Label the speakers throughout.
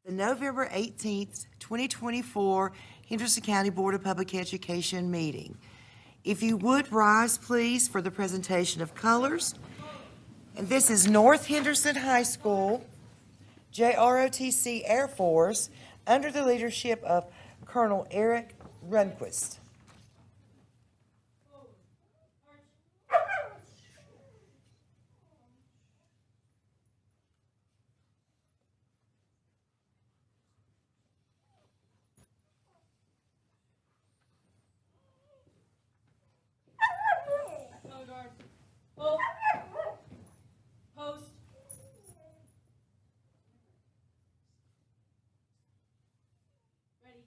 Speaker 1: the November 18th, 2024 Henderson County Board of Public Education meeting. If you would rise, please, for the presentation of colors. And this is North Henderson High School, JROTC Air Force, under the leadership of Colonel Eric Runquist.
Speaker 2: Post. Ready.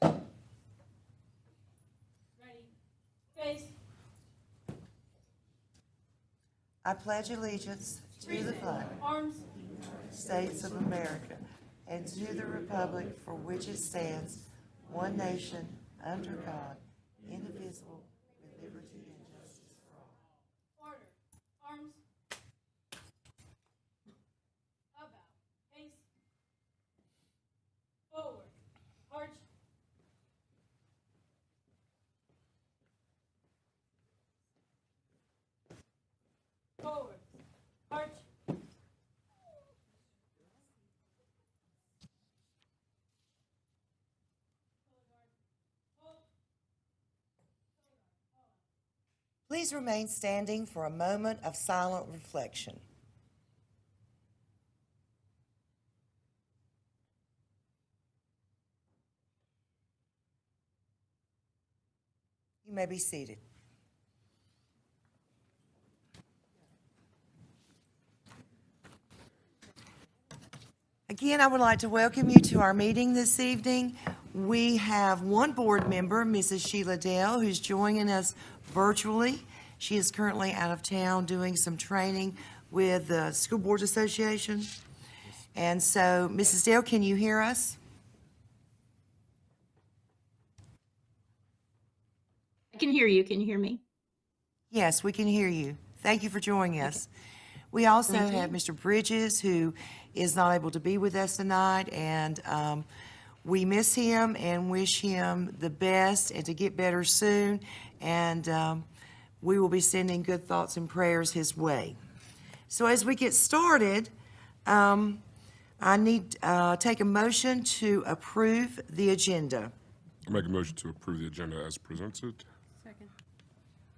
Speaker 2: Cut. Ready. Face.
Speaker 1: I pledge allegiance to the flag,
Speaker 2: Arms.
Speaker 1: States of America, and to the republic for which it stands, one nation, under God, indivisible, with liberty and justice for all.
Speaker 2: Order. Arms. About. Face. Forward. March. Forward. March.
Speaker 1: Please remain standing for a moment of silent reflection. You may be seated. Again, I would like to welcome you to our meeting this evening. We have one board member, Mrs. Sheila Dale, who's joining us virtually. She is currently out of town doing some training with the School Boards Association. And so, Mrs. Dale, can you hear us?
Speaker 3: I can hear you. Can you hear me?
Speaker 1: Yes, we can hear you. Thank you for joining us. We also
Speaker 3: Thank you.
Speaker 1: have Mr. Bridges, who is not able to be with us tonight, and we miss him and wish him the best and to get better soon. And we will be sending good thoughts and prayers his way. So as we get started, I need take a motion to approve the agenda.
Speaker 4: I make a motion to approve the agenda as presented.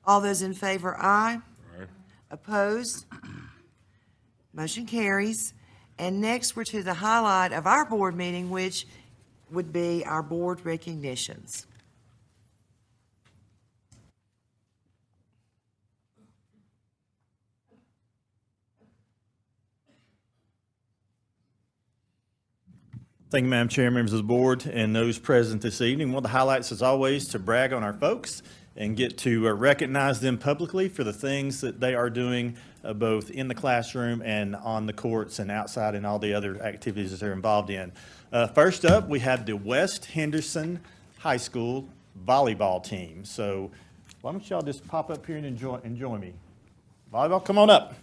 Speaker 1: All those in favor, aye.
Speaker 4: Aye.
Speaker 1: Opposed? Motion carries. And next, we're to the highlight of our board meeting, which would be our board recognitions.
Speaker 5: Thank you, Madam Chair, members of the board, and those present this evening. One of the highlights, as always, to brag on our folks and get to recognize them publicly for the things that they are doing both in the classroom and on the courts and outside and all the other activities that they're involved in. First up, we have the West Henderson High School volleyball team. So why don't y'all just pop up here and join me. Volleyball, come on up.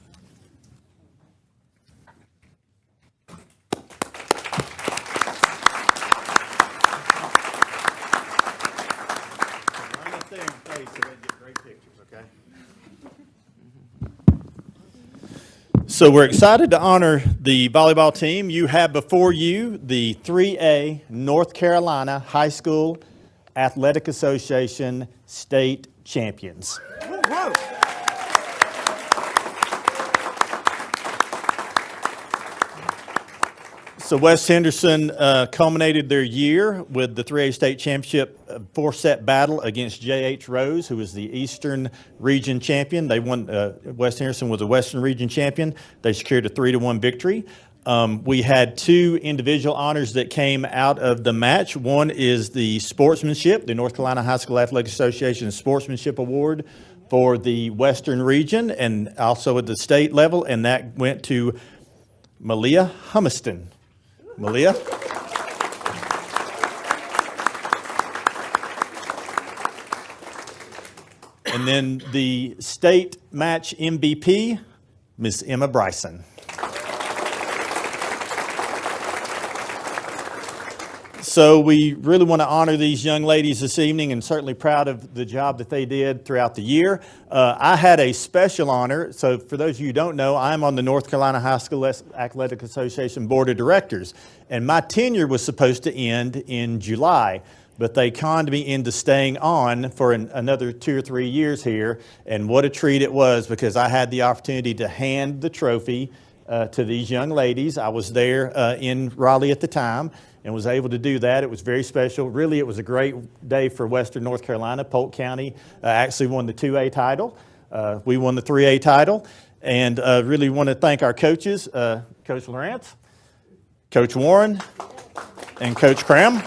Speaker 5: Line up there and face so they get great pictures, okay? So we're excited to honor the volleyball team. You have before you the 3A North Carolina High School Athletic Association state champions.
Speaker 1: Whoa.
Speaker 5: So West Henderson culminated their year with the 3A state championship four-set battle against J.H. Rose, who was the Eastern Region champion. They won. West Henderson was the Western Region champion. They secured a 3-1 victory. We had two individual honors that came out of the match. One is the sportsmanship, the North Carolina High School Athletic Association Sportsmanship Award for the Western Region, and also at the state level, and that went to Malia Humiston. Malia? And then the state match MVP, Miss Emma Bryson. So we really want to honor these young ladies this evening, and certainly proud of the job that they did throughout the year. I had a special honor. So for those of you who don't know, I'm on the North Carolina High School Athletic Association Board of Directors, and my tenure was supposed to end in July, but they conned me into staying on for another 2 or 3 years here. And what a treat it was, because I had the opportunity to hand the trophy to these young ladies. I was there in Raleigh at the time and was able to do that. It was very special. Really, it was a great day for Western North Carolina. Polk County actually won the 2A title. We won the 3A title. And really want to thank our coaches, Coach Lawrence, Coach Warren, and Coach Cram,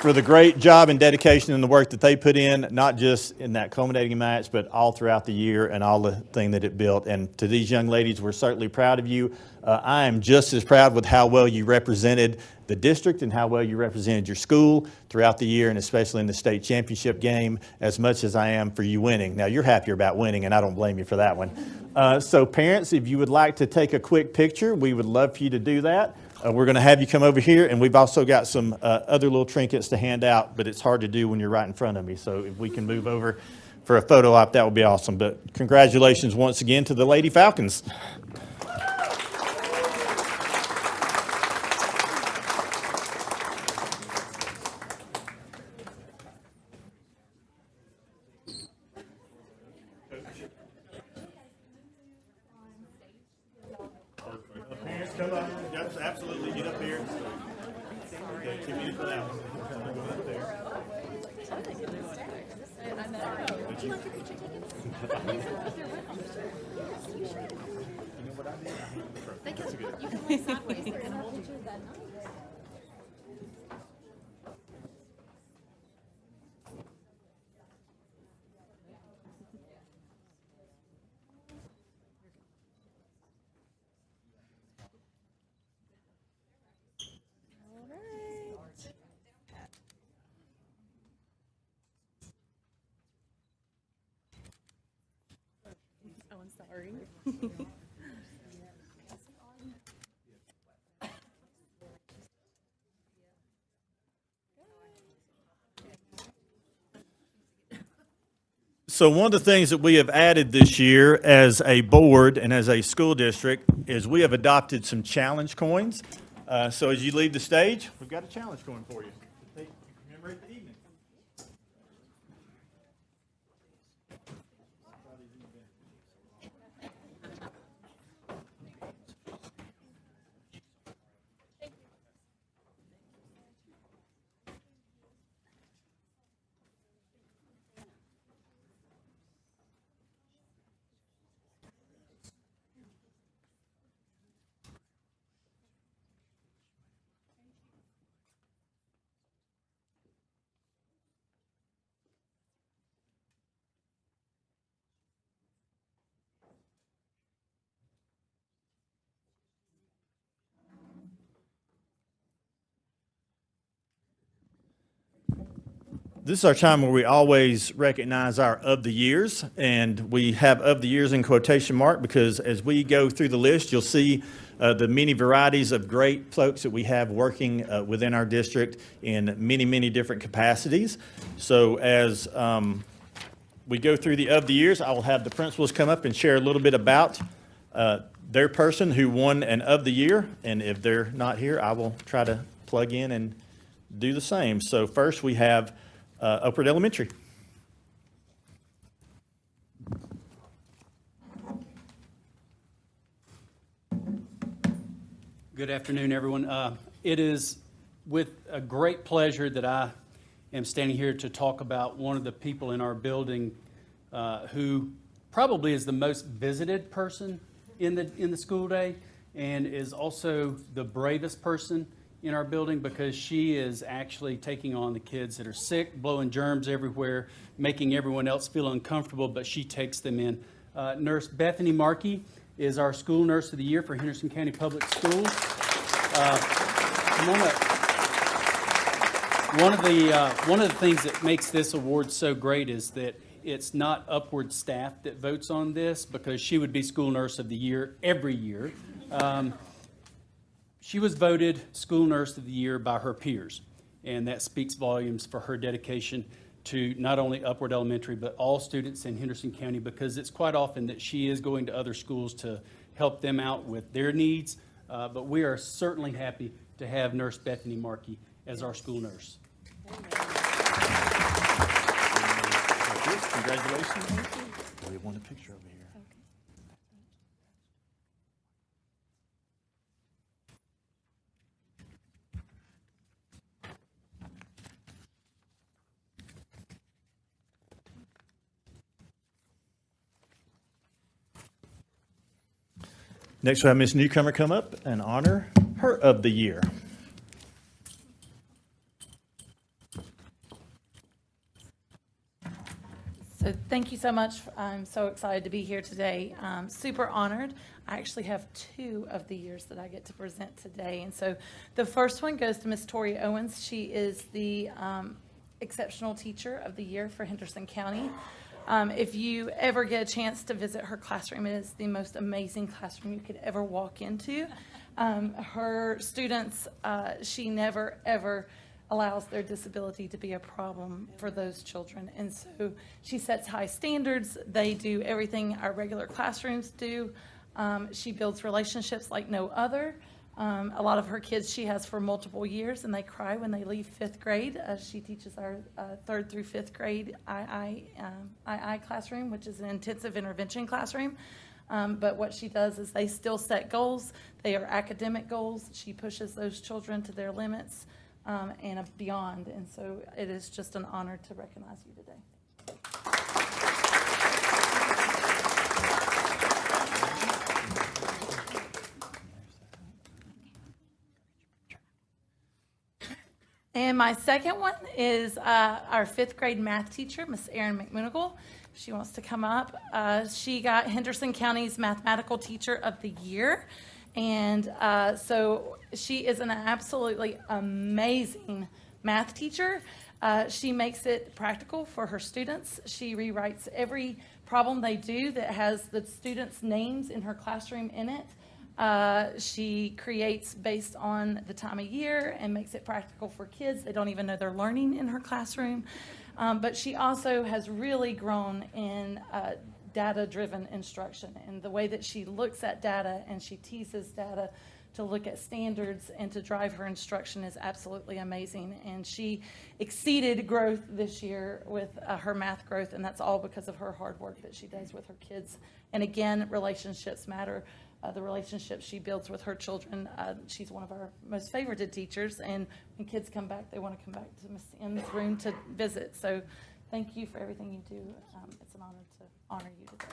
Speaker 5: for the great job and dedication and the work that they put in, not just in that culminating match, but all throughout the year and all the thing that it built. And to these young ladies, we're certainly proud of you. I am just as proud with how well you represented the district and how well you represented your school throughout the year, and especially in the state championship game, as much as I am for you winning. Now, you're happier about winning, and I don't blame you for that one. So parents, if you would like to take a quick picture, we would love for you to do that. We're going to have you come over here, and we've also got some other little trinkets to hand out, but it's hard to do when you're right in front of me. So if we can move over for a photo op, that would be awesome. But congratulations once again to the Lady Falcons. Parents, come up. Yep, absolutely. Get up here. Okay, 2 minutes for that one. Go up there.
Speaker 6: Oh, I'm sorry.
Speaker 5: So one of the things that we have added this year as a board and as a school district is we have adopted some challenge coins. So as you leave the stage, we've got a challenge coin for you to commemorate the evening. This is our time where we always recognize our of the years, and we have of the years in quotation mark because as we go through the list, you'll see the many varieties of great folks that we have working within our district in many, many different capacities. So as we go through the of the years, I will have the principals come up and share a little bit about their person who won an of the year, and if they're not here, I will try to plug in and do the same. So first we have Oak Ridge Elementary.
Speaker 7: Good afternoon, everyone. It is with a great pleasure that I am standing here to talk about one of the people in our building who probably is the most visited person in the school day and is also the bravest person in our building because she is actually taking on the kids that are sick, blowing germs everywhere, making everyone else feel uncomfortable, but she takes them in. Nurse Bethany Markey is our School Nurse of the Year for Henderson County Public Schools. Come on up. One of the things that makes this award so great is that it's not Upward staff that votes on this because she would be School Nurse of the Year every year. she was voted School Nurse of the Year by her peers, and that speaks volumes for her dedication to not only Upward Elementary, but all students in Henderson County, because it's quite often that she is going to other schools to help them out with their needs. But we are certainly happy to have Nurse Bethany Markey as our school nurse.
Speaker 5: Congratulations. We want a picture over here. Next, we have Ms. Newcomer come up and honor her of the year.
Speaker 6: So thank you so much. I'm so excited to be here today. Super honored. I actually have 2 of the years that I get to present today. And so the first one goes to Miss Tori Owens. She is the Exceptional Teacher of the Year for Henderson County. If you ever get a chance to visit her classroom, it is the most amazing classroom you could ever walk into. Her students, she never, ever allows their disability to be a problem for those children. And so she sets high standards. They do everything our regular classrooms do. She builds relationships like no other. A lot of her kids she has for multiple years, and they cry when they leave 5th grade. She teaches our 3rd through 5th grade II classroom, which is an intensive intervention classroom. But what she does is they still set goals. They are academic goals. She pushes those children to their limits and beyond. And so it is just an honor to recognize you today. And my second one is our 5th grade math teacher, Miss Erin McMinigal. She wants to come up. She got Henderson County's Mathematical Teacher of the Year. And so she is an absolutely amazing math teacher. She makes it practical for her students. She rewrites every problem they do that has the students' names in her classroom in it. She creates based on the time of year and makes it practical for kids. They don't even know they're learning in her classroom. But she also has really grown in data-driven instruction, and the way that she looks at data and she teases data to look at standards and to drive her instruction is absolutely amazing. And she exceeded growth this year with her math growth, and that's all because of her hard work that she does with her kids. And again, relationships matter. The relationships she builds with her children. She's one of our most favorited teachers, and when kids come back, they want to come back to Miss N's room to visit. So thank you for everything you do. It's an honor to honor you today.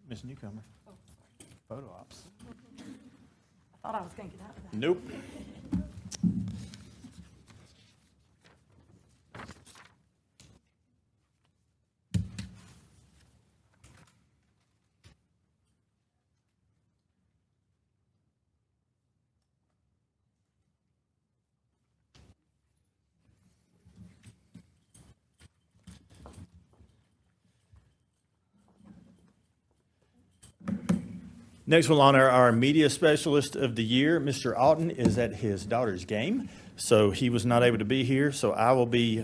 Speaker 5: Ms. Newcomer. Photo ops.
Speaker 6: I thought I was going to get out of that.
Speaker 5: Nope. Next, we'll honor our Media Specialist of the Year. Mr. Alton is at his daughter's game, so he was not able to be here, so I will be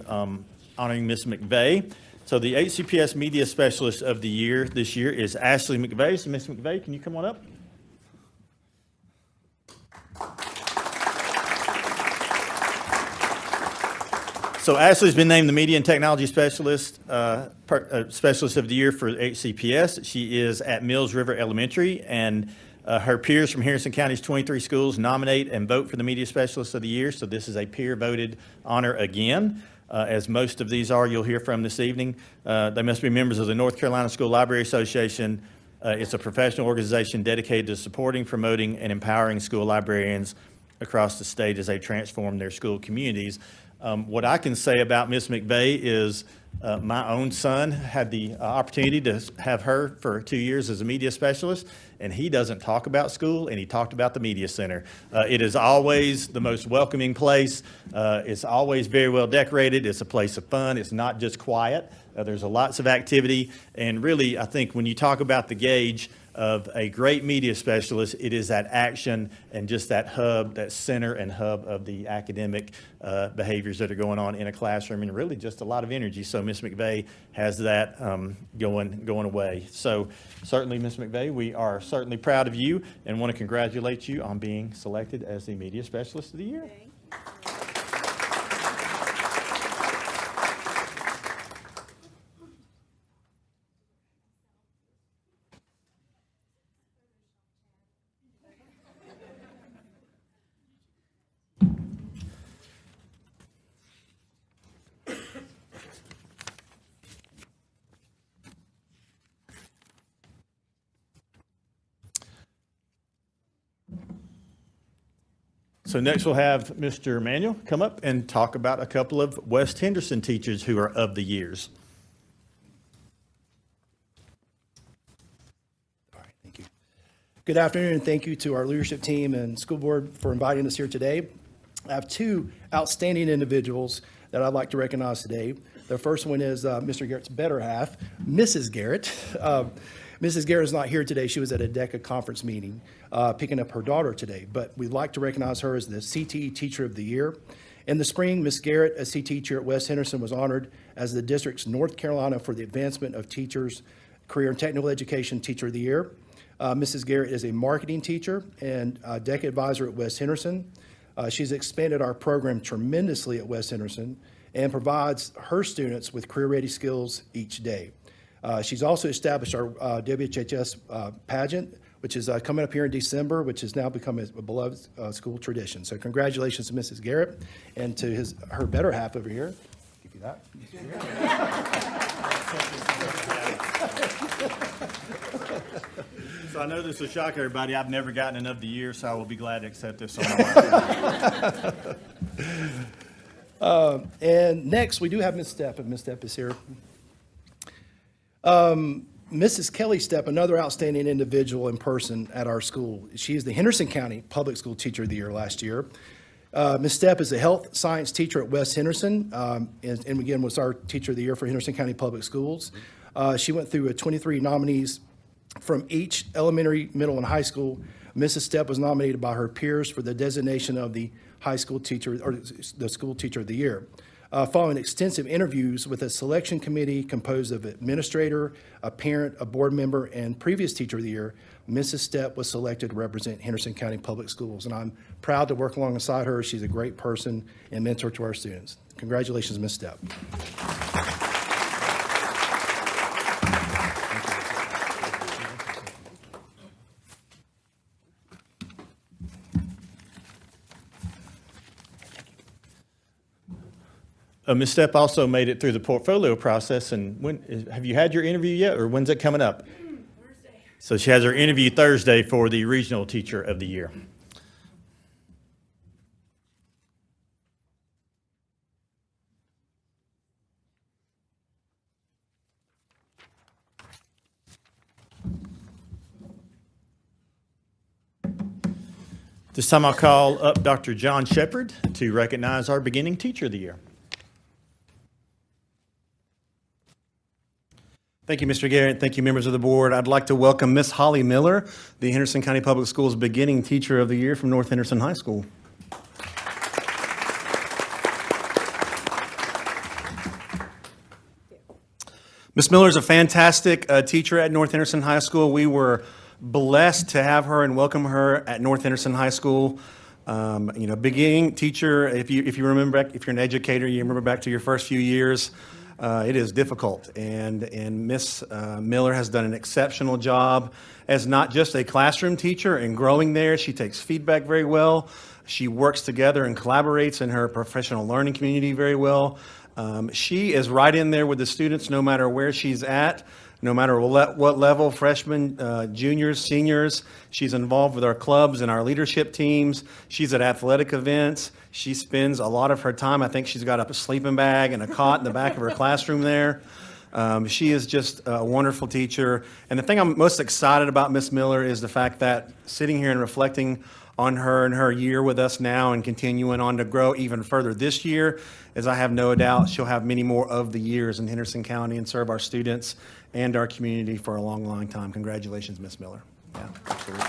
Speaker 5: honoring Ms. McVeigh. So the HCPS Media Specialist of the Year this year is Ashley McVeigh. So Ms. McVeigh, can you come on up? So Ashley's been named the Media and Technology Specialist Specialist of the Year for HCPS. She is at Mills River Elementary, and her peers from Henderson County's 23 schools nominate and vote for the Media Specialist of the Year. So this is a peer-voted honor again, as most of these are you'll hear from this evening. They must be members of the North Carolina School Library Association. It's a professional organization dedicated to supporting, promoting, and empowering school librarians across the state as they transform their school communities. What I can say about Ms. McVeigh is my own son had the opportunity to have her for 2 years as a media specialist, and he doesn't talk about school, and he talked about the Media Center. It is always the most welcoming place. It's always very well decorated. It's a place of fun. It's not just quiet. There's lots of activity, and really, I think when you talk about the gauge of a great media specialist, it is that action and just that hub, that center and hub of the academic behaviors that are going on in a classroom, and really just a lot of energy. So Ms. McVeigh has that going away. So certainly, Ms. McVeigh, we are certainly proud of you and want to congratulate you on being selected as the Media Specialist of the Year. So next we'll have Mr. Manuel come up and talk about a couple of West Henderson teachers who are of the years.
Speaker 8: All right, thank you. Good afternoon, and thank you to our leadership team and school board for inviting us here today. I have two outstanding individuals that I'd like to recognize today. The first one is Mr. Garrett's better half, Mrs. Garrett. Mrs. Garrett is not here today. She was at a DECA conference meeting picking up her daughter today, but we'd like to recognize her as the CTE Teacher of the Year. In the spring, Ms. Garrett, a CTE teacher at West Henderson, was honored as the district's North Carolina for the Advancement of Teachers Career and Technical Education Teacher of the Year. Mrs. Garrett is a marketing teacher and DECA advisor at West Henderson. She's expanded our program tremendously at West Henderson and provides her students with career-ready skills each day. She's also established our WHHS pageant, which is coming up here in December, which has now become a beloved school tradition. So congratulations to Mrs. Garrett and to her better half over here. Give you that.
Speaker 5: So I know this will shock everybody. I've never gotten an of the year, so I will be glad to accept this on my life.
Speaker 8: And next, we do have Ms. Stepp, and Ms. Stepp is here. Mrs. Kelly Stepp, another outstanding individual in person at our school. She is the Henderson County Public School Teacher of the Year last year. Ms. Stepp is a health science teacher at West Henderson, and again was our Teacher of the Year for Henderson County Public Schools. She went through 23 nominees from each elementary, middle, and high school. Mrs. Stepp was nominated by her peers for the designation of the high school teacher, or the School Teacher of the Year. Following extensive interviews with a selection committee composed of administrator, a parent, a board member, and previous Teacher of the Year, Mrs. Stepp was selected to represent Henderson County Public Schools, and I'm proud to work alongside her. She's a great person and mentor to our students. Congratulations, Ms. Stepp.
Speaker 5: Ms. Stepp also made it through the portfolio process, and have you had your interview yet, or when's it coming up?
Speaker 2: Thursday.
Speaker 5: So she has her interview Thursday for the Regional Teacher of the Year. This time I'll call up Dr. John Shepard to recognize our beginning Teacher of the Year.
Speaker 9: Thank you, Mr. Garrett. Thank you, members of the board. I'd like to welcome Miss Holly Miller, the Henderson County Public Schools beginning Teacher of the Year from North Henderson High School. Miss Miller is a fantastic teacher at North Henderson High School. We were blessed to have her and welcome her at North Henderson High School. Beginning teacher, if you remember back, if you're an educator, you remember back to your first few years. It is difficult, and Miss Miller has done an exceptional job as not just a classroom teacher and growing there. She takes feedback very well. She works together and collaborates in her professional learning community very well. She is right in there with the students no matter where she's at, no matter what level, freshmen, juniors, seniors. She's involved with our clubs and our leadership teams. She's at athletic events. She spends a lot of her time, I think she's got a sleeping bag and a cot in the back of her classroom there. She is just a wonderful teacher. And the thing I'm most excited about Miss Miller is the fact that sitting here and reflecting on her and her year with us now and continuing on to grow even further this year, as I have no doubt she'll have many more of the years in Henderson County and serve our students and our community for a long, long time. Congratulations, Miss Miller. Yeah, absolutely.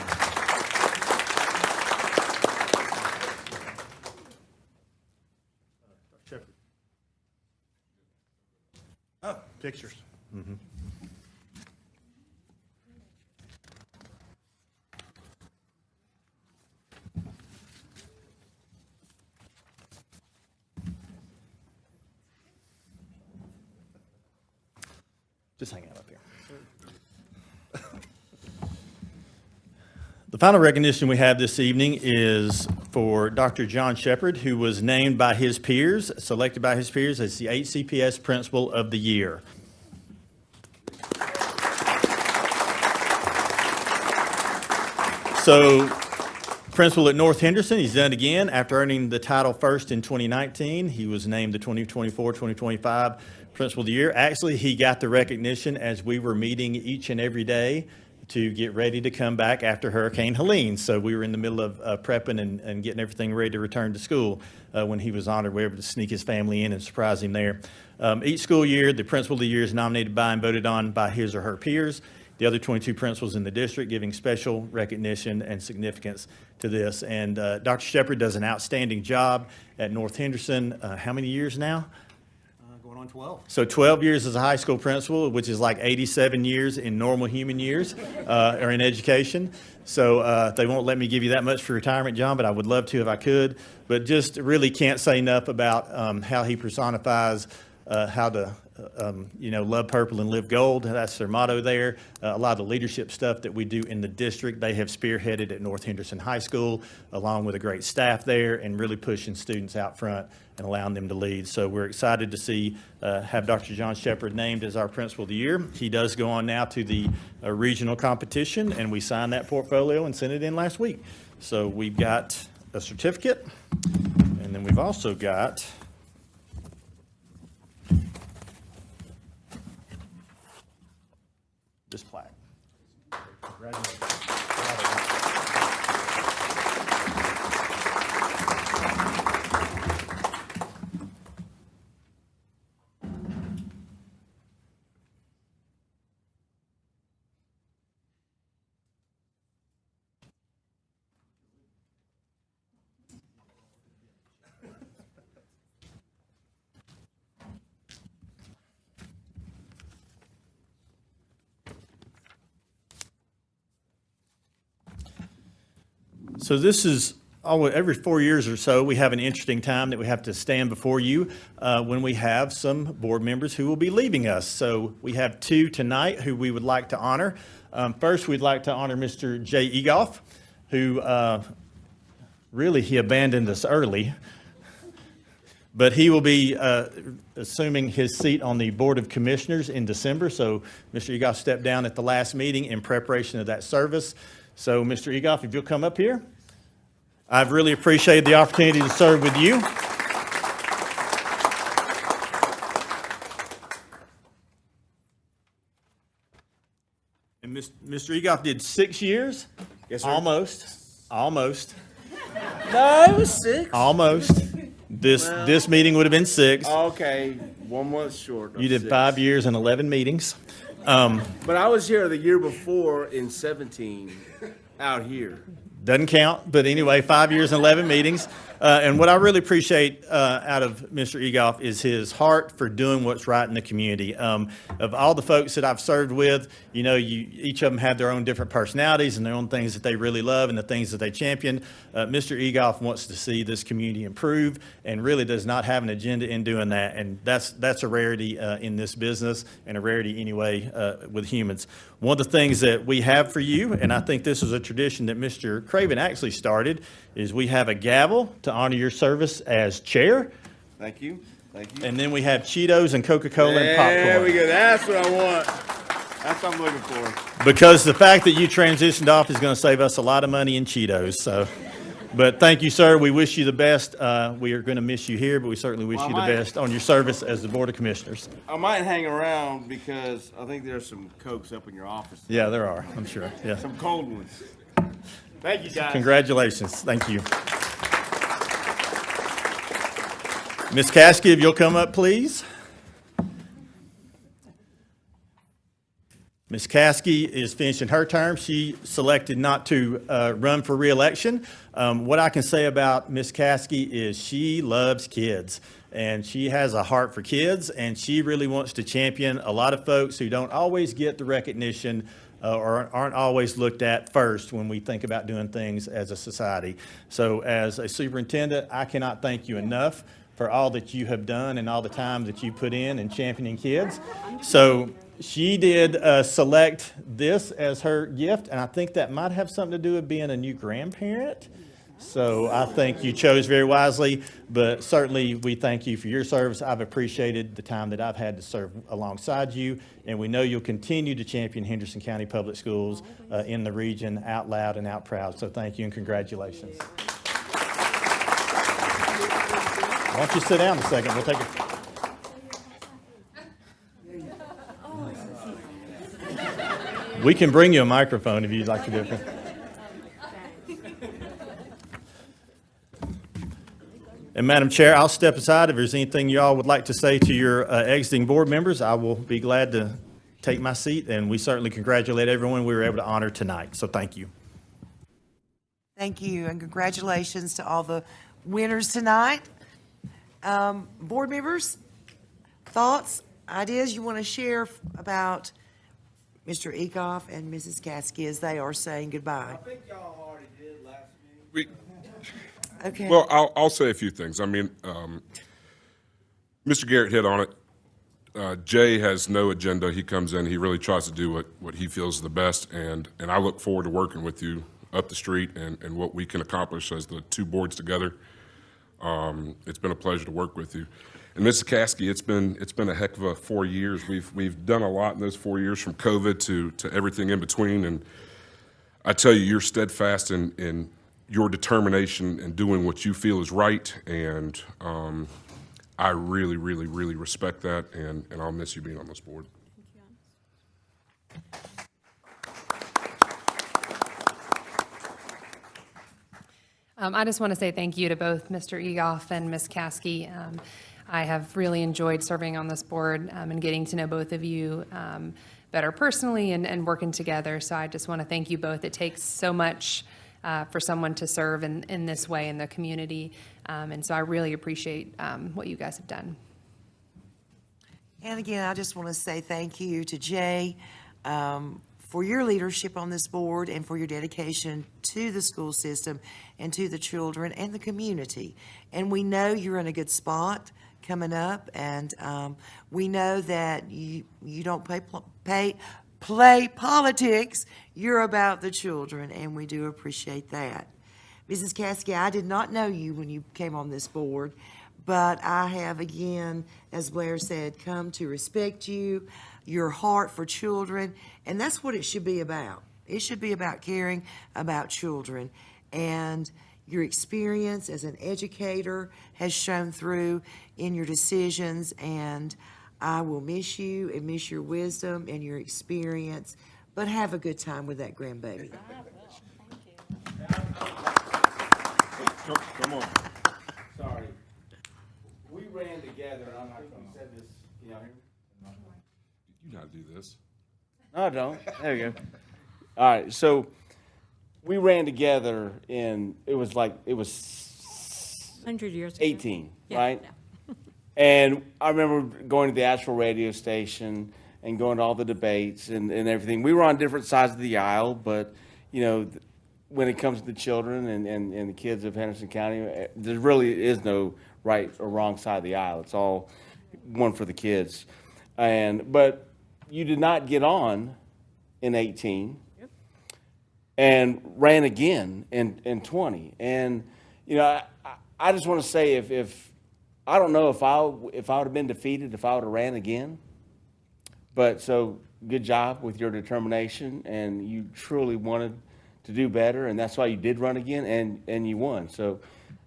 Speaker 9: Oh, pictures.
Speaker 5: Just hang out up here. The final recognition we have this evening is for Dr. John Shepard, who was named by his peers, selected by his peers as the HCPS Principal of the Year. So, principal at North Henderson, he's done it again. After earning the title first in 2019, he was named the 2024-2025 Principal of the Year. Actually, he got the recognition as we were meeting each and every day to get ready to come back after Hurricane Helene. So we were in the middle of prepping and getting everything ready to return to school when he was honored. We were able to sneak his family in and surprise him there. Each school year, the Principal of the Year is nominated by and voted on by his or her peers. The other 22 principals in the district giving special recognition and significance to this. And Dr. Shepard does an outstanding job at North Henderson. How many years now?
Speaker 9: Going on 12.
Speaker 5: So 12 years as a high school principal, which is like 87 years in normal human years or in education. So they won't let me give you that much for retirement, John, but I would love to if I could. But just really can't say enough about how he personifies how to love purple and live gold. That's their motto there. A lot of the leadership stuff that we do in the district, they have spearheaded at North Henderson High School, along with a great staff there, and really pushing students out front and allowing them to lead. So we're excited to see, have Dr. John Shepard named as our Principal of the Year. He does go on now to the regional competition, and we signed that portfolio and sent it in last week. So we've got a certificate, and then we've also got this plaque. So this is every 4 years or so, we have an interesting time that we have to stand before you when we have some board members who will be leaving us. So we have two tonight who we would like to honor. First, we'd like to honor Mr. Jay Egoff, who really he abandoned us early. But he will be assuming his seat on the Board of Commissioners in December. So Mr. Egoff stepped down at the last meeting in preparation of that service. So Mr. Egoff, if you'll come up here. I've really appreciated the opportunity to serve with you. And Mr. Egoff did 6 years?
Speaker 10: Yes, sir.
Speaker 5: Almost.
Speaker 10: No, it was 6.
Speaker 5: Almost. This meeting would have been 6.
Speaker 10: Okay, 1 month short. Of
Speaker 5: You did
Speaker 10: 6.
Speaker 5: 5 years and 11 meetings.
Speaker 10: But I was here the year before in 17, out here.
Speaker 5: Doesn't count, but anyway, 5 years and 11 meetings. And what I really appreciate out of Mr. Egoff is his heart for doing what's right in the community. Of all the folks that I've served with, each of them have their own different personalities and their own things that they really love and the things that they champion. Mr. Egoff wants to see this community improve and really does not have an agenda in doing that. And that's a rarity in this business and a rarity anyway with humans. One of the things that we have for you, and I think this is a tradition that Mr. Craven actually started, is we have a gavel to honor your service as chair.
Speaker 10: Thank you. Thank you.
Speaker 5: And then we have Cheetos and Coca-Cola and popcorn.
Speaker 10: There we go. That's what I want. That's what I'm looking for.
Speaker 5: Because the fact that you transitioned off is going to save us a lot of money in Cheetos. So But thank you, sir. We wish you the best. We are going to miss you here, but we certainly wish
Speaker 10: Well,
Speaker 5: you the
Speaker 10: I might-
Speaker 5: best on your service as the Board of Commissioners.
Speaker 10: I might hang around because I think there's some Cokes up in your office.
Speaker 5: Yeah, there are, I'm sure. Yeah.
Speaker 10: Some cold ones. Thank you, guys.
Speaker 5: Congratulations. Thank you. Ms. Caskey, if you'll come up, please. Ms. Caskey is finishing her term. She selected not to run for reelection. What I can say about Ms. Caskey is she loves kids, and she has a heart for kids, and she really wants to champion a lot of folks who don't always get the recognition or aren't always looked at first when we think about doing things as a society. So as a superintendent, I cannot thank you enough for all that you have done and all the time that you put in championing kids. So she did select this as her gift, and I think that might have something to do with being a new grandparent. So I think you chose very wisely, but certainly we thank you for your service. I've appreciated the time that I've had to serve alongside you, and we know you'll continue to champion Henderson County Public Schools in the region out loud and out proud. So thank you and congratulations. Why don't you sit down a second? We'll take a... We can bring you a microphone if you'd like to do it. And Madam Chair, I'll step aside. If there's anything you all would like to say to your exiting board members, I will be glad to take my seat. And we certainly congratulate everyone we were able to honor tonight. So thank you.
Speaker 1: Thank you, and congratulations to all the winners tonight. Board members, thoughts, ideas you want to share about Mr. Ecoff and Mrs. Caskey as they are saying goodbye?
Speaker 10: I think y'all already did last meeting.
Speaker 1: Okay.
Speaker 4: Well, I'll say a few things. I mean, Mr. Garrett hit on it. Jay has no agenda. He comes in, he really tries to do what he feels is the best, and I look forward to working with you up the street and what we can accomplish as the two boards together. It's been a pleasure to work with you. And Mrs. Caskey, it's been a heck of a 4 years. We've done a lot in those 4 years, from COVID to everything in between. And I tell you, you're steadfast in your determination in doing what you feel is right. And I really, really, really respect that. And I'll miss you being on this board.
Speaker 11: I just want to say thank you to both Mr. Egoff and Ms. Caskey. I have really enjoyed serving on this board and getting to know both of you better personally and working together. So I just want to thank you both. It takes so much for someone to serve in this way in the community. And so I really appreciate what you guys have done.
Speaker 1: And again, I just want to say thank you to Jay for your leadership on this board and for your dedication to the school system and to the children and the community. And we know you're in a good spot coming up, and we know that you don't play politics. You're about the children, and we do appreciate that. Mrs. Caskey, I did not know you when you came on this board, but I have, again, as Blair said, come to respect you, your heart for children, and that's what it should be about. It should be about caring about children. And your experience as an educator has shown through in your decisions, and I will miss you and miss your wisdom and your experience, but have a good time with that grandbaby.
Speaker 4: Come on.
Speaker 10: Sorry. We ran together, and I'm not going to say this. Can y'all hear me?
Speaker 4: You gotta do this.
Speaker 10: No, I don't. There you go. All right, so we ran together it was
Speaker 12: 100 years ago.
Speaker 10: 18,
Speaker 12: Yeah,
Speaker 10: right?
Speaker 12: yeah.
Speaker 10: And I remember going to the Asheville radio station and going to all the debates and everything. We were on different sides of the aisle, but, you know, when it comes to the children and the kids of Henderson County, there really is no right or wrong side of the aisle. It's all one for the kids. But you did not get on in 18 and ran again in 20. And, you know, I just want to say if I don't know if I would have been defeated if I would have ran again. But so good job with your determination, and you truly wanted to do better, and that's why you did run again, and you won. So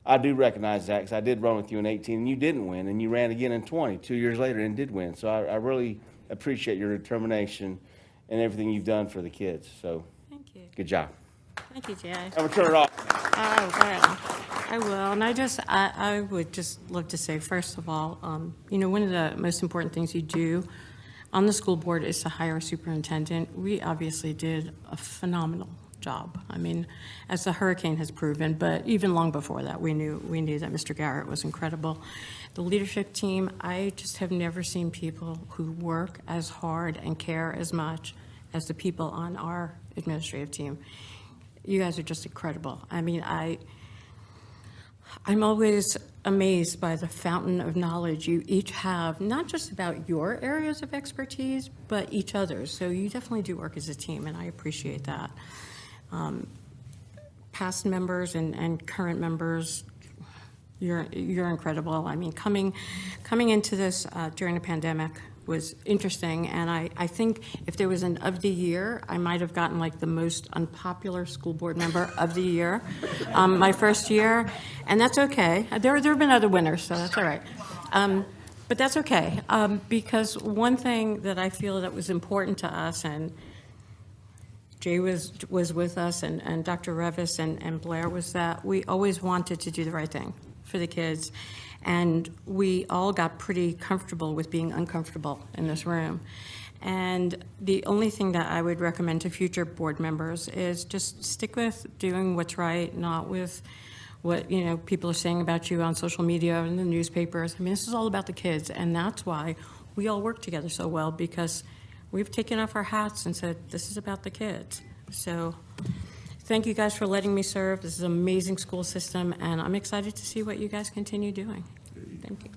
Speaker 10: I do recognize that, because I did run with you in 18, and you didn't win, and you ran again in 20, 2 years later, and did win. So I really appreciate your determination and everything you've done for the kids. So
Speaker 12: Thank you.
Speaker 10: good job.
Speaker 12: Thank you, Jay.
Speaker 10: I'm gonna turn it off.
Speaker 12: Oh, well, I will. And I would just love to say, first of all, one of the most important things you do on the school board is to hire a superintendent. We obviously did a phenomenal job. I mean, as the hurricane has proven, but even long before that, we knew that Mr. Garrett was incredible. The leadership team, I just have never seen people who work as hard and care as much as the people on our administrative team. You guys are just incredible. I mean, I'm always amazed by the fountain of knowledge you each have, not just about your areas of expertise, but each other's. So you definitely do work as a team, and I appreciate that. Past members and current members, you're incredible. I mean, coming into this during the pandemic was interesting, and I think if there was an of the year, I might have gotten like the most unpopular school board member of the year my first year, and that's okay. There have been other winners, so that's all right. But that's okay, because one thing that I feel that was important to us, and Jay was with us, and Dr. Revis and Blair, was that we always wanted to do the right thing for the kids. And we all got pretty comfortable with being uncomfortable in this room. And the only thing that I would recommend to future board members is just stick with doing what's right, not with what people are saying about you on social media and the newspapers. I mean, this is all about the kids, and that's why we all work together so well, because we've taken off our hats and said, this is about the kids. So thank you guys for letting me serve. This is an amazing school system, and I'm excited to see what you guys continue doing. Thank you.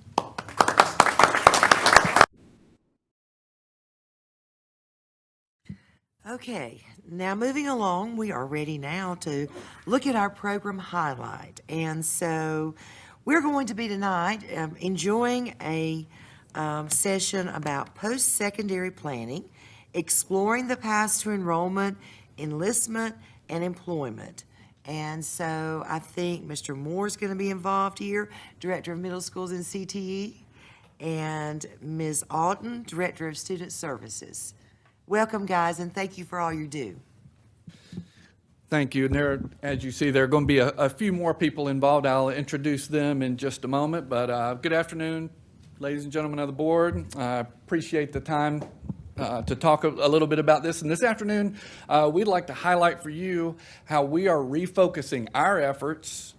Speaker 1: Okay, now moving along, we are ready now to look at our program highlight. And so we're going to be tonight enjoying a session about post-secondary planning, exploring the paths to enrollment, enlistment, and employment. And so I think Mr. Moore's going to be involved here, Director of Middle Schools and CTE, and Ms. Alton, Director of Student Services. Welcome, guys, and thank you for all you do.
Speaker 13: Thank you. And there, as you see, there are going to be a few more people involved. I'll introduce them in just a moment. But good afternoon, ladies and gentlemen of the board. I appreciate the time to talk a little bit about this. And this afternoon, we'd like to highlight for you how we are refocusing our efforts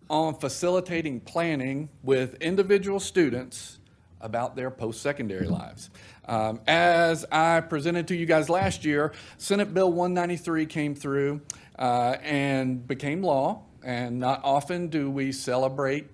Speaker 13: on facilitating planning with individual students about their post-secondary lives. As I presented to you guys last year, Senate Bill 193 came through and became law. And not often do we celebrate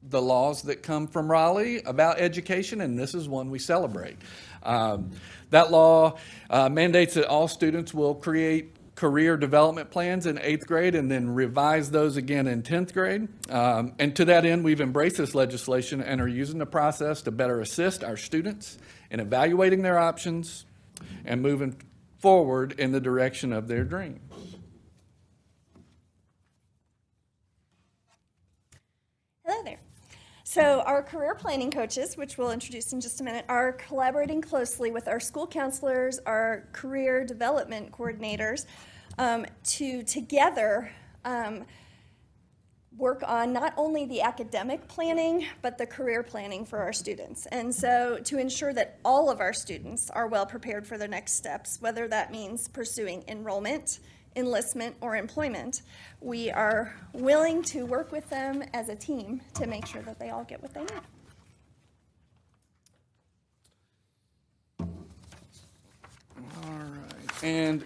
Speaker 13: the laws that come from Raleigh about education, and this is one we celebrate. That law mandates that all students will create career development plans in 8th grade and then revise those again in 10th grade. And to that end, we've embraced this legislation and are using the process to better assist our students in evaluating their options and moving forward in the direction of their dreams.
Speaker 14: Hello there. So our career planning coaches, which we'll introduce in just a minute, are collaborating closely with our school counselors, our career development coordinators, to together work on not only the academic planning, but the career planning for our students. And so to ensure that all of our students are well prepared for their next steps, whether that means pursuing enrollment, enlistment, or employment, we are willing to work with them as a team to make sure that they all get what they need.
Speaker 13: All right. And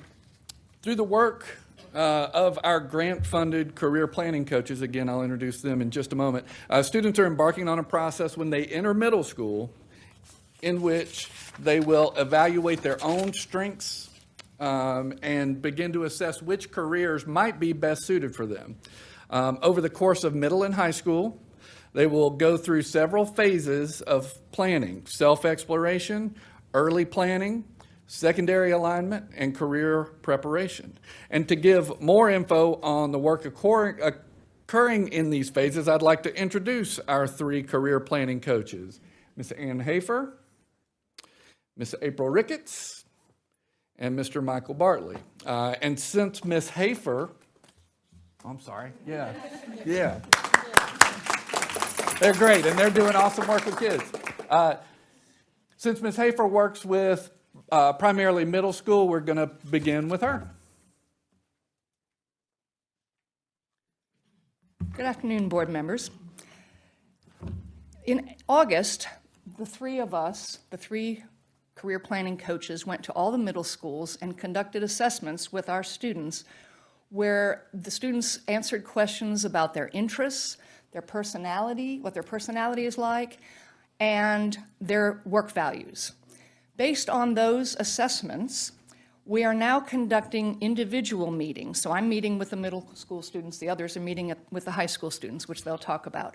Speaker 13: through the work of our grant-funded career planning coaches, again, I'll introduce them in just a moment, students are embarking on a process when they enter middle school in which they will evaluate their own strengths and begin to assess which careers might be best suited for them. Over the course of middle and high school, they will go through several phases of planning: self-exploration, early planning, secondary alignment, and career preparation. And to give more info on the work occurring in these phases, I'd like to introduce our 3 career planning coaches, Ms. Ann Hafer, Ms. April Ricketts, and Mr. Michael Bartley. And since Ms. Hafer, I'm sorry, yeah. They're great, and they're doing awesome work with kids. Since Ms. Hafer works with primarily middle school, we're going to begin with her.
Speaker 15: Good afternoon, board members. In August, the 3 of us, the 3 career planning coaches, went to all the middle schools and conducted assessments with our students where the students answered questions about their interests, their personality, what their personality is like, and their work values. Based on those assessments, we are now conducting individual meetings. So I'm meeting with the middle school students, the others are meeting with the high school students, which they'll talk about.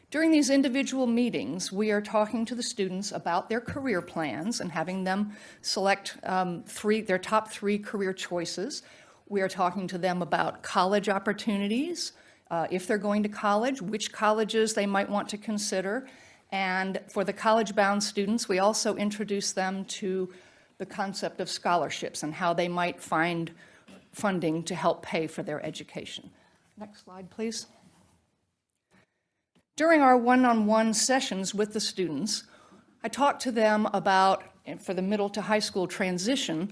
Speaker 15: During these individual meetings, we are talking to the students about their career plans and having them select their top 3 career choices. We are talking to them about college opportunities, if they're going to college, which colleges they might want to consider. And for the college-bound students, we also introduce them to the concept of scholarships and how they might find funding to help pay for their education. Next slide, please. During our one-on-one sessions with the students, I talked to them about, for the middle to high school transition,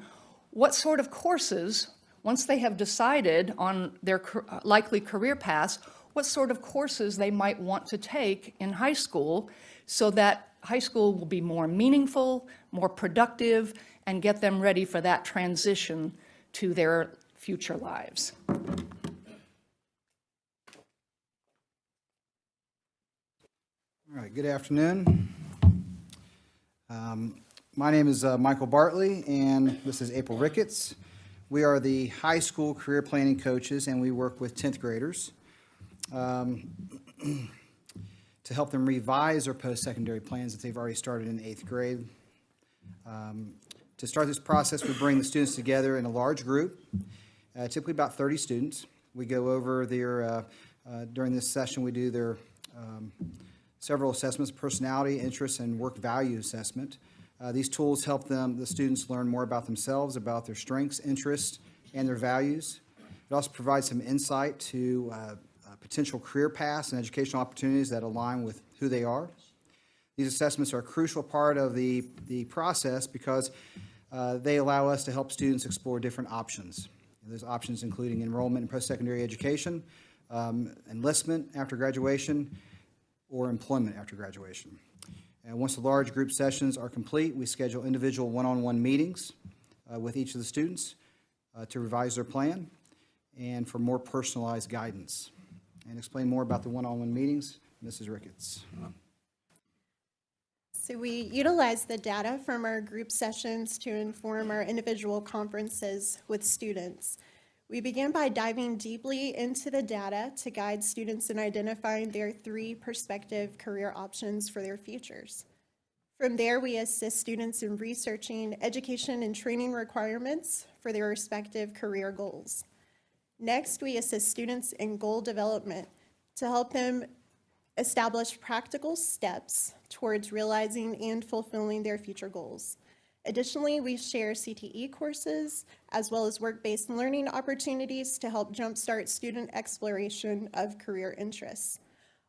Speaker 15: what sort of courses, once they have decided on their likely career paths, what sort of courses they might want to take in high school so that high school will be more meaningful, more productive, and get them ready for that transition to their future lives.
Speaker 16: All right, good afternoon. My name is Michael Bartley, and this is April Ricketts. We are the high school career planning coaches, and we work with 10th graders to help them revise their post-secondary plans that they've already started in 8th grade. To start this process, we bring the students together in a large group, typically about 30 students. We go over their, during this session, we do their several assessments, personality, interests, and work value assessment. These tools help the students learn more about themselves, about their strengths, interests, and their values. It also provides some insight to potential career paths and educational opportunities that align with who they are. These assessments are a crucial part of the process because they allow us to help students explore different options. Those options including enrollment in post-secondary education, enlistment after graduation, or employment after graduation. And once the large group sessions are complete, we schedule individual one-on-one meetings with each of the students to revise their plan and for more personalized guidance. And explain more about the one-on-one meetings, Mrs. Ricketts.
Speaker 17: So we utilize the data from our group sessions to inform our individual conferences with students. We began by diving deeply into the data to guide students in identifying their 3 prospective career options for their futures. From there, we assist students in researching education and training requirements for their respective career goals. Next, we assist students in goal development to help them establish practical steps towards realizing and fulfilling their future goals. Additionally, we share CTE courses as well as work-based learning opportunities to help jumpstart student exploration of career interests.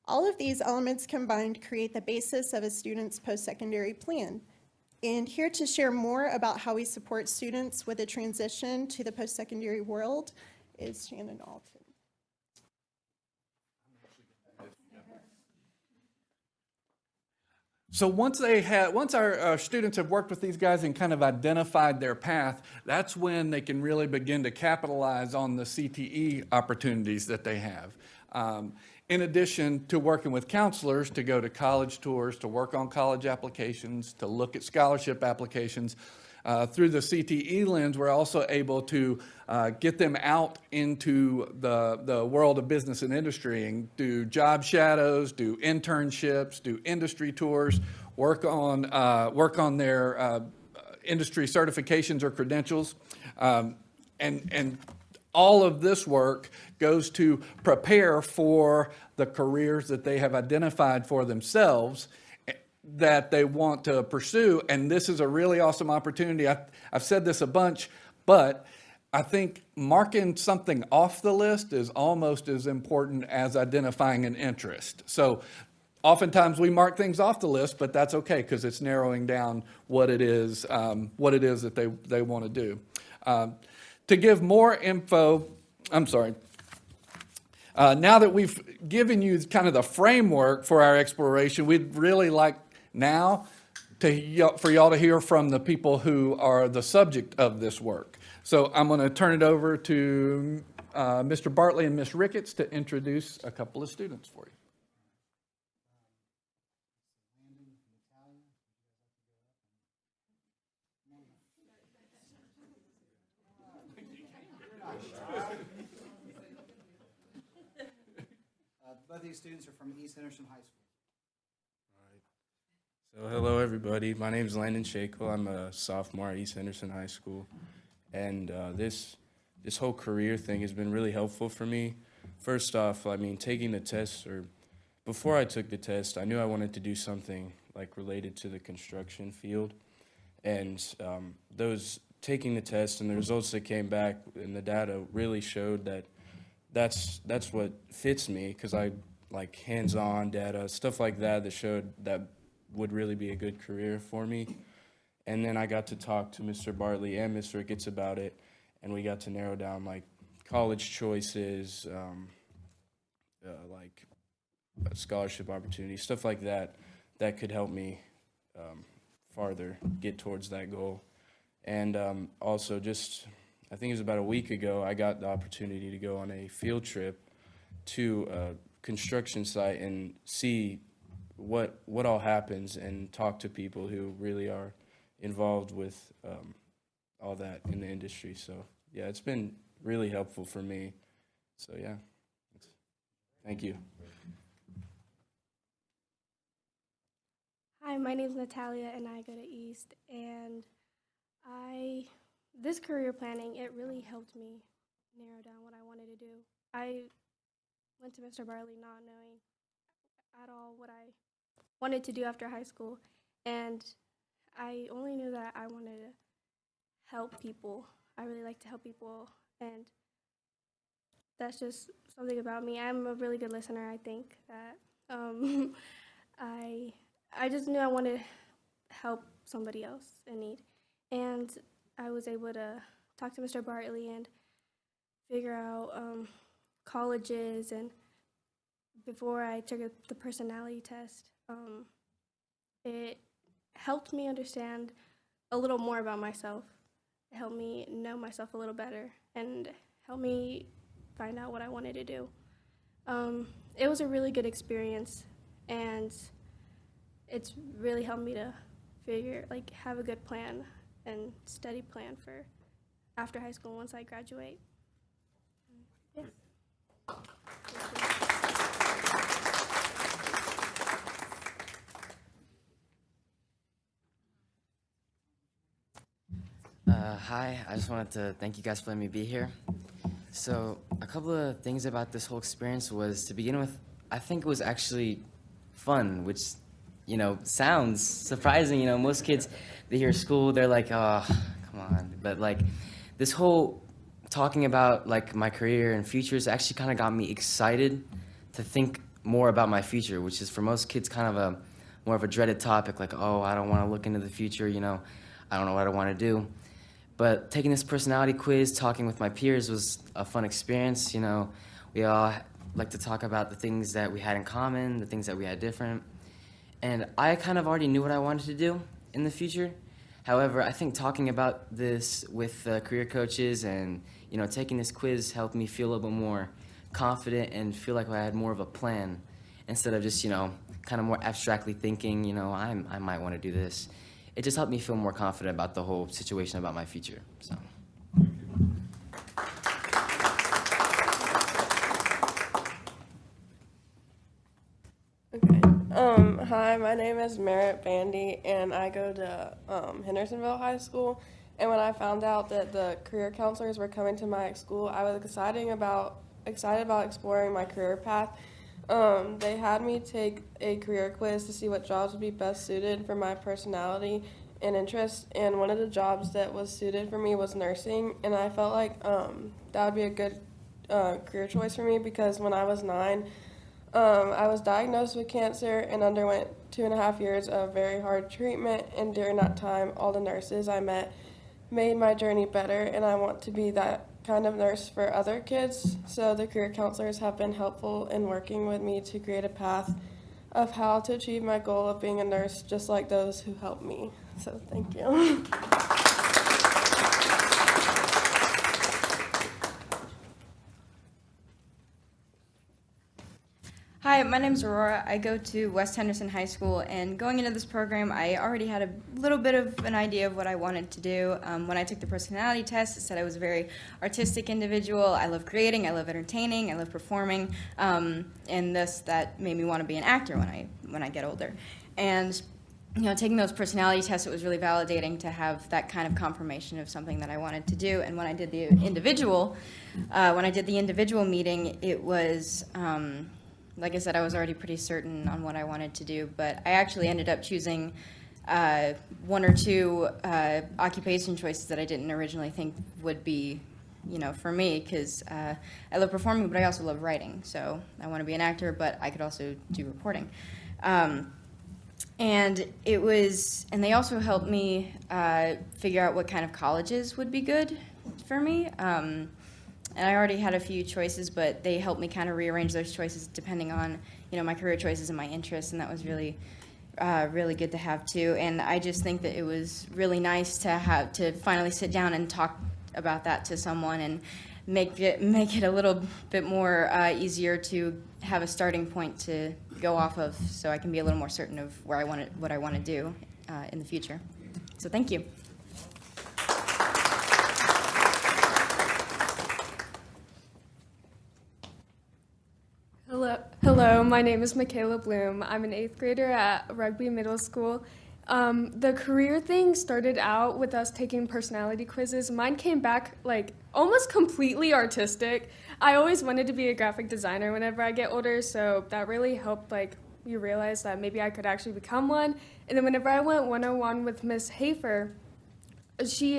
Speaker 17: All of these elements combined create the basis of a student's post-secondary plan. And here to share more about how we support students with a transition to the post-secondary world is Shannon Alton.
Speaker 13: So once our students have worked with these guys and kind of identified their path, that's when they can really begin to capitalize on the CTE opportunities that they have. In addition to working with counselors to go to college tours, to work on college applications, to look at scholarship applications, through the CTE lens, we're also able to get them out into the world of business and industry and do job shadows, do internships, do industry tours, work on their industry certifications or credentials. And all of this work goes to prepare for the careers that they have identified for themselves that they want to pursue. And this is a really awesome opportunity. I've said this a bunch, but I think marking something off the list is almost as important as identifying an interest. So oftentimes we mark things off the list, but that's okay because it's narrowing down what it is that they want to do. To give more info, now that we've given you kind of the framework for our exploration, we'd really like now for y'all to hear from the people who are the subject of this work. So I'm going to turn it over to Mr. Bartley and Ms. Ricketts to introduce a couple of students for you.
Speaker 16: Both of these students are from East Henderson High School.
Speaker 18: So hello everybody, my name is Landon Shakel. I'm a sophomore at East Henderson High School, and this whole career thing has been really helpful for me. First off, I mean, taking the test, or before I took the test, I knew I wanted to do something like related to the construction field, and taking the test and the results that came back and the data really showed that that's what fits me, because I like hands-on data, stuff like that showed that would really be a good career for me. And then I got to talk to Mr. Bartley and Ms. Ricketts about it, and we got to narrow down like college choices, like scholarship opportunities, stuff like that could help me farther get towards that goal. And also just, I think it was about a week ago, I got the opportunity to go on a field trip to a construction site and see what all happens and talk to people who really are involved with all that in the industry. So yeah, it's been really helpful for me. So yeah, thank you.
Speaker 19: Hi, my name is Natalia and I go to East, and this career planning, it really helped me narrow down what I wanted to do. I went to Mr. Bartley not knowing at all what I wanted to do after high school, and I only knew that I wanted to help people. I really like to help people, and that's just something about me. I'm a really good listener. I think that I just knew I wanted to help somebody else in need, and I was able to talk to Mr. Bartley and figure out colleges, and before I took the personality test, it helped me understand a little more about myself. It helped me know myself a little better and helped me find out what I wanted to do. It was a really good experience, and it's really helped me to have a good plan and steady plan for after high school once I graduate. Yeah.
Speaker 20: Hi, I just wanted to thank you guys for letting me be here. So a couple of things about this whole experience was, to begin with, I think it was actually fun, which, sounds surprising. Most kids, they hear school, they're like, oh, come on. But this whole talking about my career and futures actually kind of got me excited to think more about my future, which is for most kids kind of more of a dreaded topic, like, oh, I don't want to look into the future, I don't know what I want to do. But taking this personality quiz, talking with my peers was a fun experience. We all like to talk about the things that we had in common, the things that we had different. And I kind of already knew what I wanted to do in the future. However, I think talking about this with career coaches and, taking this quiz helped me feel a little bit more confident and feel like I had more of a plan instead of just, kind of more abstractly thinking, I might want to do this. It just helped me feel more confident about the whole situation about my future. So.
Speaker 21: Hi, my name is Merritt Bandy, and I go to Hendersonville High School. And when I found out that the career counselors were coming to my school, I was excited about exploring my career path. They had me take a career quiz to see what jobs would be best suited for my personality and interest. And one of the jobs that was suited for me was nursing, and I felt like that would be a good career choice for me because when I was 9, I was diagnosed with cancer and underwent 2.5 years of very hard treatment, and during that time, all the nurses I met made my journey better, and I want to be that kind of nurse for other kids. So the career counselors have been helpful in working with me to create a path of how to achieve my goal of being a nurse, just like those who helped me. So thank you.
Speaker 22: Hi, my name's Aurora. I go to West Henderson High School, and going into this program, I already had a little bit of an idea of what I wanted to do. When I took the personality test, it said I was a very artistic individual. I love creating, I love entertaining, I love performing, and thus that made me want to be an actor when I get older. And taking those personality tests, it was really validating to have that kind of confirmation of something that I wanted to do. And when I did the individual meeting, it was. Like I said, I was already pretty certain on what I wanted to do, but I actually ended up choosing 1 or 2 occupation choices that I didn't originally think would be, for me, because I love performing, but I also love writing. So I want to be an actor, but I could also do reporting. And they also helped me figure out what kind of colleges would be good for me. And I already had a few choices, but they helped me kind of rearrange those choices depending on, my career choices and my interests, and that was really, really good to have too. And I just think that it was really nice to finally sit down and talk about that to someone and make it a little bit more easier to have a starting point to go off of, so I can be a little more certain of what I want to do in the future. So thank you.
Speaker 23: Hello, my name is Michaela Bloom. I'm an 8th grader at Rugby Middle School. The career thing started out with us taking personality quizzes. Mine came back almost completely artistic. I always wanted to be a graphic designer whenever I get older, so that really helped you realize that maybe I could actually become one. And then whenever I went one-on-one with Miss Hafer, she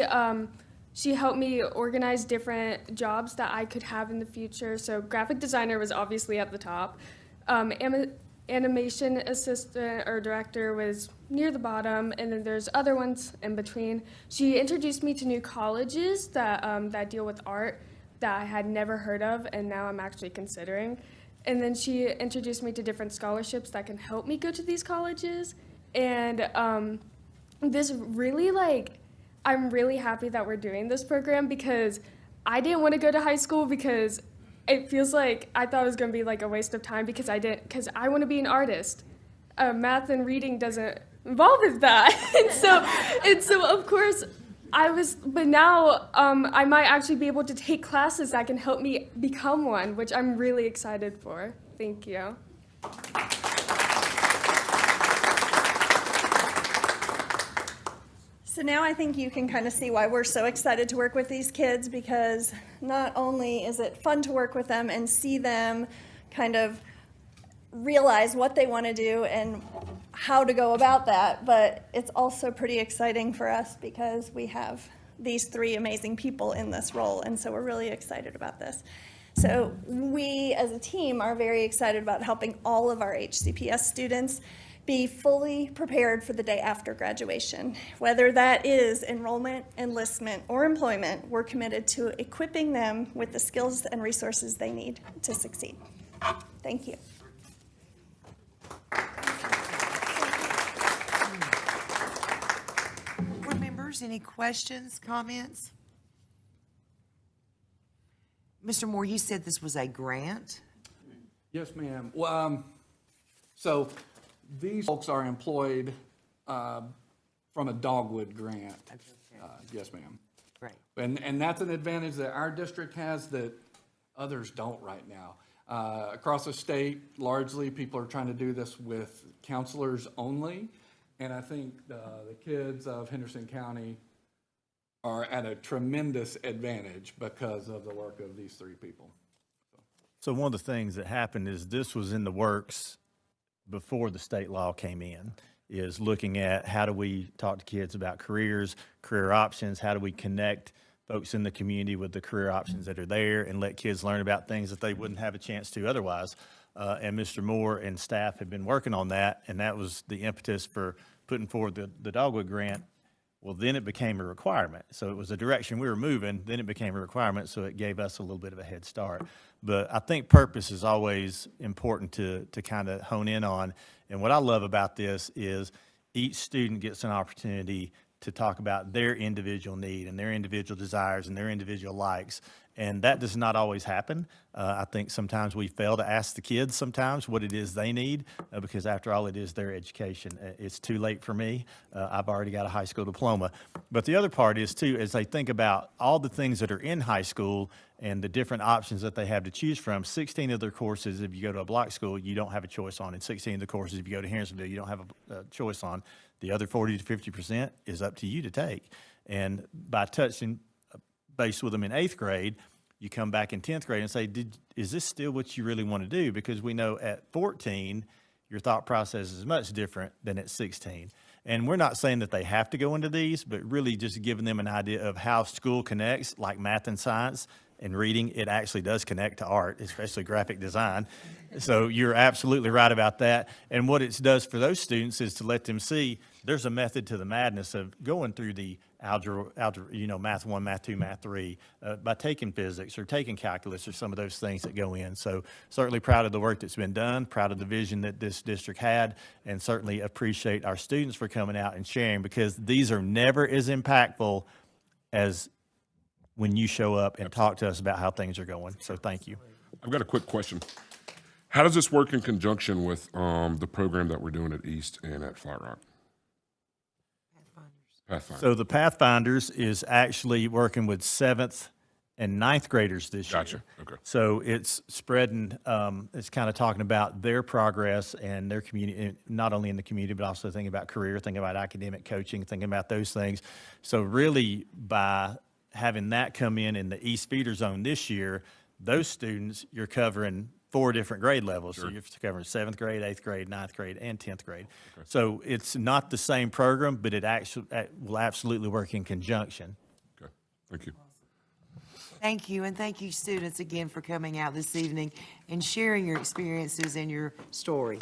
Speaker 23: helped me organize different jobs that I could have in the future. So graphic designer was obviously at the top. Animation assistant or director was near the bottom, and then there's other ones in between. She introduced me to new colleges that deal with art that I had never heard of, and now I'm actually considering. And then she introduced me to different scholarships that can help me go to these colleges. And this really I'm really happy that we're doing this program because I didn't want to go to high school because it feels like I thought it was going to be a waste of time because I want to be an artist. Math and reading doesn't involve with that. and so of course but now I might actually be able to take classes that can help me become one, which I'm really excited for. Thank you.
Speaker 14: So now I think you can kind of see why we're so excited to work with these kids, because not only is it fun to work with them and see them kind of realize what they want to do and how to go about that, but it's also pretty exciting for us because we have these 3 amazing people in this role, and so we're really excited about this. So we as a team are very excited about helping all of our HCPS students be fully prepared for the day after graduation. Whether that is enrollment, enlistment, or employment, we're committed to equipping them with the skills and resources they need to succeed. Thank you.
Speaker 1: Board members, any questions, comments? Mr. Moore, you said this was a grant?
Speaker 13: Yes, ma'am. Well, so these folks are employed from a Dogwood grant. Yes, ma'am.
Speaker 1: Great.
Speaker 13: And that's an advantage that our district has that others don't right now. Across the state, largely, people are trying to do this with counselors only. And I think the kids of Henderson County are at a tremendous advantage because of the work of these three people.
Speaker 5: So one of the things that happened is this was in the works before the state law came in, is looking at how do we talk to kids about careers, career options, how do we connect folks in the community with the career options that are there and let kids learn about things that they wouldn't have a chance to otherwise. And Mr. Moore and staff have been working on that, and that was the impetus for putting forward the Dogwood grant. Well, then it became a requirement. So it was a direction we were moving, then it became a requirement, so it gave us a little bit of a head start. But I think purpose is always important to kind of hone in on. And what I love about this is each student gets an opportunity to talk about their individual need and their individual desires and their individual likes. And that does not always happen. I think sometimes we fail to ask the kids sometimes what it is they need, because after all, it is their education. It's too late for me. I've already got a high school diploma. But the other part is too, as they think about all the things that are in high school and the different options that they have to choose from, 16 of their courses, if you go to a block school, you don't have a choice on. And 16 of the courses, if you go to Hendersonville, you don't have a choice on. The other 40 to 50% is up to you to take. And by touching base with them in 8th grade, you come back in 10th grade and say, is this still what you really want to do? Because we know at 14, your thought process is much different than at 16. And we're not saying that they have to go into these, but really just giving them an idea of how school connects, like math and science and reading. It actually does connect to art, especially graphic design. So you're absolutely right about that. And what it does for those students is to let them see there's a method to the madness of going through the algebra, math 1, math 2, math 3, by taking physics or taking calculus or some of those things that go in. So certainly proud of the work that's been done, proud of the vision that this district had, and certainly appreciate our students for coming out and sharing, because these are never as impactful as when you show up and talk to us about how things are going. So thank you.
Speaker 4: I've got a quick question. How does this work in conjunction with the program that we're doing at East and at Flat Rock? Pathfinder.
Speaker 5: So the Pathfinders is actually working with 7th and 9th graders this year.
Speaker 4: Gotcha. Okay.
Speaker 5: So it's spreading, it's kind of talking about their progress and their community, not only in the community, but also thinking about career, thinking about academic coaching, thinking about those things. So really, by having that come in the East feeder zone this year, those students, you're covering 4 different grade levels.
Speaker 4: Sure.
Speaker 5: So you're covering 7th grade, 8th grade, 9th grade, and 10th grade. Okay. So it's not the same program, but it actually will absolutely work in conjunction.
Speaker 4: Okay. Thank you.
Speaker 1: Thank you, and thank you, students, again for coming out this evening and sharing your experiences and your story.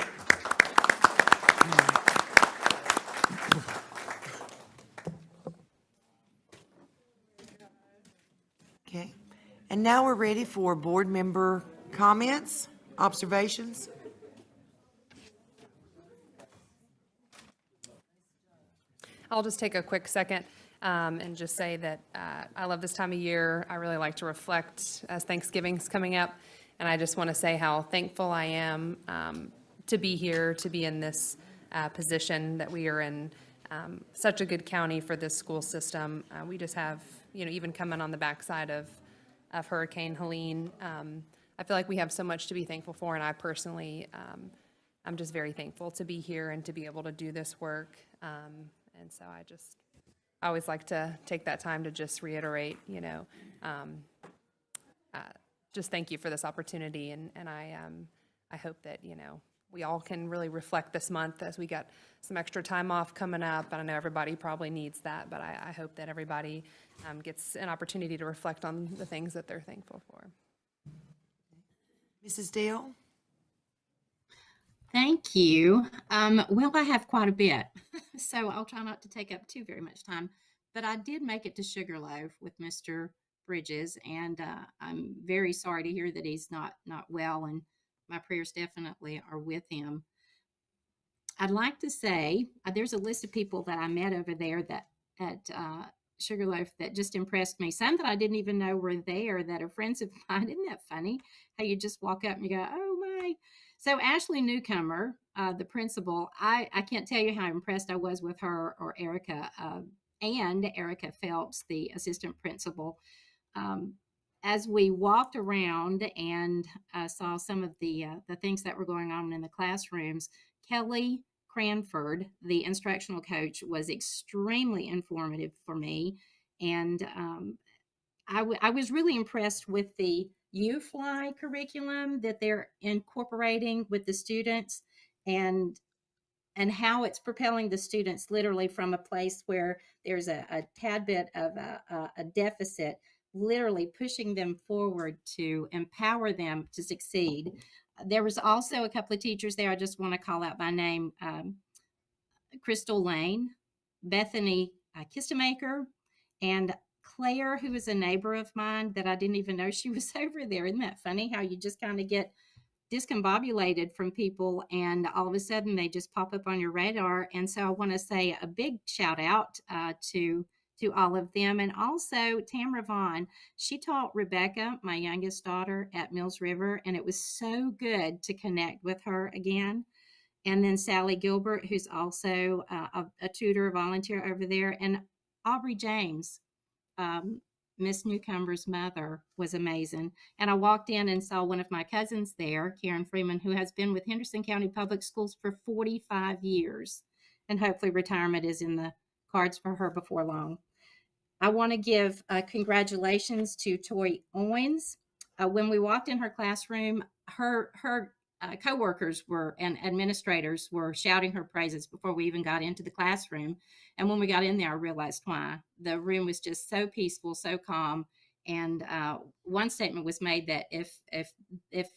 Speaker 1: Okay, and now we're ready for board member comments, observations.
Speaker 11: I'll just take a quick second and just say that I love this time of year. I really like to reflect as Thanksgiving's coming up, and I just want to say how thankful I am to be here, to be in this position that we are in. Such a good county for this school system. We just have, even coming on the backside of Hurricane Helene, I feel like we have so much to be thankful for, and I personally, I'm just very thankful to be here and to be able to do this work. And so I always like to take that time to just reiterate, just thank you for this opportunity. And I hope that, we all can really reflect this month as we got some extra time off coming up. And I know everybody probably needs that, but I hope that everybody gets an opportunity to reflect on the things that they're thankful for.
Speaker 1: Mrs. Dale?
Speaker 3: Thank you. Well, I have quite a bit, so I'll try not to take up too very much time. But I did make it to Sugarloaf with Mr. Bridges, and I'm very sorry to hear that he's not well, and my prayers definitely are with him. I'd like to say there's a list of people that I met over there that at Sugarloaf that just impressed me. Some that I didn't even know were there that are friends of mine. Isn't that funny? How you just walk up and you go, oh my. So Ashley Newcomer, the principal, I can't tell you how impressed I was with her, or Erica, and Erica Phelps, the assistant principal. as we walked around and saw some of the things that were going on in the classrooms, Kelly Cranford, the instructional coach, was extremely informative for me, and I was really impressed with the U-Fly curriculum that they're incorporating with the students, and how it's propelling the students literally from a place where there's a tad bit of a deficit, literally pushing them forward to empower them to succeed. There was also a couple of teachers there I just want to call out by name: Crystal Lane, Bethany Kistemaker, and Claire, who is a neighbor of mine that I didn't even know she was over there. Isn't that funny how you just kind of get discombobulated from people and all of a sudden they just pop up on your radar? And so I want to say a big shout out to all of them. And also Tamra Vaughn, she taught Rebecca, my youngest daughter, at Mills River, and it was so good to connect with her again. And then Sally Gilbert, who's also a tutor, volunteer over there, and Aubrey James, Miss Newcomer's mother, was amazing. And I walked in and saw one of my cousins there, Karen Freeman, who has been with Henderson County Public Schools for 45 years. And hopefully retirement is in the cards for her before long. I want to give congratulations to Toy Owens. When we walked in her classroom, her coworkers and administrators were shouting her praises before we even got into the classroom. And when we got in there, I realized why. The room was just so peaceful, so calm. And one statement was made that if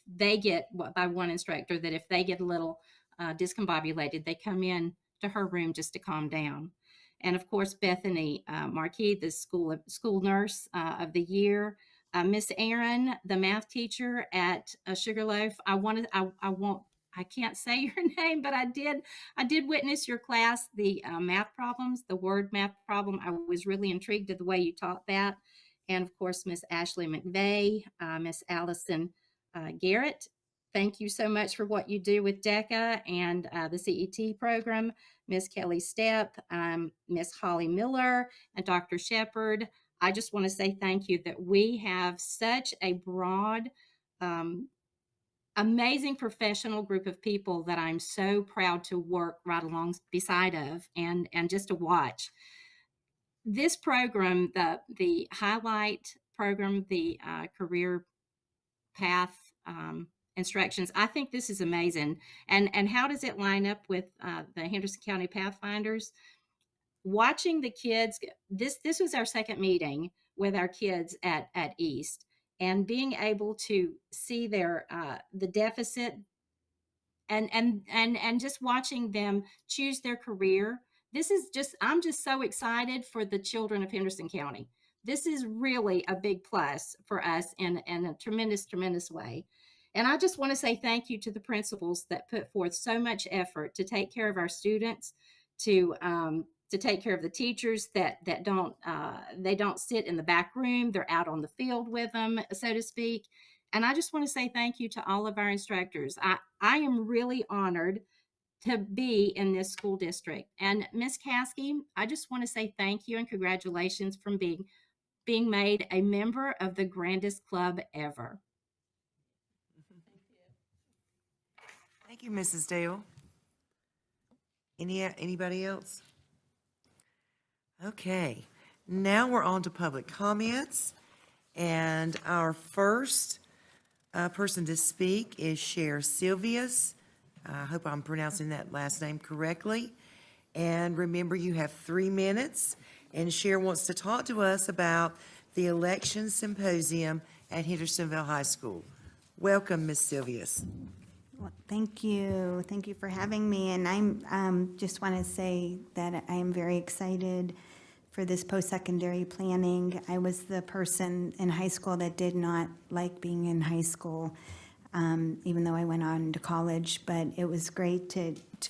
Speaker 3: they get, by one instructor, that if they get a little discombobulated, they come in to her room just to calm down. And of course, Bethany Marquis, the school nurse of the year. Miss Aaron, the math teacher at Sugarloaf. I can't say your name, but I did witness your class, the math problems, the word math problem. I was really intrigued at the way you taught that. And of course, Miss Ashley McVeigh, Miss Allison Garrett. Thank you so much for what you do with DECA and the CET program. Miss Kelly Stepp, Miss Holly Miller, and Dr. Shepard. I just want to say thank you that we have such a broad, amazing professional group of people that I'm so proud to work right along beside of and just to watch. This program, the Highlight program, the career path instructions, I think this is amazing. And how does it line up with the Henderson County Pathfinders? Watching the kids, this was our second meeting with our kids at East, and being able to see their the deficit and just watching them choose their career. I'm just so excited for the children of Henderson County. This is really a big plus for us in a tremendous, tremendous way. And I just want to say thank you to the principals that put forth so much effort to take care of our students, to take care of the teachers that don't sit in the back room. They're out on the field with them, so to speak. And I just want to say thank you to all of our instructors. I am really honored to be in this school district. And Miss Caskey, I just want to say thank you and congratulations from being made a member of the grandest club ever.
Speaker 1: Thank you, Mrs. Dale. Anybody else? Okay, now we're on to public comments, and our first person to speak is Cher Silvius. I hope I'm pronouncing that last name correctly. And remember, you have 3 minutes, and Cher wants to talk to us about the election symposium at Hendersonville High School. Welcome, Ms. Silvius.
Speaker 6: Well, thank you. Thank you for having me. And I'm just want to say that I am very excited for this post-secondary planning. I was the person in high school that did not like being in high school, even though I went on to college. But it was great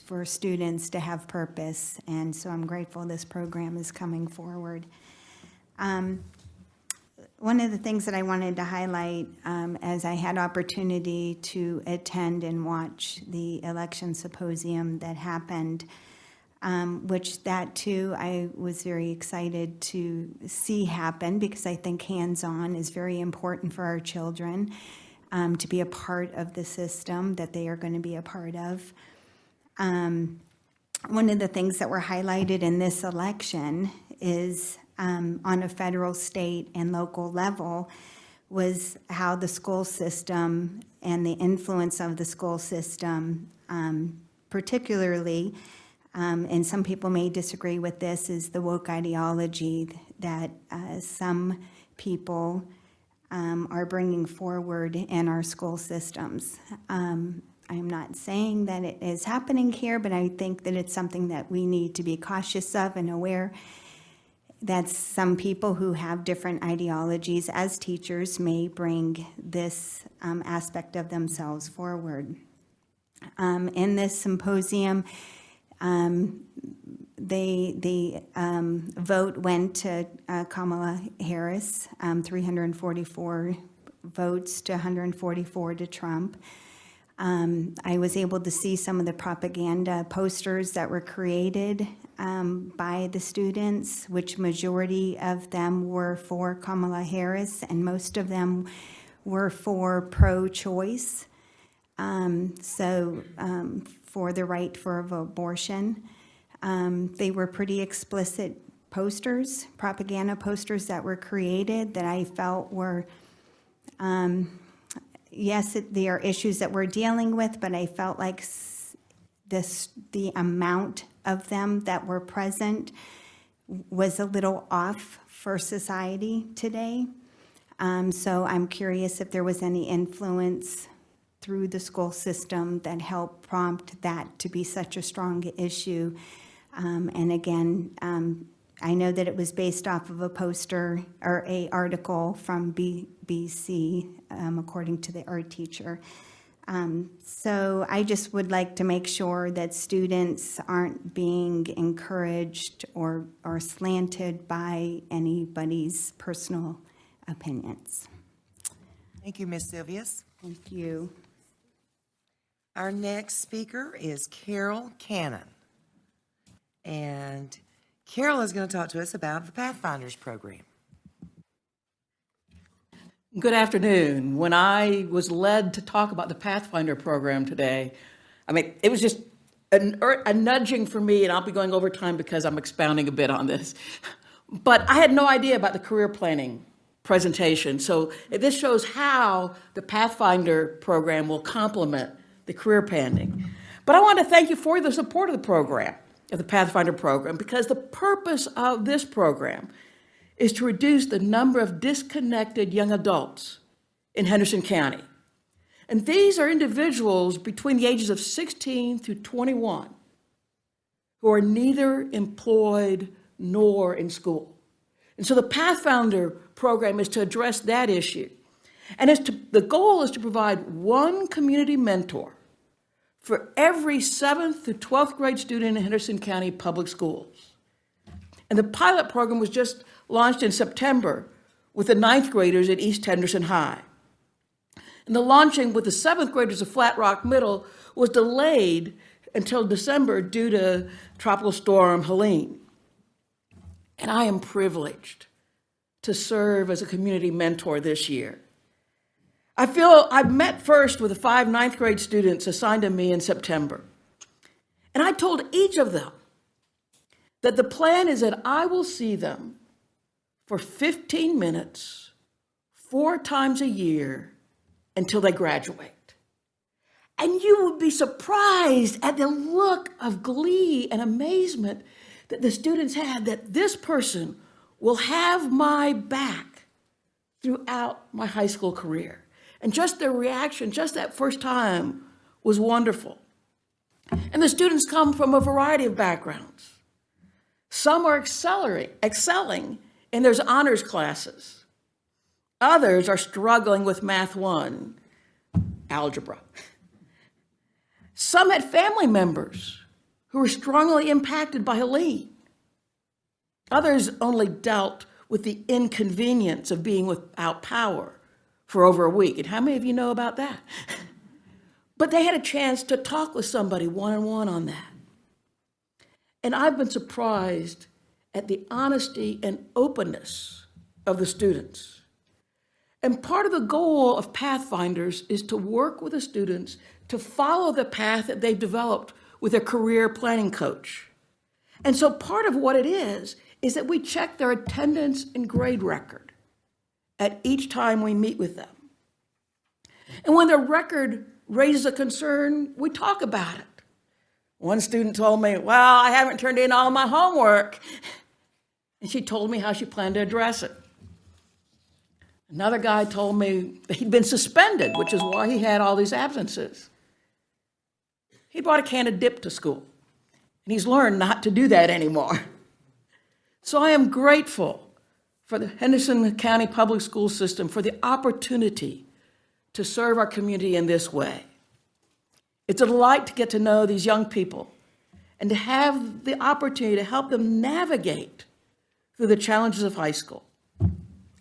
Speaker 6: for students to have purpose. And so I'm grateful this program is coming forward. One of the things that I wanted to highlight, as I had opportunity to attend and watch the election symposium that happened, which that too, I was very excited to see happen because I think hands-on is very important for our children, to be a part of the system that they are going to be a part of. One of the things that were highlighted in this election is on a federal, state, and local level was how the school system and the influence of the school system, particularly, and some people may disagree with this, is the woke ideology that some people are bringing forward in our school systems. I'm not saying that it is happening here, but I think that it's something that we need to be cautious of and aware that some people who have different ideologies as teachers may bring this aspect of themselves forward. In this symposium, the vote went to Kamala Harris, 344 votes to 144 to Trump. I was able to see some of the propaganda posters that were created by the students, which majority of them were for Kamala Harris, and most of them were for pro-choice, for the right for abortion. They were pretty explicit posters, propaganda posters that were created that I felt were, yes, there are issues that we're dealing with, but I felt like the amount of them that were present was a little off for society today. So I'm curious if there was any influence through the school system that helped prompt that to be such a strong issue. And again, I know that it was based off of a poster or a article from BBC, according to the art teacher. So I just would like to make sure that students aren't being encouraged or slanted by anybody's personal opinions.
Speaker 1: Thank you, Ms. Silvius.
Speaker 6: Thank you.
Speaker 1: Our next speaker is Carol Cannon. And Carol is going to talk to us about the Pathfinders program.
Speaker 2: Good afternoon. When I was led to talk about the Pathfinder program today, I mean, it was just a nudging for me, and I'll be going over time because I'm expounding a bit on this. But I had no idea about the career planning presentation. So this shows how the Pathfinder program will complement the career planning. But I want to thank you for the support of the program, of the Pathfinder program, because the purpose of this program is to reduce the number of disconnected young adults in Henderson County. And these are individuals between the ages of 16 through 21 who are neither employed nor in school. And so the Pathfinder program is to address that issue. And the goal is to provide one community mentor for every 7th to 12th grade student in Henderson County Public Schools. And the pilot program was just launched in September with the 9th graders at East Henderson High. And the launching with the 7th graders of Flat Rock Middle was delayed until December due to Tropical Storm Helene. And I am privileged to serve as a community mentor this year. I feel I've met first with the 5 9th grade students assigned to me in September. And I told each of them that the plan is that I will see them for 15 minutes, 4 times a year until they graduate. And you would be surprised at the look of glee and amazement that the students had that this person will have my back throughout my high school career. And just their reaction, just that first time, was wonderful. And the students come from a variety of backgrounds. Some are excelling in their honors classes. Others are struggling with Math 1, algebra. Some had family members who were strongly impacted by Helene. Others only dealt with the inconvenience of being without power for over a week. And how many of you know about that? But they had a chance to talk with somebody one-on-one on that. And I've been surprised at the honesty and openness of the students. And part of the goal of Pathfinders is to work with the students to follow the path that they've developed with a career planning coach. And so part of what it is that we check their attendance and grade record at each time we meet with them. And when their record raises a concern, we talk about it. One student told me, well, I haven't turned in all my homework. And she told me how she planned to address it. Another guy told me that he'd been suspended, which is why he had all these absences. He brought a can of dip to school, and he's learned not to do that anymore. So I am grateful for the Henderson County Public School System for the opportunity to serve our community in this way. It's a delight to get to know these young people and to have the opportunity to help them navigate through the challenges of high school.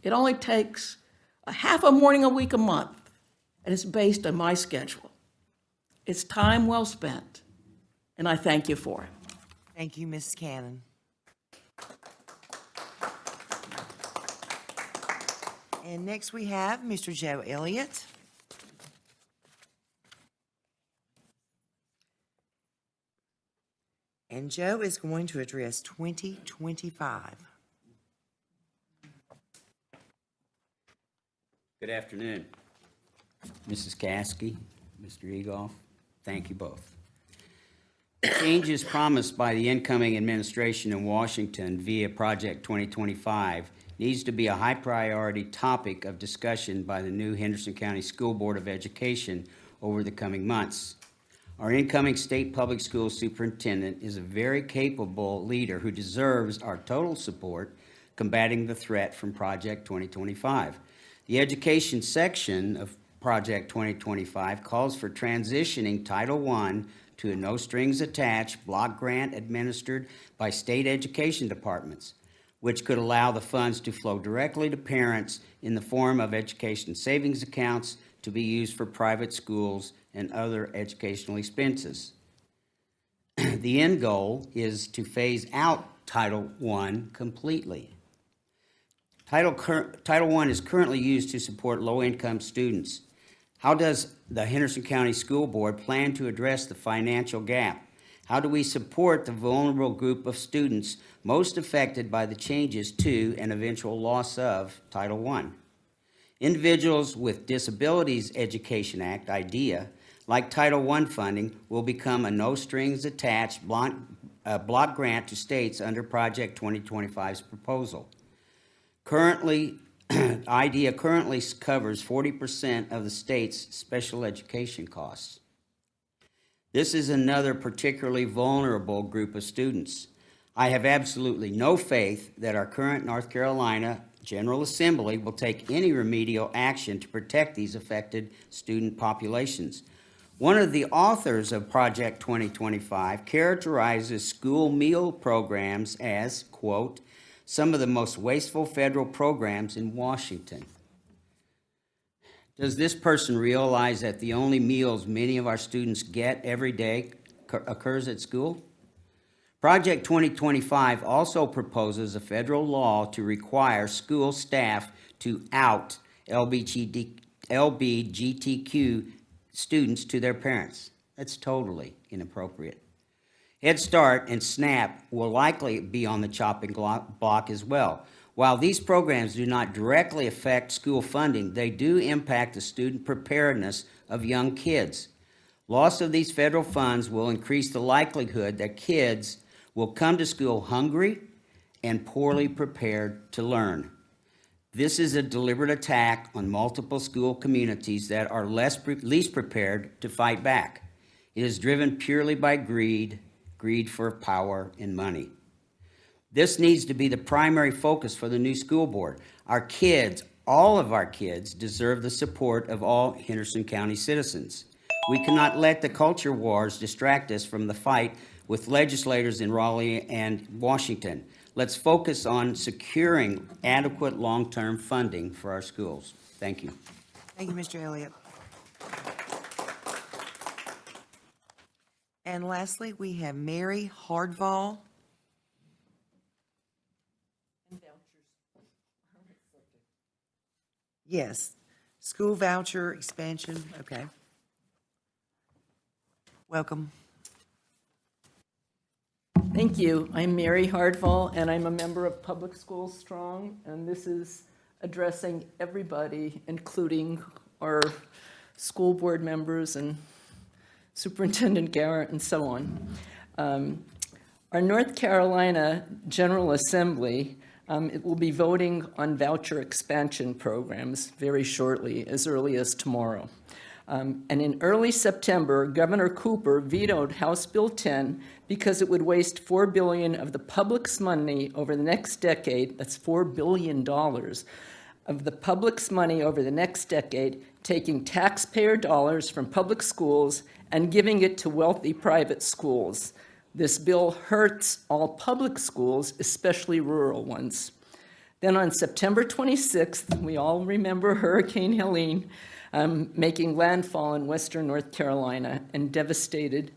Speaker 2: It only takes a half a morning a week a month, and it's based on my schedule. It's time well spent, and I thank you for it.
Speaker 1: Thank you, Ms. Cannon. And next we have Mr. Joe Elliott. And Joe is going to address 2025.
Speaker 7: Good afternoon. Mrs. Caskey, Mr. Egoff, thank you both. Changes promised by the incoming administration in Washington via Project 2025 needs to be a high priority topic of discussion by the new Henderson County School Board of Education over the coming months. Our incoming state public school superintendent is a very capable leader who deserves our total support combating the threat from Project 2025. The education section of Project 2025 calls for transitioning Title I to a no-strings-attached block grant administered by state education departments, which could allow the funds to flow directly to parents in the form of education savings accounts to be used for private schools and other educational expenses. The end goal is to phase out Title I completely. Title I is currently used to support low-income students. How does the Henderson County School Board plan to address the financial gap? How do we support the vulnerable group of students most affected by the changes to and eventual loss of Title I? Individuals with Disabilities Education Act, IDEA, like Title I funding, will become a no-strings-attached block grant to states under Project 2025's proposal. Currently, IDEA currently covers 40% of the state's special education costs. This is another particularly vulnerable group of students. I have absolutely no faith that our current North Carolina General Assembly will take any remedial action to protect these affected student populations. One of the authors of Project 2025 characterizes school meal programs as, quote, some of the most wasteful federal programs in Washington. Does this person realize that the only meals many of our students get every day occurs at school? Project 2025 also proposes a federal law to require school staff to out LGBTQ students to their parents. That's totally inappropriate. Head Start and SNAP will likely be on the chopping block as well. While these programs do not directly affect school funding, they do impact the student preparedness of young kids. Loss of these federal funds will increase the likelihood that kids will come to school hungry and poorly prepared to learn. This is a deliberate attack on multiple school communities that are least prepared to fight back. It is driven purely by greed for power and money. This needs to be the primary focus for the new school board. Our kids, all of our kids, deserve the support of all Henderson County citizens. We cannot let the culture wars distract us from the fight with legislators in Raleigh and Washington. Let's focus on securing adequate long-term funding for our schools. Thank you.
Speaker 1: Thank you, Mr. Elliott. And lastly, we have Mary Hardval Yes, school voucher expansion, okay. Welcome.
Speaker 2: Thank you. I'm Mary Hardfall, and I'm a member of Public Schools Strong, and this is addressing everybody, including our school board members and Superintendent Garrett and so on. Our North Carolina General Assembly, it will be voting on voucher expansion programs very shortly, as early as tomorrow. And in early September, Governor Cooper vetoed House Bill 10 because it would waste $4 billion of the public's money over the next decade. That's $4 billion of the public's money over the next decade, taking taxpayer dollars from public schools and giving it to wealthy private schools. This bill hurts all public schools, especially rural ones. Then on September 26th, we all remember Hurricane Helene making landfall in western North Carolina and devastated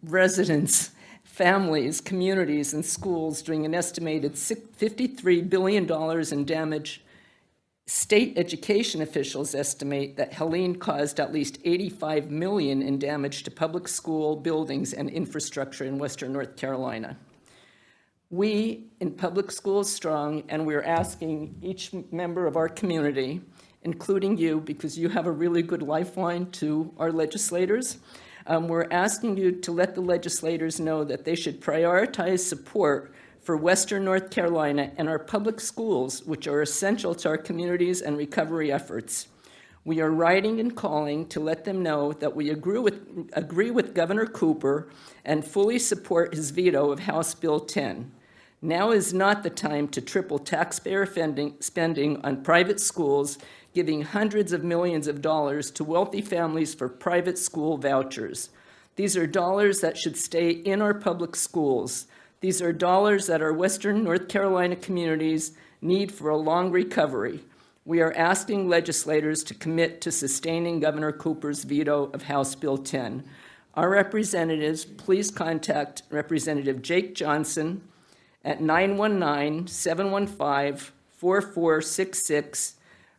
Speaker 2: residents, families, communities, and schools, doing an estimated $53 billion in damage. State education officials estimate that Helene caused at least $85 million in damage to public school buildings and infrastructure in western North Carolina. We in Public Schools Strong, and we're asking each member of our community, including you, because you have a really good lifeline to our legislators, we're asking you to let the legislators know that they should prioritize support for Western North Carolina and our public schools, which are essential to our communities and recovery efforts. We are writing and calling to let them know that we agree with Governor Cooper and fully support his veto of House Bill 10. Now is not the time to triple taxpayer spending on private schools, giving hundreds of millions of dollars to wealthy families for private school vouchers. These are dollars that should stay in our public schools. These are dollars that our Western North Carolina communities need for a long recovery. We are asking legislators to commit to sustaining Governor Cooper's veto of House Bill 10. Our representatives, please contact Representative Jake Johnson at 919-715-4466,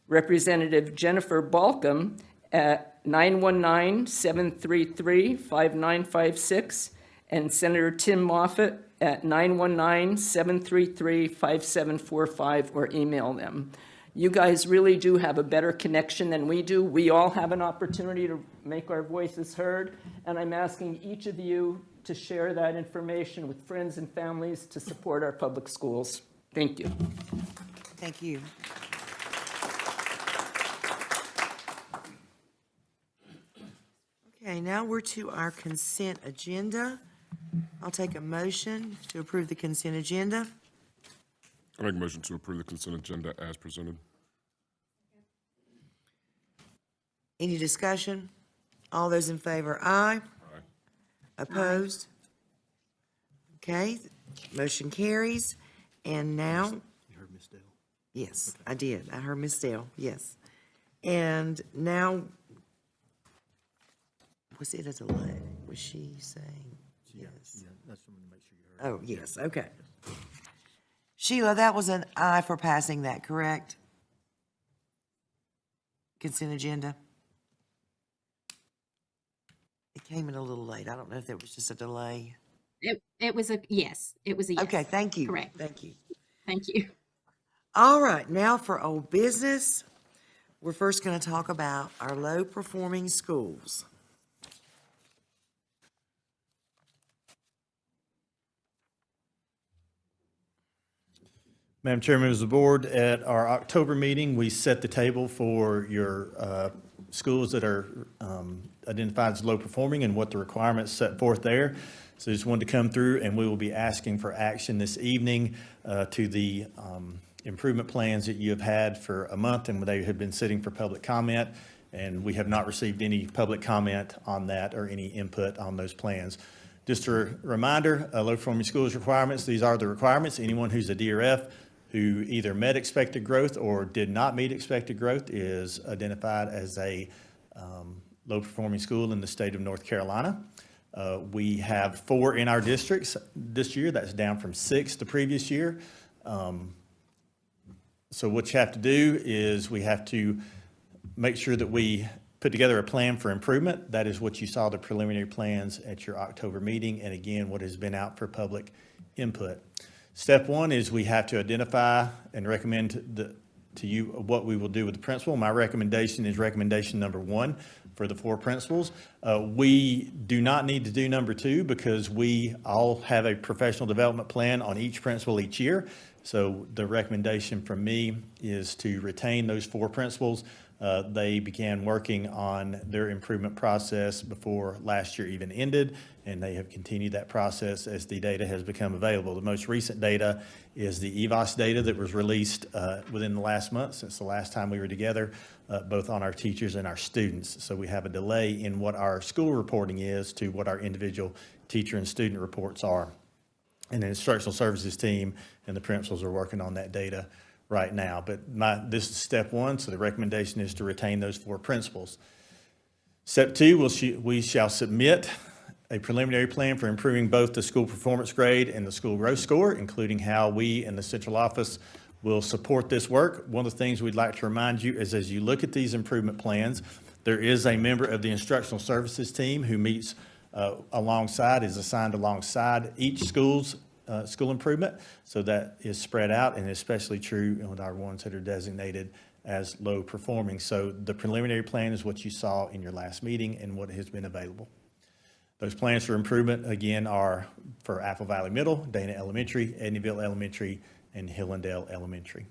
Speaker 2: Representative Jennifer Balcom at 919-733-5956, and Senator Tim Moffitt at 919-733-5745, or email them. You guys really do have a better connection than we do. We all have an opportunity to make our voices heard, and I'm asking each of you to share that information with friends and families to support our public schools. Thank you.
Speaker 1: Thank you. Okay, now we're to our consent agenda. I'll take a motion to approve the consent agenda.
Speaker 4: I make a motion to approve the consent agenda as presented.
Speaker 1: Any discussion? All those in favor, aye.
Speaker 4: Aye.
Speaker 1: Opposed? Okay, motion carries. And now,
Speaker 5: You heard Ms. Dale?
Speaker 1: yes, I did. I heard Ms. Dale, yes. And now, was it a delay? Was she saying yes?
Speaker 5: Yeah, that's what I'm gonna make sure you heard.
Speaker 1: Oh, yes, okay. Sheila, that was an aye for passing that, correct? Consent agenda? It came in a little late. I don't know if there was just a delay.
Speaker 3: It was a yes. It was a yes.
Speaker 1: Okay, thank you.
Speaker 3: Correct.
Speaker 1: Thank you.
Speaker 3: Thank you.
Speaker 1: All right, now for old business. We're first going to talk about our low-performing schools.
Speaker 5: Madam Chair, members of the board, at our October meeting, we set the table for your schools that are identified as low performing and what the requirements set forth there. So just wanted to come through, and we will be asking for action this evening to the improvement plans that you have had for a month, and they have been sitting for public comment, and we have not received any public comment on that or any input on those plans. Just a reminder, low performing schools requirements, these are the requirements. Anyone who's a DRF who either met expected growth or did not meet expected growth is identified as a low-performing school in the state of North Carolina. We have 4 in our districts this year. That's down from 6 the previous year. So what you have to do is we have to make sure that we put together a plan for improvement. That is what you saw the preliminary plans at your October meeting, and again, what has been out for public input. Step one is we have to identify and recommend to you what we will do with the principal. My recommendation is recommendation number 1 for the 4 principals. We do not need to do number 2 because we all have a professional development plan on each principal each year. So the recommendation from me is to retain those 4 principals. They began working on their improvement process before last year even ended, and they have continued that process as the data has become available. The most recent data is the EVOS data that was released within the last month, since the last time we were together, both on our teachers and our students. So we have a delay in what our school reporting is to what our individual teacher and student reports are. And the instructional services team and the principals are working on that data right now. But this is step 1, so the recommendation is to retain those 4 principals. Step 2, we shall submit a preliminary plan for improving both the school performance grade and the school growth score, including how we in the central office will support this work. One of the things we'd like to remind you is as you look at these improvement plans, there is a member of the instructional services team who meets is assigned alongside each school's school improvement. So that is spread out, and especially true with our ones that are designated as low performing. So the preliminary plan is what you saw in your last meeting and what has been available. Those plans for improvement, again, are for Apple Valley Middle, Dana Elementary, Edneyville Elementary, and Hillendale Elementary.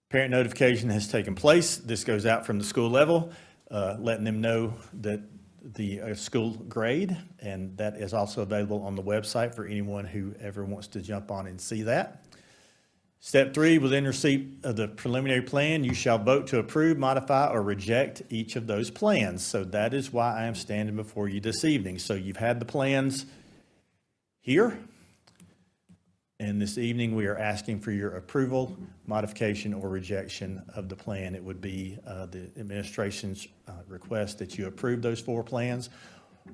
Speaker 5: Parent notification has taken place. This goes out from the school level, letting them know that the school grade, and that is also available on the website for anyone who ever wants to jump on and see that. Step 3, within receipt of the preliminary plan, you shall vote to approve, modify, or reject each of those plans. So that is why I am standing before you this evening. So you've had the plans here, and this evening we are asking for your approval, modification, or rejection of the plan. It would be the administration's request that you approve those 4 plans.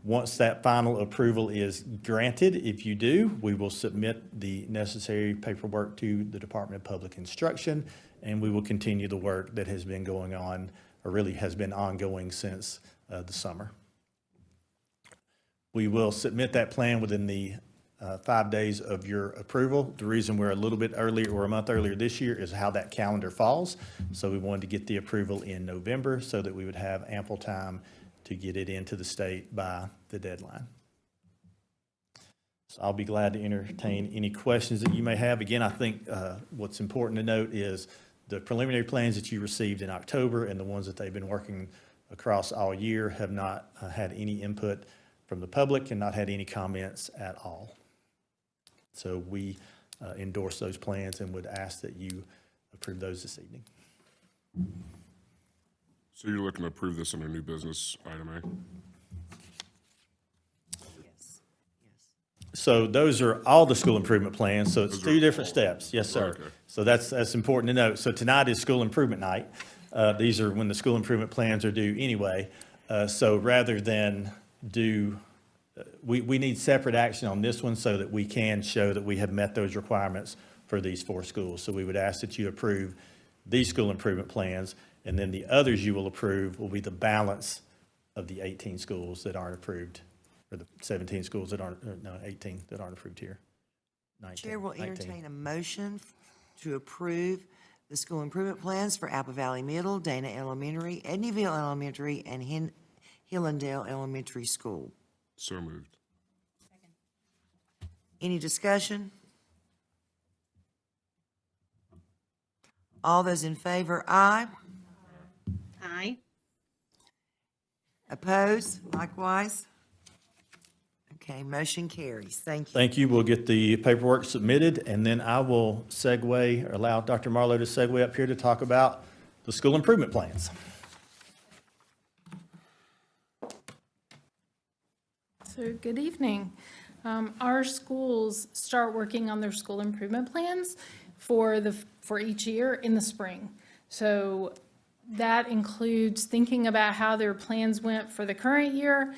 Speaker 5: Once that final approval is granted, if you do, we will submit the necessary paperwork to the Department of Public Instruction, and we will continue the work that has been going on, or really has been ongoing since the summer. We will submit that plan within the 5 days of your approval. The reason we're a little bit earlier or a month earlier this year is how that calendar falls. So we wanted to get the approval in November so that we would have ample time to get it into the state by the deadline. So I'll be glad to entertain any questions that you may have. Again, I think what's important to note is the preliminary plans that you received in October and the ones that they've been working across all year have not had any input from the public and not had any comments at all. So we endorse those plans and would ask that you approve those this evening.
Speaker 4: So you're looking to approve this under new business item A?
Speaker 5: So those are all the school improvement plans, so it's 2 different steps. Yes, sir.
Speaker 4: Okay.
Speaker 5: So that's important to note. So tonight is school improvement night. These are when the school improvement plans are due anyway. So rather than do, we need separate action on this one so that we can show that we have met those requirements for these 4 schools. So we would ask that you approve these school improvement plans, and then the others you will approve will be the balance of the 18 schools that aren't approved, or the 17 schools that aren't, no, 18 that aren't approved here. 19,
Speaker 1: Chair will
Speaker 5: 19.
Speaker 1: entertain a motion to approve the school improvement plans for Apple Valley Middle, Dana Elementary, Edneyville Elementary, and Hillendale Elementary School.
Speaker 4: So moved.
Speaker 1: Any discussion? All those in favor, aye.
Speaker 3: Aye.
Speaker 1: Opposed, likewise? Okay, motion carries. Thank you.
Speaker 5: Thank you. We'll get the paperwork submitted, and then I will segue, or allow Dr. Marlowe to segue up here to talk about the school improvement plans.
Speaker 8: So good evening. Our schools start working on their school improvement plans for each year in the spring. So that includes thinking about how their plans went for the current year,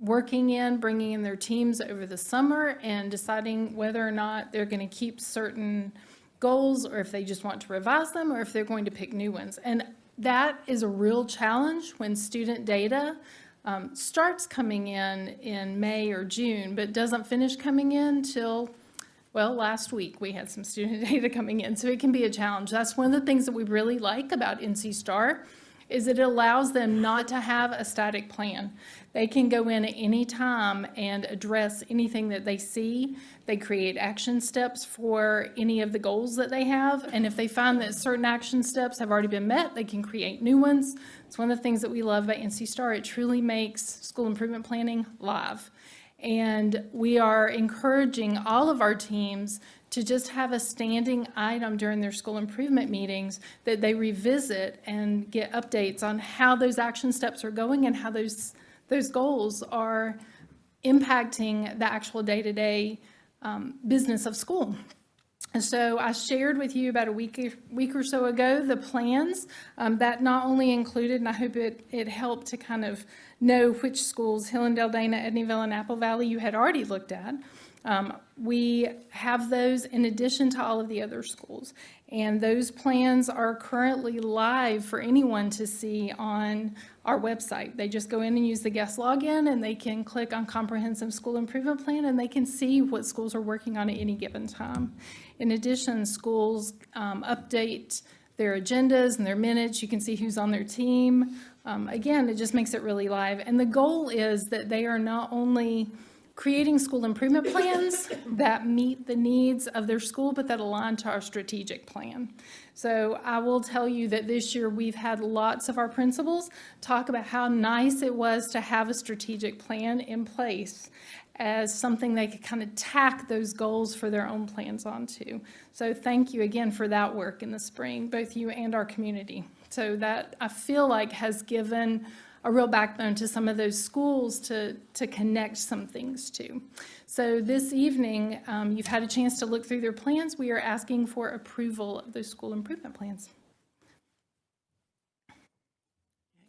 Speaker 8: bringing in their teams over the summer, and deciding whether or not they're going to keep certain goals, or if they just want to revise them, or if they're going to pick new ones. And that is a real challenge when student data starts coming in May or June, but doesn't finish coming in till, well, last week we had some student data coming in, so it can be a challenge. That's one of the things that we really like about NC STAR, is it allows them not to have a static plan. They can go in at any time and address anything that they see. They create action steps for any of the goals that they have, and if they find that certain action steps have already been met, they can create new ones. It's one of the things that we love about NC STAR. It truly makes school improvement planning live. And we are encouraging all of our teams to just have a standing item during their school improvement meetings that they revisit and get updates on how those action steps are going and how those goals are impacting the actual day-to-day business of school. And so I shared with you about a week or so ago the plans that not only included, and I hope it helped to kind of know which schools, Hillendale, Dana, Edneyville, and Apple Valley, you had already looked at. We have those in addition to all of the other schools. And those plans are currently live for anyone to see on our website. They just go in and use the guest login, and they can click on Comprehensive School Improvement Plan, and they can see what schools are working on at any given time. In addition, schools update their agendas and their minutes. You can see who's on their team. Again, it just makes it really live. And the goal is that they are not only creating school improvement plans that meet the needs of their school, but that align to our strategic plan. So I will tell you that this year we've had lots of our principals talk about how nice it was to have a strategic plan in place as something they could kind of tack those goals for their own plans onto. So thank you again for that work in the spring, both you and our community. So that I feel like has given a real backbone to some of those schools to connect some things to. So this evening, you've had a chance to look through their plans. We are asking for approval of those school improvement plans.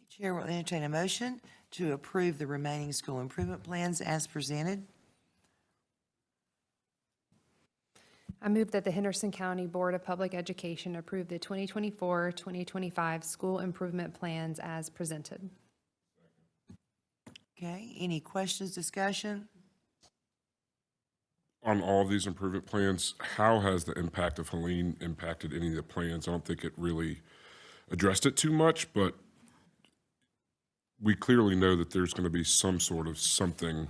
Speaker 1: Chair will entertain a motion to approve the remaining school improvement plans as presented.
Speaker 11: I move that the Henderson County Board of Public Education approve the 2024-2025 school improvement plans as presented.
Speaker 1: Okay, any questions, discussion?
Speaker 4: On all of these improvement plans, how has the impact of Helene impacted any of the plans? I don't think it really addressed it too much, but we clearly know that there's going to be some sort of something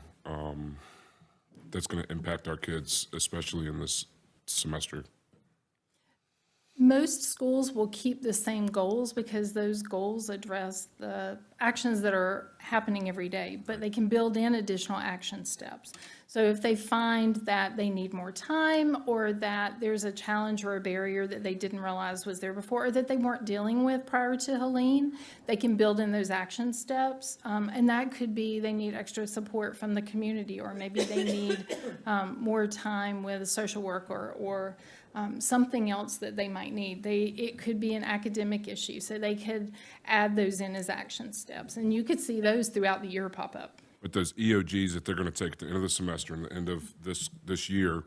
Speaker 4: that's going to impact our kids, especially in this semester.
Speaker 8: Most schools will keep the same goals because those goals address the actions that are happening every day, but they can build in additional action steps. So if they find that they need more time, or that there's a challenge or a barrier that they didn't realize was there before, or that they weren't dealing with prior to Helene, they can build in those action steps. And that could be they need extra support from the community, or maybe they need more time with a social worker, or something else that they might need. It could be an academic issue, so they could add those in as action steps. And you could see those throughout the year pop up.
Speaker 4: But those EOGs that they're going to take at the end of the semester and the end of this year,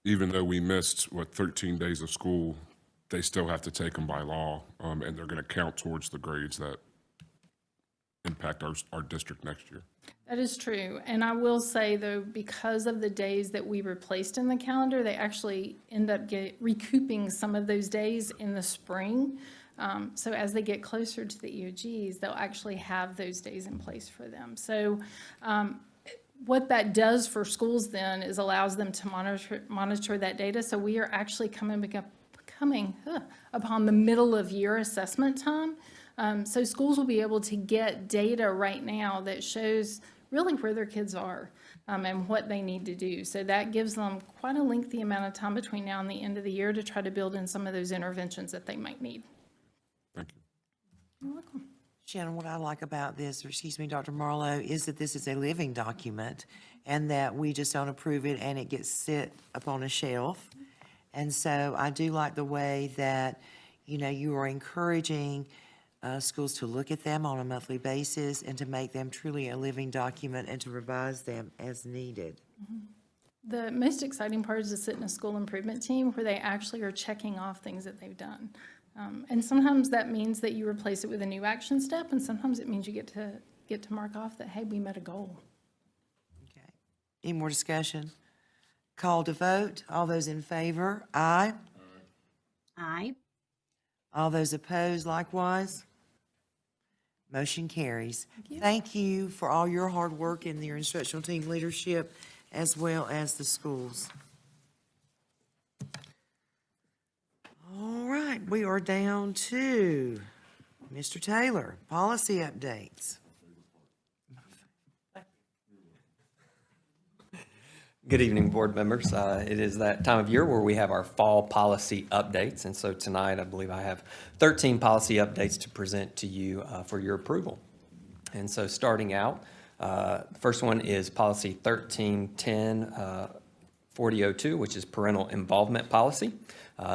Speaker 4: even though we missed, 13 days of school, they still have to take them by law, and they're going to count towards the grades that impact our district next year.
Speaker 8: That is true. And I will say, though, because of the days that we replaced in the calendar, they actually end up recouping some of those days in the spring. So as they get closer to the EOGs, they'll actually have those days in place for them. So what that does for schools then is allows them to monitor that data. So we are actually coming upon the middle of year assessment time. So schools will be able to get data right now that shows really where their kids are and what they need to do. So that gives them quite a lengthy amount of time between now and the end of the year to try to build in some of those interventions that they might need.
Speaker 4: Thank you.
Speaker 8: You're welcome.
Speaker 1: Shannon, what I like about this, or excuse me, Dr. Marlowe, is that this is a living document and that we just don't approve it and it gets sit up on a shelf. And so I do like the way that, you are encouraging schools to look at them on a monthly basis and to make them truly a living document and to revise them as needed.
Speaker 8: The most exciting part is to sit in a school improvement team where they actually are checking off things that they've done. And sometimes that means that you replace it with a new action step, and sometimes it means you get to mark off that, hey, we met a goal.
Speaker 1: Okay. Any more discussion? Call to vote. All those in favor? Aye.
Speaker 3: Aye.
Speaker 1: All those opposed likewise? Motion carries. Thank you for all your hard work and your instructional team leadership, as well as the schools. All right, we are down to Mr. Taylor, policy updates.
Speaker 9: Good evening, board members. It is that time of year where we have our fall policy updates, and so tonight I believe I have 13 policy updates to present to you for your approval. And so starting out, the first one is policy 1310 4002, which is parental involvement policy.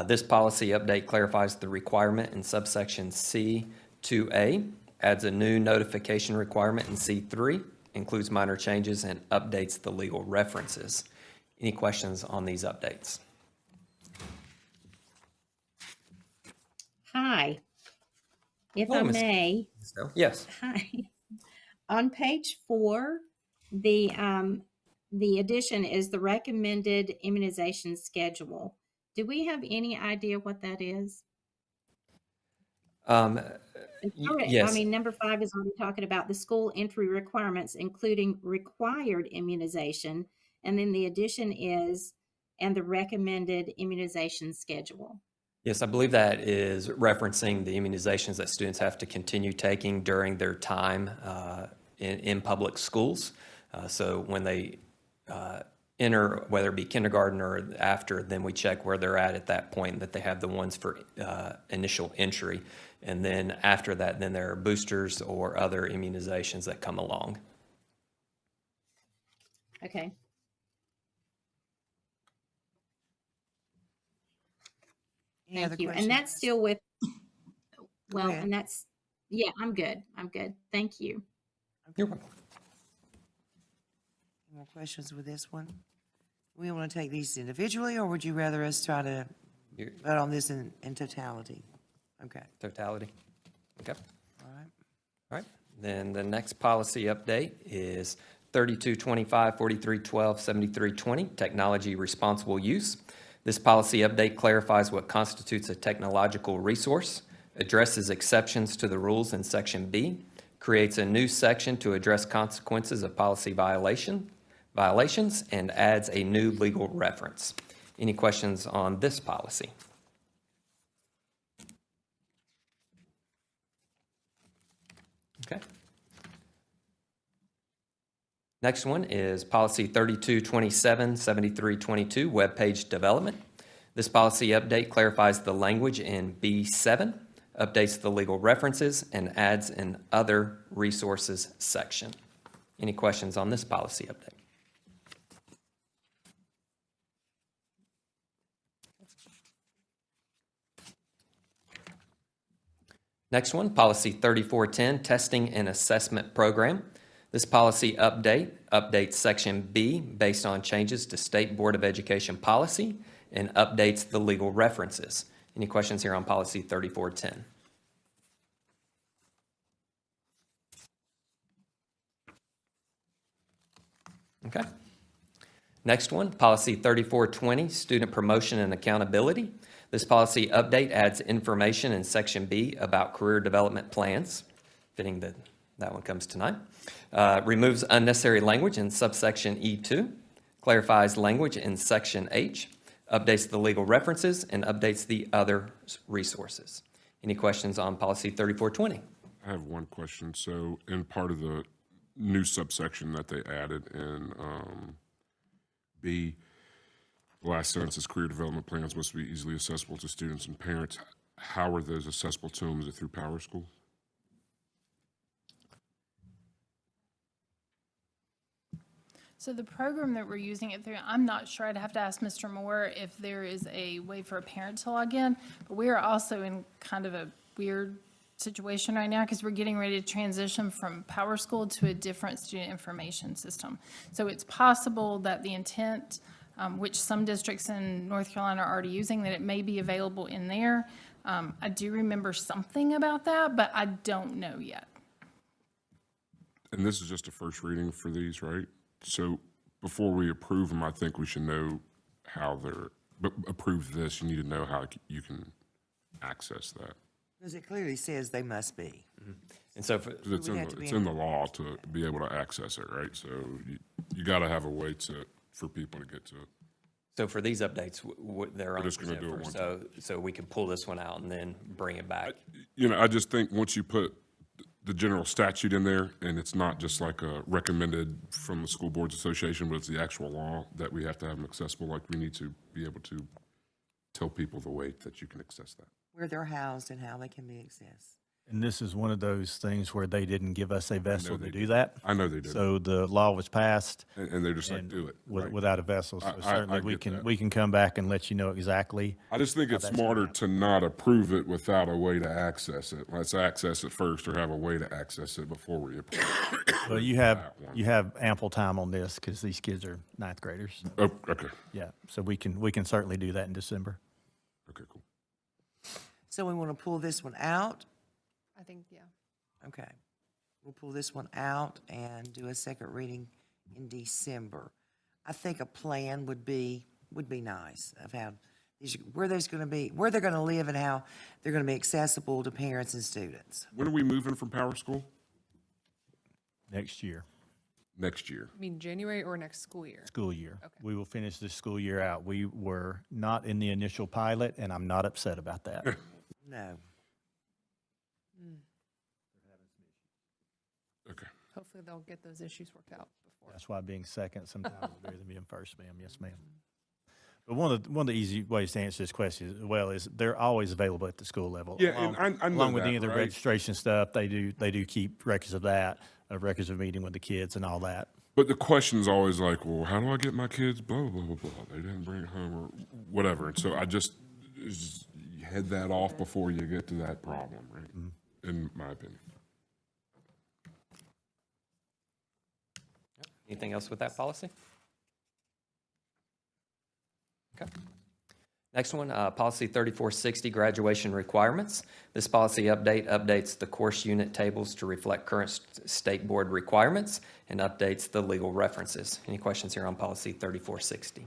Speaker 9: This policy update clarifies the requirement in subsection C2A, adds a new notification requirement in C3, includes minor changes, and updates the legal references. Any questions on these updates?
Speaker 3: Hi. If
Speaker 9: Hello,
Speaker 3: I
Speaker 9: Ms.
Speaker 3: may.
Speaker 9: Yes.
Speaker 3: Hi. On page 4, the addition is the recommended immunization schedule. Do we have any idea what that is?
Speaker 9: Yes.
Speaker 3: I mean, number 5 is already talking about the school entry requirements, including required immunization. And then the addition is, and the recommended immunization schedule.
Speaker 9: Yes, I believe that is referencing the immunizations that students have to continue taking during their time in public schools. So when they enter, whether it be kindergarten or after, then we check where they're at that point, that they have the ones for initial entry. And then after that, then there are boosters or other immunizations that come along.
Speaker 3: Okay.
Speaker 1: Any other
Speaker 3: Thank you.
Speaker 1: questions?
Speaker 3: And that's still with, well,
Speaker 1: ahead.
Speaker 3: and that's, yeah, I'm good. I'm good. Thank you.
Speaker 9: You're welcome.
Speaker 1: Any more questions with this one? We want to take these individually, or would you rather us try to vote on this in totality? Okay.
Speaker 9: Totality. Okay.
Speaker 1: All right.
Speaker 9: All right. Then the next policy update is 3225, 4312, 7320, technology responsible use. This policy update clarifies what constitutes a technological resource, addresses exceptions to the rules in section B, creates a new section to address consequences of policy violations, and adds a new legal reference. Any questions on this policy? Okay. Next one is policy 3227, 7322, web page development. This policy update clarifies the language in B7, updates the legal references, and adds an other resources section. Any questions on this policy update? Next one, policy 3410, testing and assessment program. This policy update updates section B based on changes to State Board of Education policy and updates the legal references. Any questions here on policy 3410? Okay. Next one, policy 3420, student promotion and accountability. This policy update adds information in section B about career development plans, fitting that that one comes tonight. Removes unnecessary language in subsection E2, clarifies language in section H, updates the legal references, and updates the other resources. Any questions on policy 3420?
Speaker 4: I have one question. So in part of the new subsection that they added in B, the last sentence is career development plans must be easily accessible to students and parents. How are those accessible to them? Is it through PowerSchool?
Speaker 8: So the program that we're using it through, I'm not sure, I'd have to ask Mr. Moore if there is a way for a parent to log in, but we are also in kind of a weird situation right now because we're getting ready to transition from PowerSchool to a different student information system. So it's possible that the intent which some districts in North Carolina are already using, that it may be available in there. I do remember something about that, but I don't know yet.
Speaker 4: And this is just a first reading for these, right? So before we approve them, I think we should know how they're, but approve this, you need to know how you can access that.
Speaker 1: Because it clearly says they must be.
Speaker 9: And so
Speaker 4: 'Cause it's
Speaker 1: would have to be
Speaker 4: it's
Speaker 1: in
Speaker 4: in the law to be able to access it, right? So you got to have a way for people to get to it.
Speaker 9: so for these updates, they're
Speaker 4: We're
Speaker 9: on
Speaker 4: just gonna do it one
Speaker 9: so we can pull this one out and then bring it back.
Speaker 4: You know, I just think once you put the general statute in there, and it's not just like a recommended from the School Boards Association, but it's the actual law, that we have to have them accessible, like we need to be able to tell people the way that you can access that.
Speaker 1: Where they're housed and how they can be accessed.
Speaker 5: And this is one of those things where they didn't give us a vessel
Speaker 4: they
Speaker 5: to do
Speaker 4: did.
Speaker 5: that.
Speaker 4: I know they did.
Speaker 5: So the law was passed.
Speaker 4: And they're just like, do it. right.
Speaker 5: Without a vessel, so
Speaker 4: I
Speaker 5: certainly we
Speaker 4: get
Speaker 5: can,
Speaker 4: that.
Speaker 5: we can come back and let you know exactly.
Speaker 4: I just think
Speaker 5: how
Speaker 4: it's
Speaker 5: that's gonna
Speaker 4: smarter to not approve it without a way to access it. Let's access it first or have a way to access it before we approve it.
Speaker 5: Well, you have ample time on this because these kids are ninth graders.
Speaker 4: Oh, okay.
Speaker 5: Yeah, so we can certainly do that in December.
Speaker 4: Okay, cool.
Speaker 1: So we want to pull this one out?
Speaker 11: I think, yeah.
Speaker 1: Okay. We'll pull this one out and do a second reading in December. I think a plan would be nice of how, where they're going to live and how they're going to be accessible to parents and students.
Speaker 4: When are we moving from Power School?
Speaker 5: Next year,
Speaker 4: Next year.
Speaker 11: I mean, January or next school year?
Speaker 5: school year.
Speaker 11: Okay.
Speaker 5: We will finish this school year out. We were not in the initial pilot, and I'm not upset about that.
Speaker 1: No.
Speaker 4: Okay.
Speaker 11: Hopefully they'll get those issues worked out before.
Speaker 5: That's why being second sometimes is better than being first, ma'am. Yes, ma'am. But one of the easy ways to answer this question as well is they're always available at the school level.
Speaker 4: Yeah, and I know
Speaker 5: along with
Speaker 4: that,
Speaker 5: any of the
Speaker 4: right?
Speaker 5: registration stuff, they do keep records of that, records of meeting with the kids and all that.
Speaker 4: But the question's always like, well, how do I get my kids? Blah, blah, blah, blah. They didn't bring it home or whatever. And so I just you head that off before you get to that problem, right? In my opinion.
Speaker 9: Anything else with that policy? Okay. Next one, policy 3460, graduation requirements. This policy updates the course unit tables to reflect current state board requirements and updates the legal references. Any questions here on policy 3460?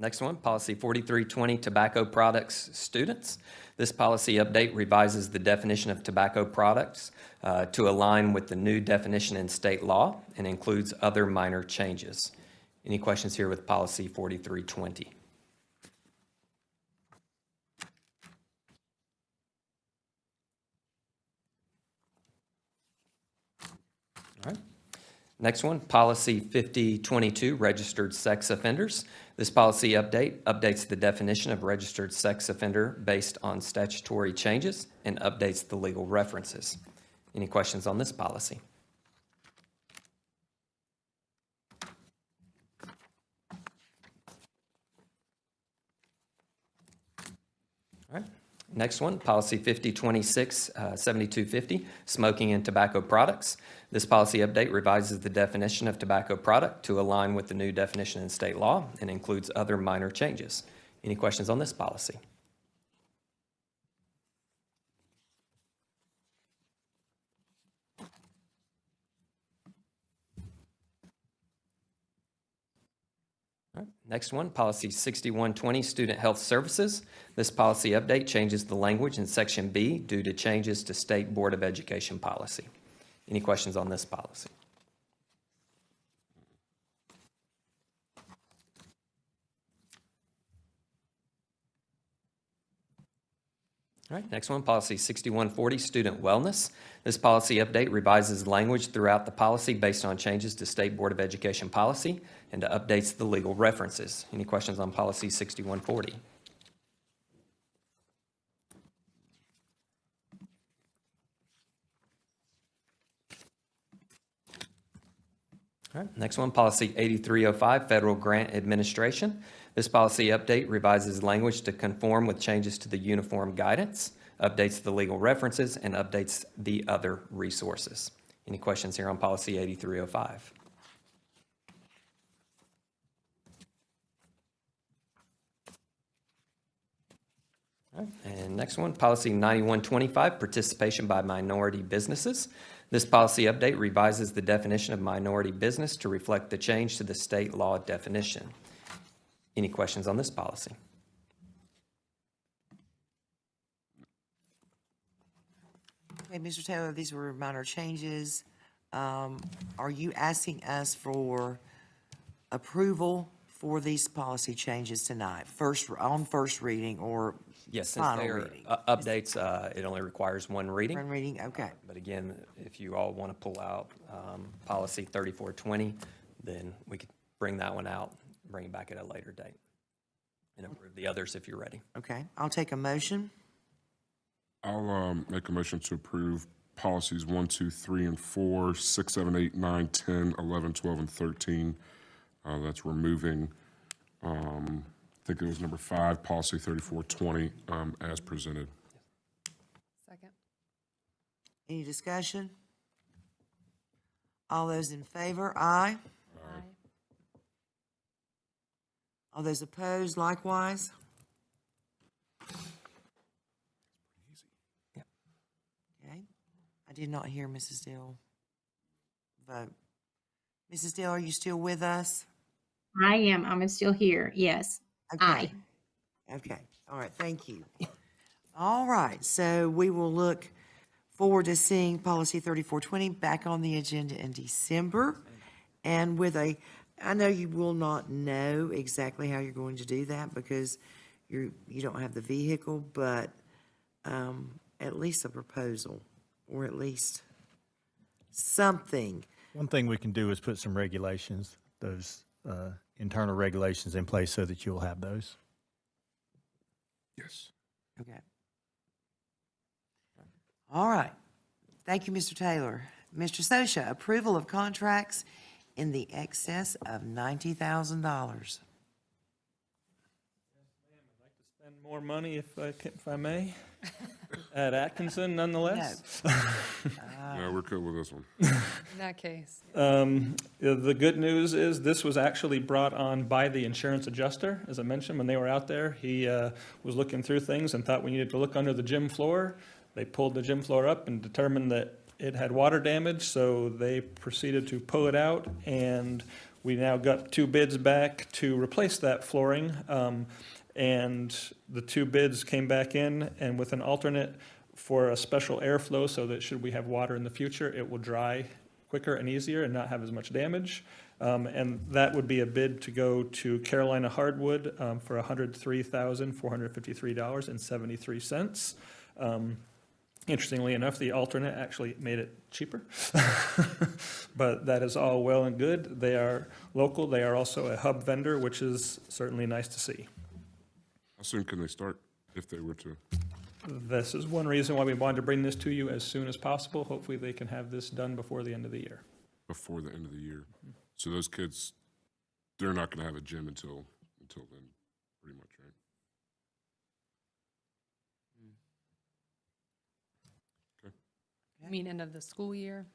Speaker 9: Next one, policy 4320, tobacco products students. This policy update revises the definition of tobacco products to align with the new definition in state law and includes other minor changes. Any questions here with policy 4320? All right. Next one, policy 5022, registered sex offenders. This policy updates the definition of registered sex offender based on statutory changes and updates the legal references. Any questions on this policy? All right. Next one, policy 5026, 7250, smoking and tobacco products. This policy update revises the definition of tobacco product to align with the new definition in state law and includes other minor changes. Any questions on this policy? All right. Next one, policy 6120, student health services. This policy update changes the language in section B due to changes to State Board of Education policy. Any questions on this policy? All right, next one, policy 6140, student wellness. This policy update revises language throughout the policy based on changes to State Board of Education policy and updates the legal references. Any questions on policy 6140? All right, next one, Policy 8305, Federal Grant Administration. This policy update revises language to conform with changes to the uniform guidance, updates the legal references, and updates the other resources. Any questions here on Policy 8305? All right, and next one, Policy 9125, Participation by Minority Businesses. This policy update revises the definition of minority business to reflect the change to the state law definition. Any questions on this policy?
Speaker 1: Okay, Mr. Taylor, these were minor changes. Are you asking us for approval for these policy changes tonight? On first reading or
Speaker 9: Yes, since
Speaker 1: final
Speaker 9: they are
Speaker 1: reading?
Speaker 9: updates, it only requires one reading.
Speaker 1: One reading, okay.
Speaker 9: But again, if you all want to pull out Policy 3420, then we could bring that one out, bring it back at a later date, and approve the others if you're ready.
Speaker 1: Okay, I'll take a motion.
Speaker 4: I'll make a motion to approve policies 1, 2, 3, and 4, 6, 7, 8, 9, 10, 11, 12, and 13. That's removing, I think it was number 5, policy 3420, as presented.
Speaker 11: Second.
Speaker 1: Any discussion? All those in favor, aye.
Speaker 11: Aye.
Speaker 1: All those opposed, likewise? Okay, I did not hear Mrs. Dill vote. Mrs. Dill, are you still with us?
Speaker 3: I am. I'm still here. Yes.
Speaker 1: Okay.
Speaker 3: Aye.
Speaker 1: Okay, all right, thank you. All right, so we will look forward to seeing policy 3420 back on the agenda in December. And I know you will not know exactly how you're going to do that because you don't have the vehicle, but at least a proposal, or at least something.
Speaker 5: One thing we can do is put some regulations, those internal regulations in place so that you'll have those.
Speaker 4: Yes.
Speaker 1: Okay. All right. Thank you, Mr. Taylor. Mr. Sosha, approval of contracts in the excess of $90,000.
Speaker 10: Spend more money if I may, at Atkinson nonetheless.
Speaker 4: Yeah, we're good with this one.
Speaker 11: In that case.
Speaker 10: The good news is this was actually brought on by the insurance adjuster. As I mentioned, when they were out there, he was looking through things and thought we needed to look under the gym floor. They pulled the gym floor up and determined that it had water damage, so they proceeded to pull it out, and we now got 2 bids back to replace that flooring. And the 2 bids came back in, and with an alternate for a special airflow so that should we have water in the future, it will dry quicker and easier and not have as much damage. And that would be a bid to go to Carolina Hardwood for $103,453.73. Interestingly enough, the alternate actually made it cheaper. But that is all well and good. They are local. They are also a hub vendor, which is certainly nice to see.
Speaker 4: How soon can they start if they were to?
Speaker 10: This is one reason why we wanted to bring this to you as soon as possible. Hopefully, they can have this done before the end of the year.
Speaker 4: Before the end of the year. So those kids, they're not going to have a gym until then, pretty much, right?
Speaker 11: You mean end of the school year?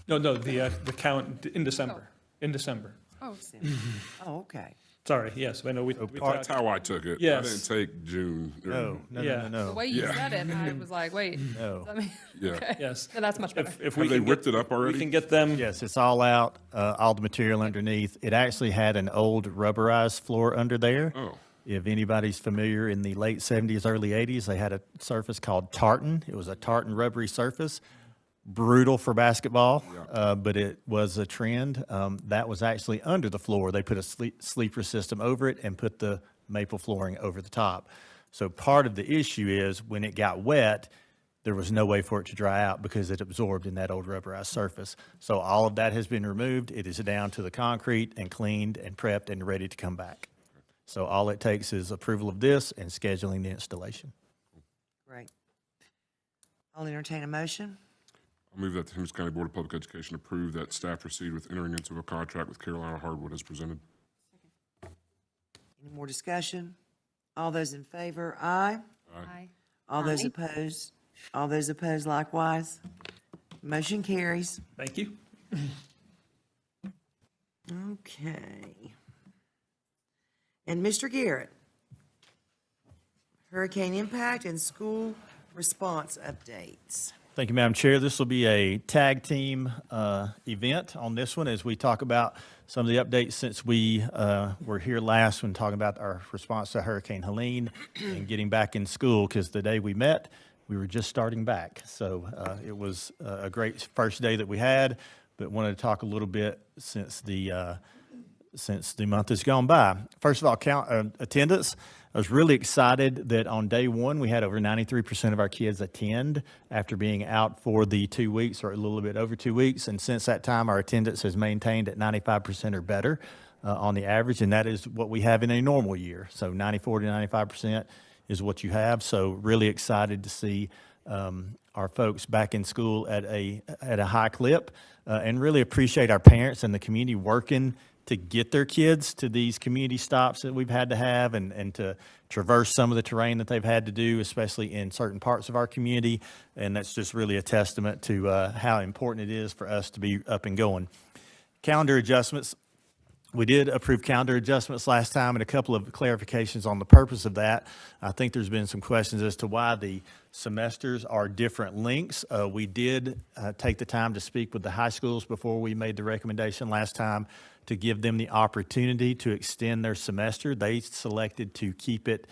Speaker 10: No, the count in December. In December.
Speaker 11: Oh.
Speaker 1: Oh, okay.
Speaker 10: Sorry, yes, I know we
Speaker 4: That's how I took it.
Speaker 10: Yes.
Speaker 4: I didn't take June.
Speaker 10: No.
Speaker 11: The way you said it, I was like, wait.
Speaker 5: No.
Speaker 11: I mean,
Speaker 4: Yeah.
Speaker 11: okay.
Speaker 10: Yes.
Speaker 11: No, that's much better.
Speaker 10: If
Speaker 4: Have they ripped it up already?
Speaker 10: We can get them.
Speaker 5: Yes, it's all out, all the material underneath. It actually had an old rubberized floor under there.
Speaker 4: Oh.
Speaker 5: If anybody's familiar, in the late 70s, early 80s, they had a surface called tartan. It was a tartan rubbery surface. Brutal for basketball, but it was a trend. That was actually under the floor. They put a sleeper system over it and put the maple flooring over the top. So part of the issue is when it got wet, there was no way for it to dry out because it absorbed in that old rubberized surface. So all of that has been removed. It is down to the concrete and cleaned and prepped and ready to come back. So all it takes is approval of this and scheduling the installation.
Speaker 1: Great. I'll entertain a motion.
Speaker 4: I move that the Henderson County Board of Public Education approve that staff proceed with entering into a contract with Carolina Hardwood as presented.
Speaker 1: Any more discussion? All those in favor, aye.
Speaker 11: Aye.
Speaker 1: All those
Speaker 3: Aye.
Speaker 1: opposed? All those opposed likewise? Motion carries.
Speaker 10: Thank you.
Speaker 1: Okay. And Mr. Garrett, hurricane impact and school response updates.
Speaker 5: Thank you, Madam Chair. This will be a tag team event on this one as we talk about some of the updates since we were here last when talking about our response to Hurricane Helene and getting back in school, because the day we met, we were just starting back. So it was a great first day that we had, but wanted to talk a little bit since the month has gone by. First of all, attendance. I was really excited that on day one, we had over 93% of our kids attend after being out for the 2 weeks or a little bit over 2 weeks. And since that time, our attendance has maintained at 95% or better on the average. And that is what we have in a normal year. So 94 to 95% is what you have. So really excited to see our folks back in school at a high clip, and really appreciate our parents and the community working to get their kids to these community stops that we've had to have, and to traverse some of the terrain that they've had to do, especially in certain parts of our community. And that's just really a testament to how important it is for us to be up and going. Calendar adjustments. We did approve calendar adjustments last time, and a couple of clarifications on the purpose of that. I think there's been some questions as to why the semesters are different lengths. We did take the time to speak with the high schools before we made the recommendation last time to give them the opportunity to extend their semester. They selected to keep it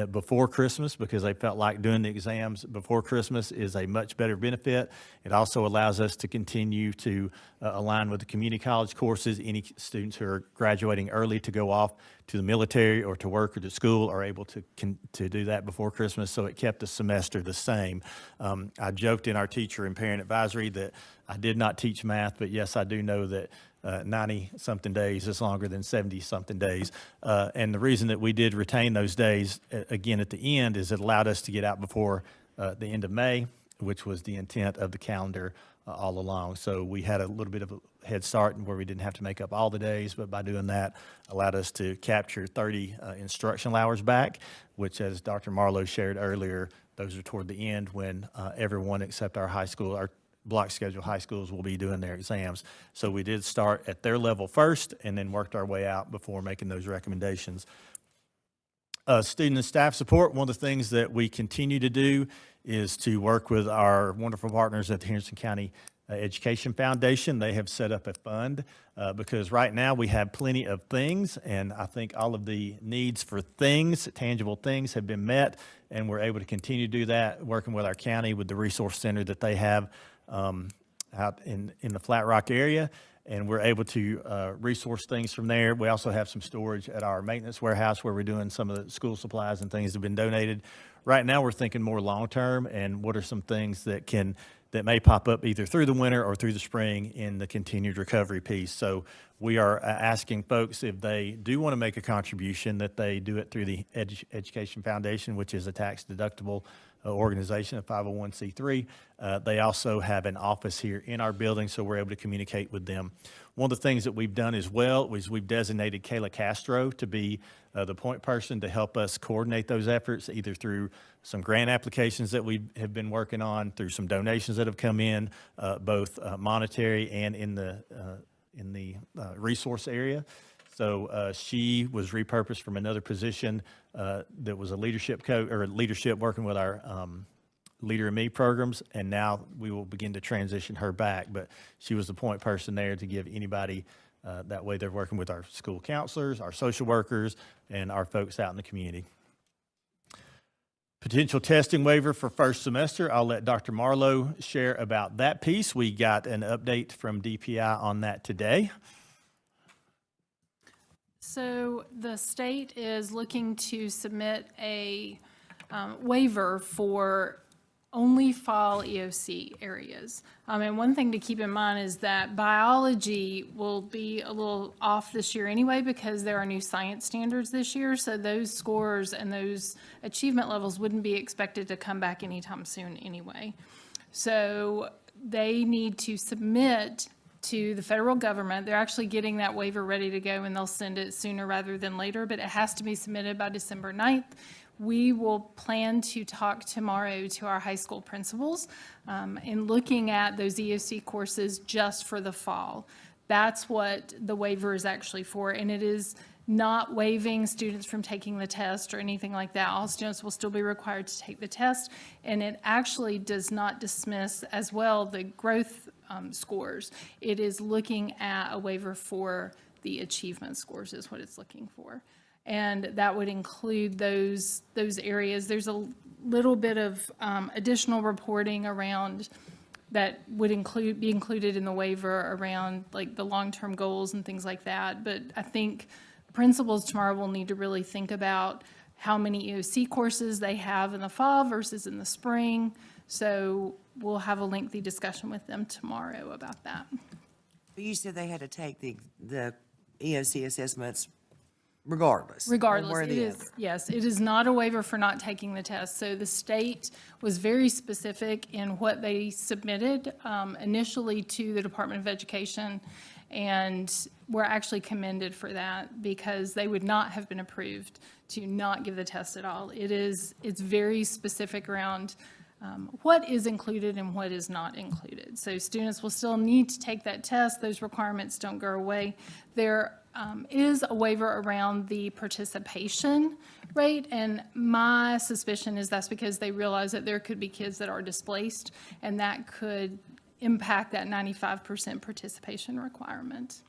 Speaker 5: before Christmas because they felt like doing the exams before Christmas is a much better benefit. It also allows us to continue to align with the community college courses. Any students who are graduating early to go off to the military or to work or to school are able to do that before Christmas, so it kept the semester the same. I joked in our teacher and parent advisory that I did not teach math, but yes, I do know that 90-something days is longer than 70-something days. And the reason that we did retain those days, again, at the end, is it allowed us to get out before the end of May, which was the intent of the calendar all along. So we had a little bit of a head start where we didn't have to make up all the days, but by doing that, allowed us to capture 30 instructional hours back, which, as Dr. Marlowe shared earlier, those are toward the end when everyone except our high school, our block schedule high schools will be doing their exams. So we did start at their level first and then worked our way out before making those recommendations. Student and staff support, one of the things that we continue to do is to work with our wonderful partners at the Henderson County Education Foundation. They have set up a fund because right now we have plenty of things, and I think all of the needs for things, tangible things, have been met, and we're able to continue to do that, working with our county with the resource center that they have out in the Flat Rock area, and we're able to resource things from there. We also have some storage at our maintenance warehouse where we're doing some of the school supplies and things that have been donated. Right now, we're thinking more long-term, and what are some things that may pop up either through the winter or through the spring in the continued recovery piece. So we are asking folks, if they do want to make a contribution, that they do it through the Education Foundation, which is a tax-deductible organization, a 501c3. They also have an office here in our building, so we're able to communicate with them. One of the things that we've done as well is we've designated Kayla Castro to be the point person to help us coordinate those efforts, either through some grant applications that we have been working on, through some donations that have come in, both monetary and in the resource area. So she was repurposed from another position that was a leadership leadership working with our Leader in Me programs, and now we will begin to transition her back. But she was the point person there to give anybody, that way they're working with our school counselors, our social workers, and our folks out in the community. Potential testing waiver for first semester. I'll let Dr. Marlowe share about that piece. We got an update from DPI on that today.
Speaker 8: So the state is looking to submit a waiver for only fall EOC areas. And one thing to keep in mind is that biology will be a little off this year anyway because there are new science standards this year. So those scores and those achievement levels wouldn't be expected to come back anytime soon anyway. So they need to submit to the federal government. They're actually getting that waiver ready to go, and they'll send it sooner rather than later, but it has to be submitted by December 9th. We will plan to talk tomorrow to our high school principals in looking at those EOC courses just for the fall. That's what the waiver is actually for, and it is not waiving students from taking the test or anything like that. All students will still be required to take the test, and it actually does not dismiss as well the growth scores. It is looking at a waiver for the achievement scores is what it's looking for. And that would include those areas. There's a little bit of additional reporting around that would be included in the waiver around like the long-term goals and things like that. But I think principals tomorrow will need to really think about how many EOC courses they have in the fall versus in the spring. So we'll have a lengthy discussion with them tomorrow about that.
Speaker 1: But you said they had to take the EOC assessments regardless. one
Speaker 8: Regardless,
Speaker 1: way or
Speaker 8: it
Speaker 1: the
Speaker 8: is,
Speaker 1: other.
Speaker 8: yes, it is not a waiver for not taking the test. So the state was very specific in what they submitted initially to the Department of Education, and were actually commended for that because they would not have been approved to not give the test at all. It's very specific around what is included and what is not included. So students will still need to take that test. Those requirements don't go away. There is a waiver around the participation rate, and my suspicion is that's because they realize that there could be kids that are displaced, and that could impact that 95% participation requirement.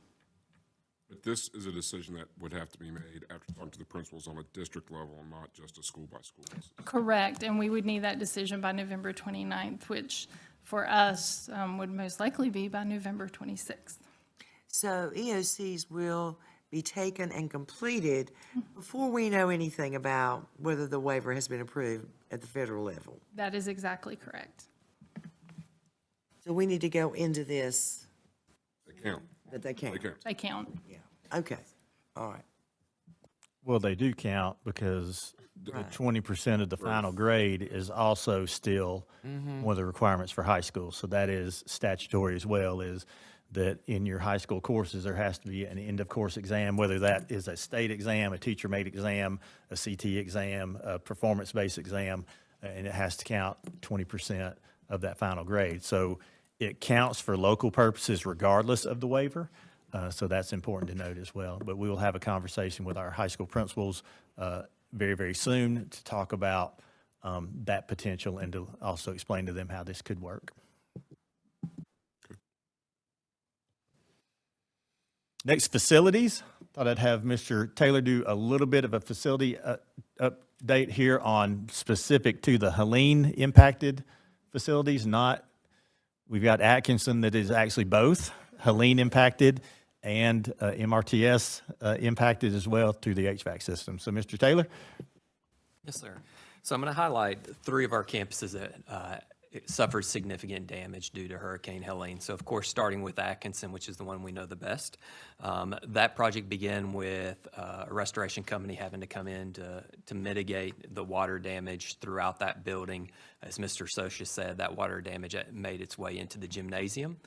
Speaker 4: But this is a decision that would have to be made after talking to the principals on a district level and not just a school-by-school basis.
Speaker 8: Correct, and we would need that decision by November 29th, which for us would most likely be by November 26th.
Speaker 1: So EOCs will be taken and completed before we know anything about whether the waiver has been approved at the federal level.
Speaker 8: That is exactly correct.
Speaker 1: So we need to go into this,
Speaker 4: They count.
Speaker 1: that they can't.
Speaker 4: They count.
Speaker 8: They count.
Speaker 1: Yeah, okay, all right.
Speaker 5: Well, they do count because the
Speaker 1: Right.
Speaker 5: 20% of the final grade is also still one of the requirements for high school. So that is statutory as well, is that in your high school courses, there has to be an end-of-course exam, whether that is a state exam, a teacher-made exam, a CT exam, a performance-based exam, and it has to count 20% of that final grade. So it counts for local purposes regardless of the waiver. So that's important to note as well. But we will have a conversation with our high school principals very, very soon to talk about that potential and to also explain to them how this could work. Next, facilities. Thought I'd have Mr. Taylor do a little bit of a facility update here on specific to the Helene impacted facilities, not, we've got Atkinson that is actually both Helene impacted and MRTS impacted as well through the HVAC system. So Mr. Taylor?
Speaker 9: Yes, sir. So I'm going to highlight 3 of our campuses that suffered significant damage due to Hurricane Helene. So of course, starting with Atkinson, which is the one we know the best. That project began with a restoration company having to come in to mitigate the water damage throughout that building. As Mr. Socia said, that water damage made its way into the gymnasium.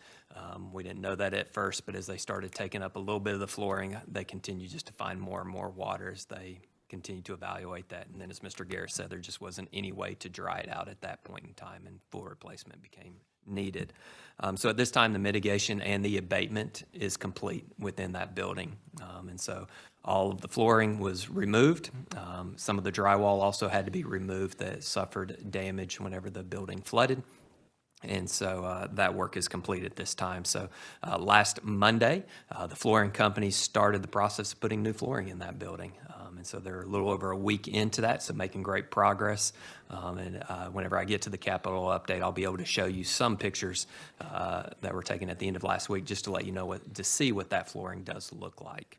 Speaker 9: We didn't know that at first, but as they started taking up a little bit of the flooring, they continued just to find more and more water as they continue to evaluate that. And then as Mr. Garris said, there just wasn't any way to dry it out at that point in time, and full replacement became needed. So at this time, the mitigation and the abatement is complete within that building. And so all of the flooring was removed. Some of the drywall also had to be removed that suffered damage whenever the building flooded. And so that work is complete at this time. So last Monday, the flooring company started the process of putting new flooring in that building. And so they're a little over a week into that, so making great progress. And whenever I get to the Capitol update, I'll be able to show you some pictures that were taken at the end of last week, just to let you know to see what that flooring does look like.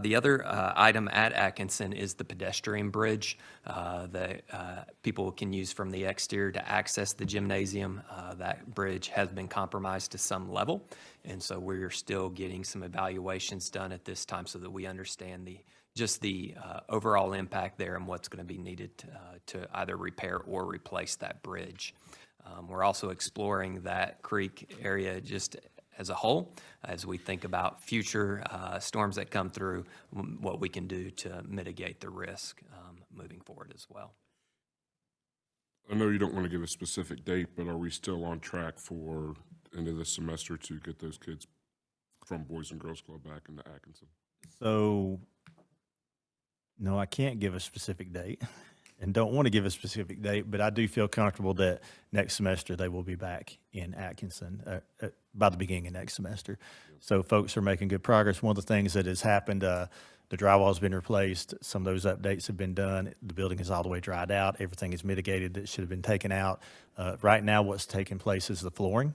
Speaker 9: The other item at Atkinson is the pedestrian bridge that people can use from the exterior to access the gymnasium. That bridge has been compromised to some level, and so we're still getting some evaluations done at this time so that we understand the overall impact there and what's going to be needed to either repair or replace that bridge. We're also exploring that creek area just as a whole, as we think about future storms that come through, what we can do to mitigate the risk moving forward as well.
Speaker 4: I know you don't want to give a specific date, but are we still on track for end of this semester to get those kids from Boys and Girls Club back into Atkinson?
Speaker 5: So, no, I can't give a specific date and don't want to give a specific date, but I do feel comfortable that next semester they will be back in Atkinson by the beginning of next semester. So folks are making good progress. One of the things that has happened, the drywall's been replaced. Some of those updates have been done. The building is all the way dried out. Everything is mitigated that should have been taken out. Right now, what's taking place is the flooring.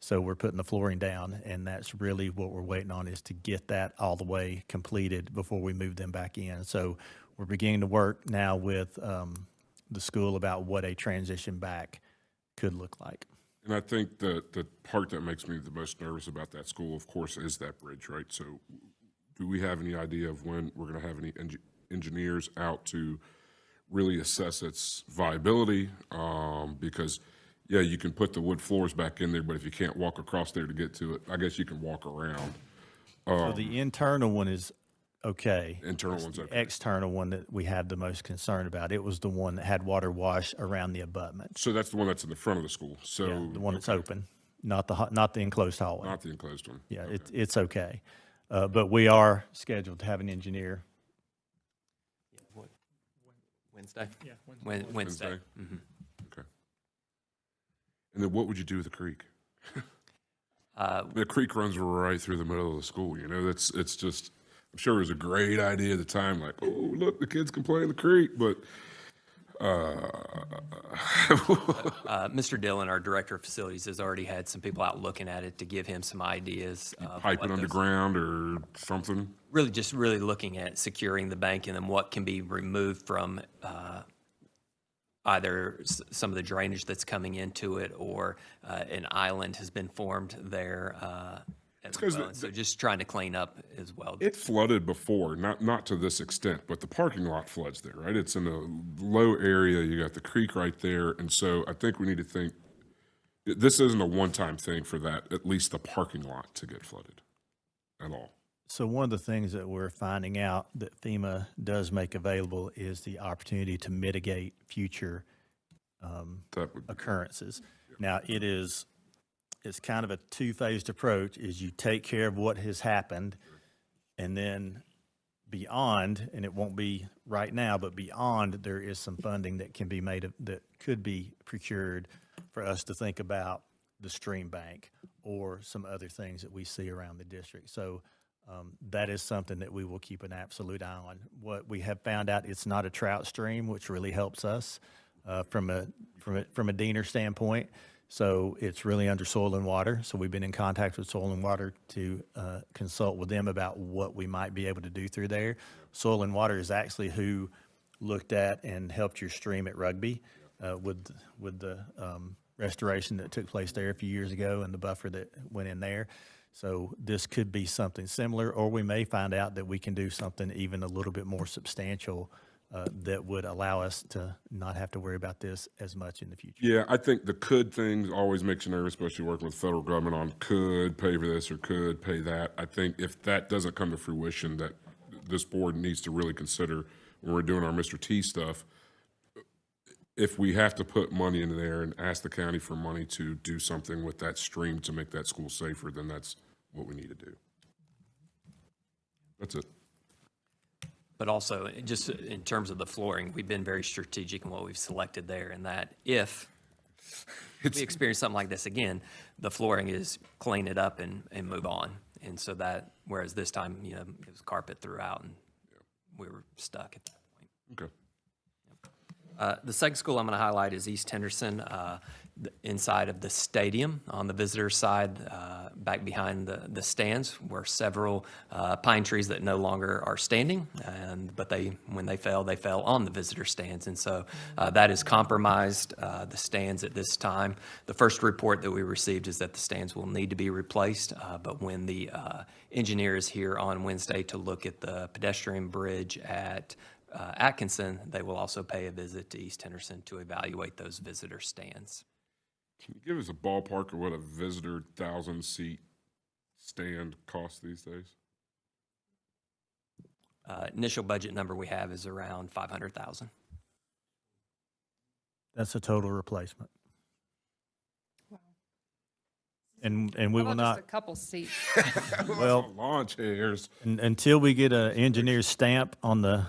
Speaker 5: So we're putting the flooring down, and that's really what we're waiting on, is to get that all the way completed before we move them back in. So we're beginning to work now with the school about what a transition back could look like.
Speaker 4: And I think the part that makes me the most nervous about that school, of course, is that bridge, right? So do we have any idea of when we're going to have any engineers out to really assess its viability? Because, yeah, you can put the wood floors back in there, but if you can't walk across there to get to it, I guess you can walk around.
Speaker 5: So the internal one is okay.
Speaker 4: Internal
Speaker 5: It's
Speaker 4: one's
Speaker 5: the
Speaker 4: okay.
Speaker 5: external one that we had the most concern about. It was the one that had water wash around the abutment.
Speaker 4: So that's the one that's in the front of the school. So
Speaker 5: Yeah, the one that's open, not the enclosed hallway.
Speaker 4: not the enclosed one.
Speaker 5: Yeah, it's okay. But we are scheduled to have an engineer.
Speaker 9: Wednesday?
Speaker 10: Yeah,
Speaker 9: Wednesday. Mhm.
Speaker 4: Okay. And then what would you do with the creek? The creek runs right through the middle of the school, you know, it's just, I'm sure it was a great idea at the time, like, oh, look, the kids can play in the creek, but,
Speaker 9: Mr. Dillon, our Director of Facilities, has already had some people out looking at it to give him some ideas. of
Speaker 4: pipe
Speaker 9: what
Speaker 4: it
Speaker 9: those-
Speaker 4: underground or something.
Speaker 9: Really looking at securing the bank and then what can be removed from either some of the drainage that's coming into it, or an island has been formed there as
Speaker 4: 'cause
Speaker 9: well. And so just trying to clean up as well.
Speaker 4: It flooded before, not to this extent, but the parking lot floods there, right? It's in a low area, you got the creek right there, and so I think we need to think, this isn't a one-time thing for that, at least the parking lot to get flooded at all.
Speaker 5: So one of the things that we're finding out that FEMA does make available is the opportunity to mitigate future
Speaker 4: That would,
Speaker 5: occurrences. Now, it's kind of a two-phased approach, is you take care of what has happened, and then beyond, and it won't be right now, but beyond, there is some funding that can be made, that could be procured for us to think about the stream bank or some other things that we see around the district. So that is something that we will keep an absolute eye on. What we have found out, it's not a trout stream, which really helps us from a Diener standpoint. So it's really under Soil and Water. So we've been in contact with Soil and Water to consult with them about what we might be able to do through there. Soil and Water is actually who looked at and helped your stream at Rugby with the restoration that took place there a few years ago and the buffer that went in there. So this could be something similar, or we may find out that we can do something even a little bit more substantial that would allow us to not have to worry about this as much in the future.
Speaker 4: yeah, I think the could thing always makes you nervous, especially working with federal government on could pay for this or could pay that. I think if that doesn't come to fruition, that this board needs to really consider when we're doing our Mr. T stuff, if we have to put money into there and ask the county for money to do something with that stream to make that school safer, then that's what we need to do. That's it.
Speaker 9: But also, just in terms of the flooring, we've been very strategic in what we've selected there, and that if we experience something like this again, the flooring is clean it up and move on. And so that, whereas this time, it was carpet throughout, and we were stuck at that point.
Speaker 4: Okay.
Speaker 9: The second school I'm going to highlight is East Henderson, inside of the stadium on the visitor side, back behind the stands, were several pine trees that no longer are standing, but when they fell on the visitor stands, and so that has compromised the stands at this time. The first report that we received is that the stands will need to be replaced, but when the engineer is here on Wednesday to look at the pedestrian bridge at Atkinson, they will also pay a visit to East Henderson to evaluate those visitor stands.
Speaker 4: Can you give us a ballpark of what a visitor 1,000-seat stand costs these days?
Speaker 9: Initial budget number we have is around 500,000.
Speaker 5: That's a total replacement. And we will not,
Speaker 11: a couple seats.
Speaker 5: well,
Speaker 4: Lawn chairs.
Speaker 5: until we get an engineer's stamp on the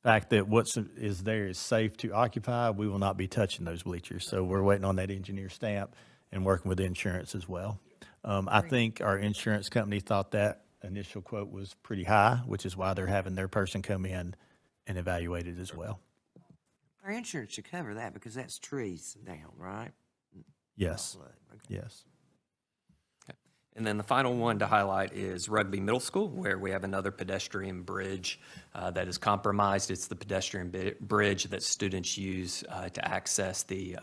Speaker 5: fact that what's is there is safe to occupy, we will not be touching those bleachers. So we're waiting on that engineer stamp and working with insurance as well. I think our insurance company thought that initial quote was pretty high, which is why they're having their person come in and evaluate it as well.
Speaker 1: Our insurance should cover that because that's trees down, right?
Speaker 5: Yes,
Speaker 1: Flood. Okay.
Speaker 5: yes.
Speaker 9: And then the final one to highlight is Rugby Middle School, where we have another pedestrian bridge that is compromised. It's the pedestrian bridge that students use to access the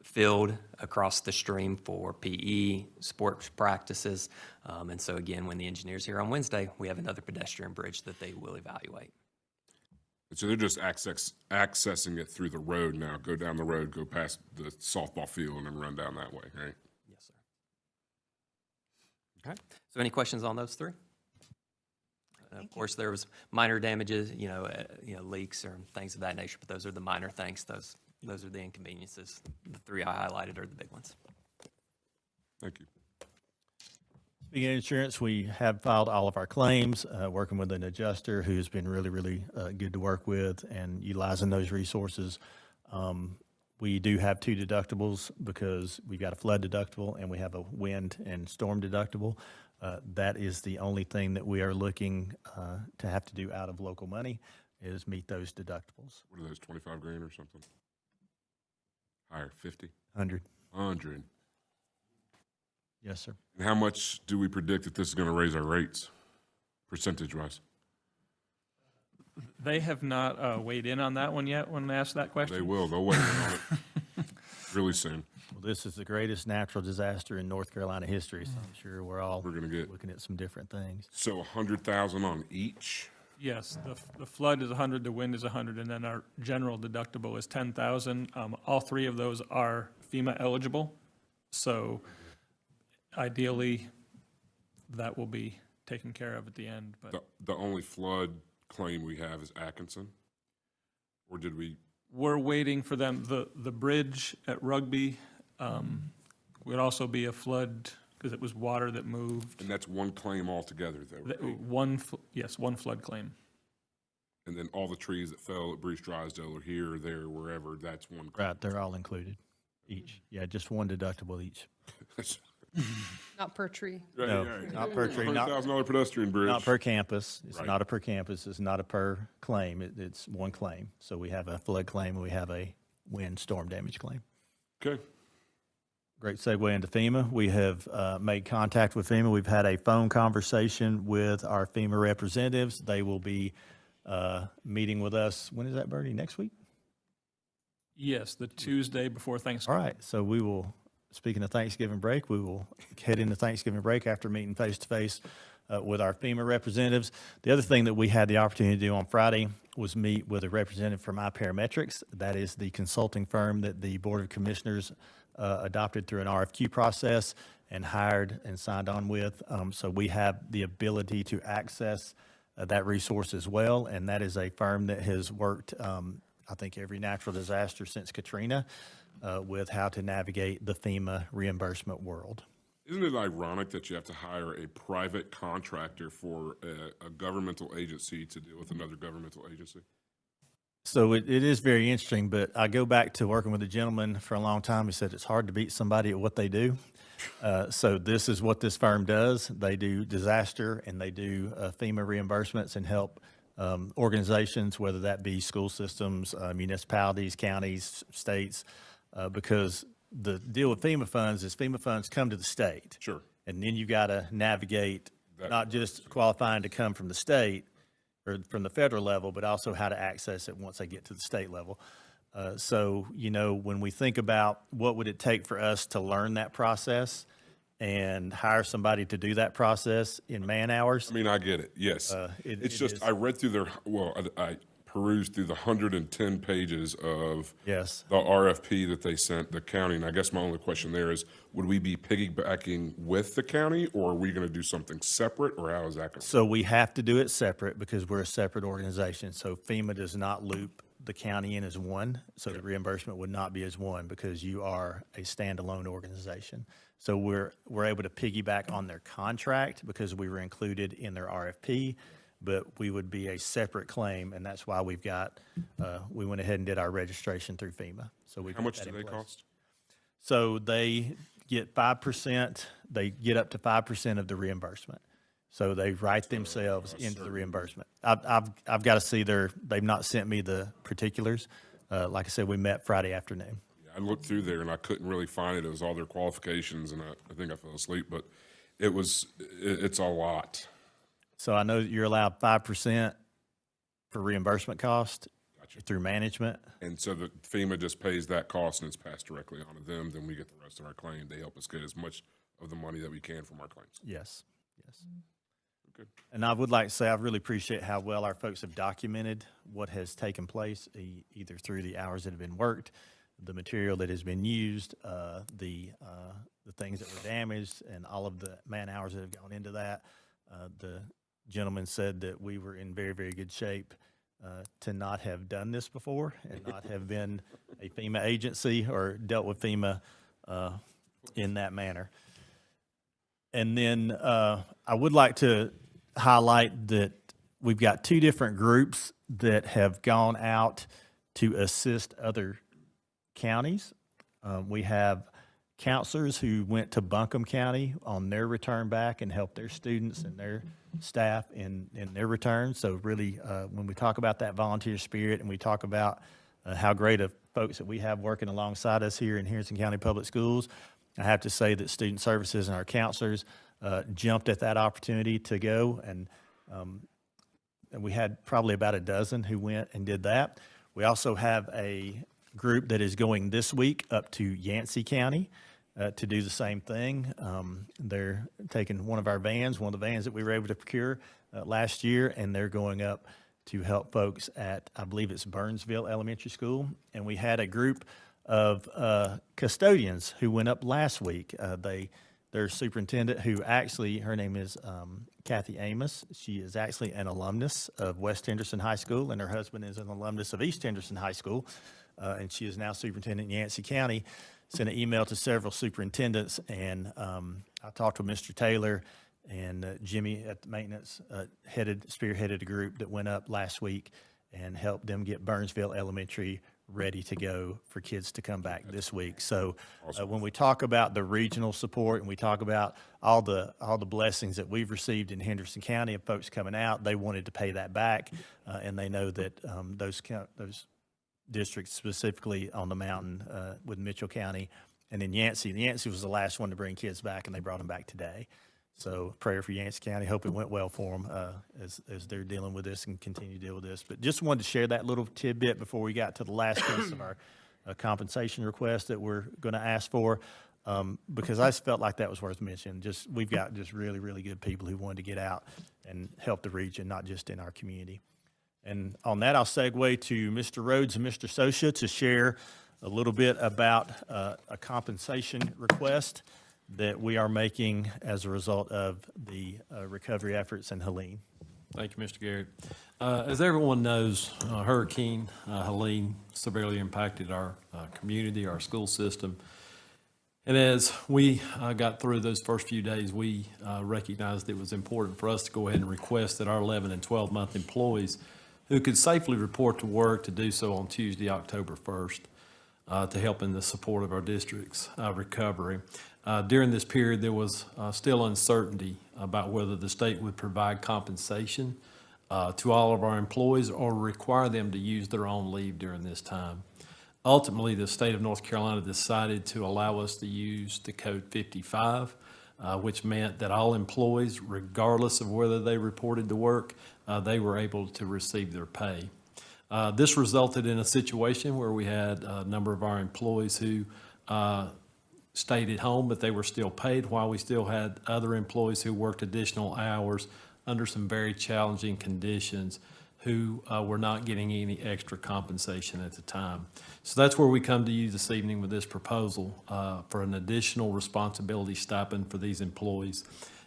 Speaker 9: field across the stream for PE, sports practices. And so again, when the engineer's here on Wednesday, we have another pedestrian bridge that they will evaluate.
Speaker 4: And so they're just accessing it through the road now, go down the road, go past the softball field and then run down that way, right?
Speaker 9: Yes, sir. Okay. So any questions on those three? Of course, there was minor damages, leaks or things of that nature, but those are the minor things. Those are the inconveniences. The three I highlighted are the big ones.
Speaker 4: Thank you.
Speaker 5: Speaking of insurance, we have filed all of our claims, working with an adjuster who's been really, really good to work with and utilizing those resources. We do have 2 deductibles because we've got a flood deductible and we have a wind and storm deductible. That is the only thing that we are looking to have to do out of local money is meet those deductibles.
Speaker 4: What are those, 25 grand or something? Higher, 50?
Speaker 5: 100.
Speaker 4: 100.
Speaker 5: Yes, sir.
Speaker 4: And how much do we predict that this is going to raise our rates, percentage-wise?
Speaker 10: They have not weighed in on that one yet when asked that question.
Speaker 4: They will. They'll weigh in on it really soon.
Speaker 5: Well, this is the greatest natural disaster in North Carolina history, so I'm sure we're
Speaker 4: gonna get
Speaker 5: looking at some different things.
Speaker 4: So 100,000 on each.
Speaker 10: Yes, the flood is 100, the wind is 100, and then our general deductible is 10,000. All 3 of those are FEMA eligible, so ideally, that will be taken care of at the end. But
Speaker 4: The only flood claim we have is Atkinson, or did we?
Speaker 10: we're waiting for them. The bridge at Rugby would also be a flood because it was water that moved.
Speaker 4: And that's one claim altogether, though, right?
Speaker 10: One flood claim.
Speaker 4: And then all the trees that fell at Bruce Drysdale or here or there, wherever, that's one.
Speaker 5: Right, they're all included, each. Yeah, just one deductible each.
Speaker 11: Not per tree.
Speaker 4: Right,
Speaker 5: No,
Speaker 4: right.
Speaker 5: not per tree, not-
Speaker 4: $100,000 pedestrian bridge.
Speaker 5: Not per campus. It's
Speaker 4: Right.
Speaker 5: not a per campus. It's not a per claim. It's one claim. So we have a flood claim and we have a wind storm damage claim.
Speaker 4: Okay.
Speaker 5: Great segue into FEMA. We have made contact with FEMA. We've had a phone conversation with our FEMA representatives. They will be meeting with us. When is that, Bernie? Next week?
Speaker 10: Yes, the Tuesday before Thanksgiving.
Speaker 5: All right. So we will, speaking of Thanksgiving break, we will head into Thanksgiving break after meeting face-to-face with our FEMA representatives. The other thing that we had the opportunity to do on Friday was meet with a representative from iParametrics. That is the consulting firm that the Board of Commissioners adopted through an RFQ process and hired and signed on with. So we have the ability to access that resource as well. And that is a firm that has worked, I think, every natural disaster since Katrina with how to navigate the FEMA reimbursement world.
Speaker 4: Isn't it ironic that you have to hire a private contractor for a governmental agency to deal with another governmental agency?
Speaker 5: So it is very interesting, but I go back to working with a gentleman for a long time. He said it's hard to beat somebody at what they do. So this is what this firm does. They do disaster and they do FEMA reimbursements and help organizations, whether that be school systems, municipalities, counties, states, because the deal with FEMA funds is FEMA funds come to the state.
Speaker 4: Sure.
Speaker 5: And then you got to navigate not just qualifying to come from the state or from the federal level, but also how to access it once they get to the state level. So, when we think about what would it take for us to learn that process and hire somebody to do that process in man hours.
Speaker 4: I mean, I get it. Yes. It's just, I read through their, perused through the 110 pages of
Speaker 5: Yes.
Speaker 4: the RFP that they sent the county. And I guess my only question there is, would we be piggybacking with the county, or are we going to do something separate, or how is that going to?
Speaker 5: So we have to do it separate because we're a separate organization. So FEMA does not loop the county in as one. So the reimbursement would not be as one because you are a standalone organization. So we're able to piggyback on their contract because we were included in their RFP, but we would be a separate claim, and that's why we've got, we went ahead and did our registration through FEMA. So we
Speaker 4: How much do they cost?
Speaker 5: So they get 5%, they get up to 5% of the reimbursement. So they write themselves into the reimbursement. I've got to see they've not sent me the particulars. Like I said, we met Friday afternoon.
Speaker 4: I looked through there and I couldn't really find it. It was all their qualifications, and I think I fell asleep, but it's a lot.
Speaker 5: So I know that you're allowed 5% for reimbursement cost through management.
Speaker 4: And so the FEMA just pays that cost and it's passed directly on to them, then we get the rest of our claim. They help us get as much of the money that we can from our claims.
Speaker 5: Yes, yes.
Speaker 4: Good.
Speaker 5: And I would like to say, I really appreciate how well our folks have documented what has taken place, either through the hours that have been worked, the material that has been used, the things that were damaged, and all of the man hours that have gone into that. The gentleman said that we were in very, very good shape to not have done this before and not have been a FEMA agency or dealt with FEMA in that manner. And then I would like to highlight that we've got two different groups that have gone out to assist other counties. We have counselors who went to Buncombe County on their return back and helped their students and their staff in their return. So really, when we talk about that volunteer spirit and we talk about how great of folks that we have working alongside us here in Henderson County Public Schools, I have to say that Student Services and our counselors jumped at that opportunity to go, and we had probably about a dozen who went and did that. We also have a group that is going this week up to Yancey County to do the same thing. They're taking one of our vans, one of the vans that we were able to procure last year, and they're going up to help folks at, I believe it's Burnsville Elementary School. And we had a group of custodians who went up last week. Their superintendent, who actually, her name is Kathy Amos. She is actually an alumnus of West Henderson High School, and her husband is an alumnus of East Henderson High School. And she is now superintendent in Yancey County. Sent an email to several superintendents, and I talked to Mr. Taylor, and Jimmy at the maintenance spearheaded a group that went up last week and helped them get Burnsville Elementary ready to go for kids to come back this week. So when we talk about the regional support and we talk about all the blessings that we've received in Henderson County of folks coming out, they wanted to pay that back, and they know that those districts, specifically on the mountain with Mitchell County and in Yancey. Yancey was the last one to bring kids back, and they brought them back today. So prayer for Yancey County. Hope it went well for them as they're dealing with this and continue to deal with this. But just wanted to share that little tidbit before we got to the last piece of our compensation request that we're going to ask for, because I just felt like that was worth mentioning. We've got just really, really good people who wanted to get out and help the region, not just in our community. And on that, I'll segue to Mr. Rhodes and Mr. Socia to share a little bit about a compensation request that we are making as a result of the recovery efforts in Helene.
Speaker 12: Thank you, Mr. Garrett. As everyone knows, Hurricane Helene severely impacted our community, our school system. And as we got through those first few days, we recognized it was important for us to go ahead and request that our 11 and 12-month employees who could safely report to work to do so on Tuesday, October 1st, to help in the support of our district's recovery. During this period, there was still uncertainty about whether the state would provide compensation to all of our employees or require them to use their own leave during this time. Ultimately, the state of North Carolina decided to allow us to use the Code 55, which meant that all employees, regardless of whether they reported to work, they were able to receive their pay. This resulted in a situation where we had a number of our employees who stayed at home, but they were still paid, while we still had other employees who worked additional hours under some very challenging conditions, who were not getting any extra compensation at the time. So that's where we come to you this evening with this proposal for an additional responsibility stipend for these employees.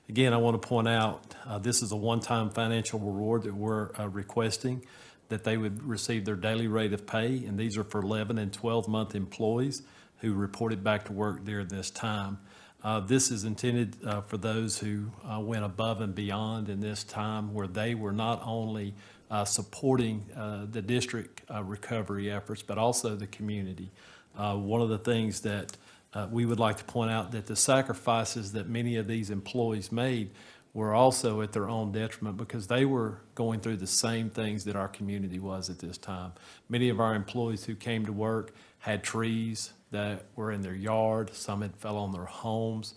Speaker 12: Again, I want to point out, this is a one-time financial reward that we're requesting, that they would receive their daily rate of pay, and these are for 11 and 12-month employees who reported back to work during this time. This is intended for those who went above and beyond in this time, where they were not only supporting the district recovery efforts, but also the community. One of the things that we would like to point out, that the sacrifices that many of these employees made were also at their own detriment, because they were going through the same things that our community was at this time. Many of our employees who came to work had trees that were in their yard. Some had fell on their homes.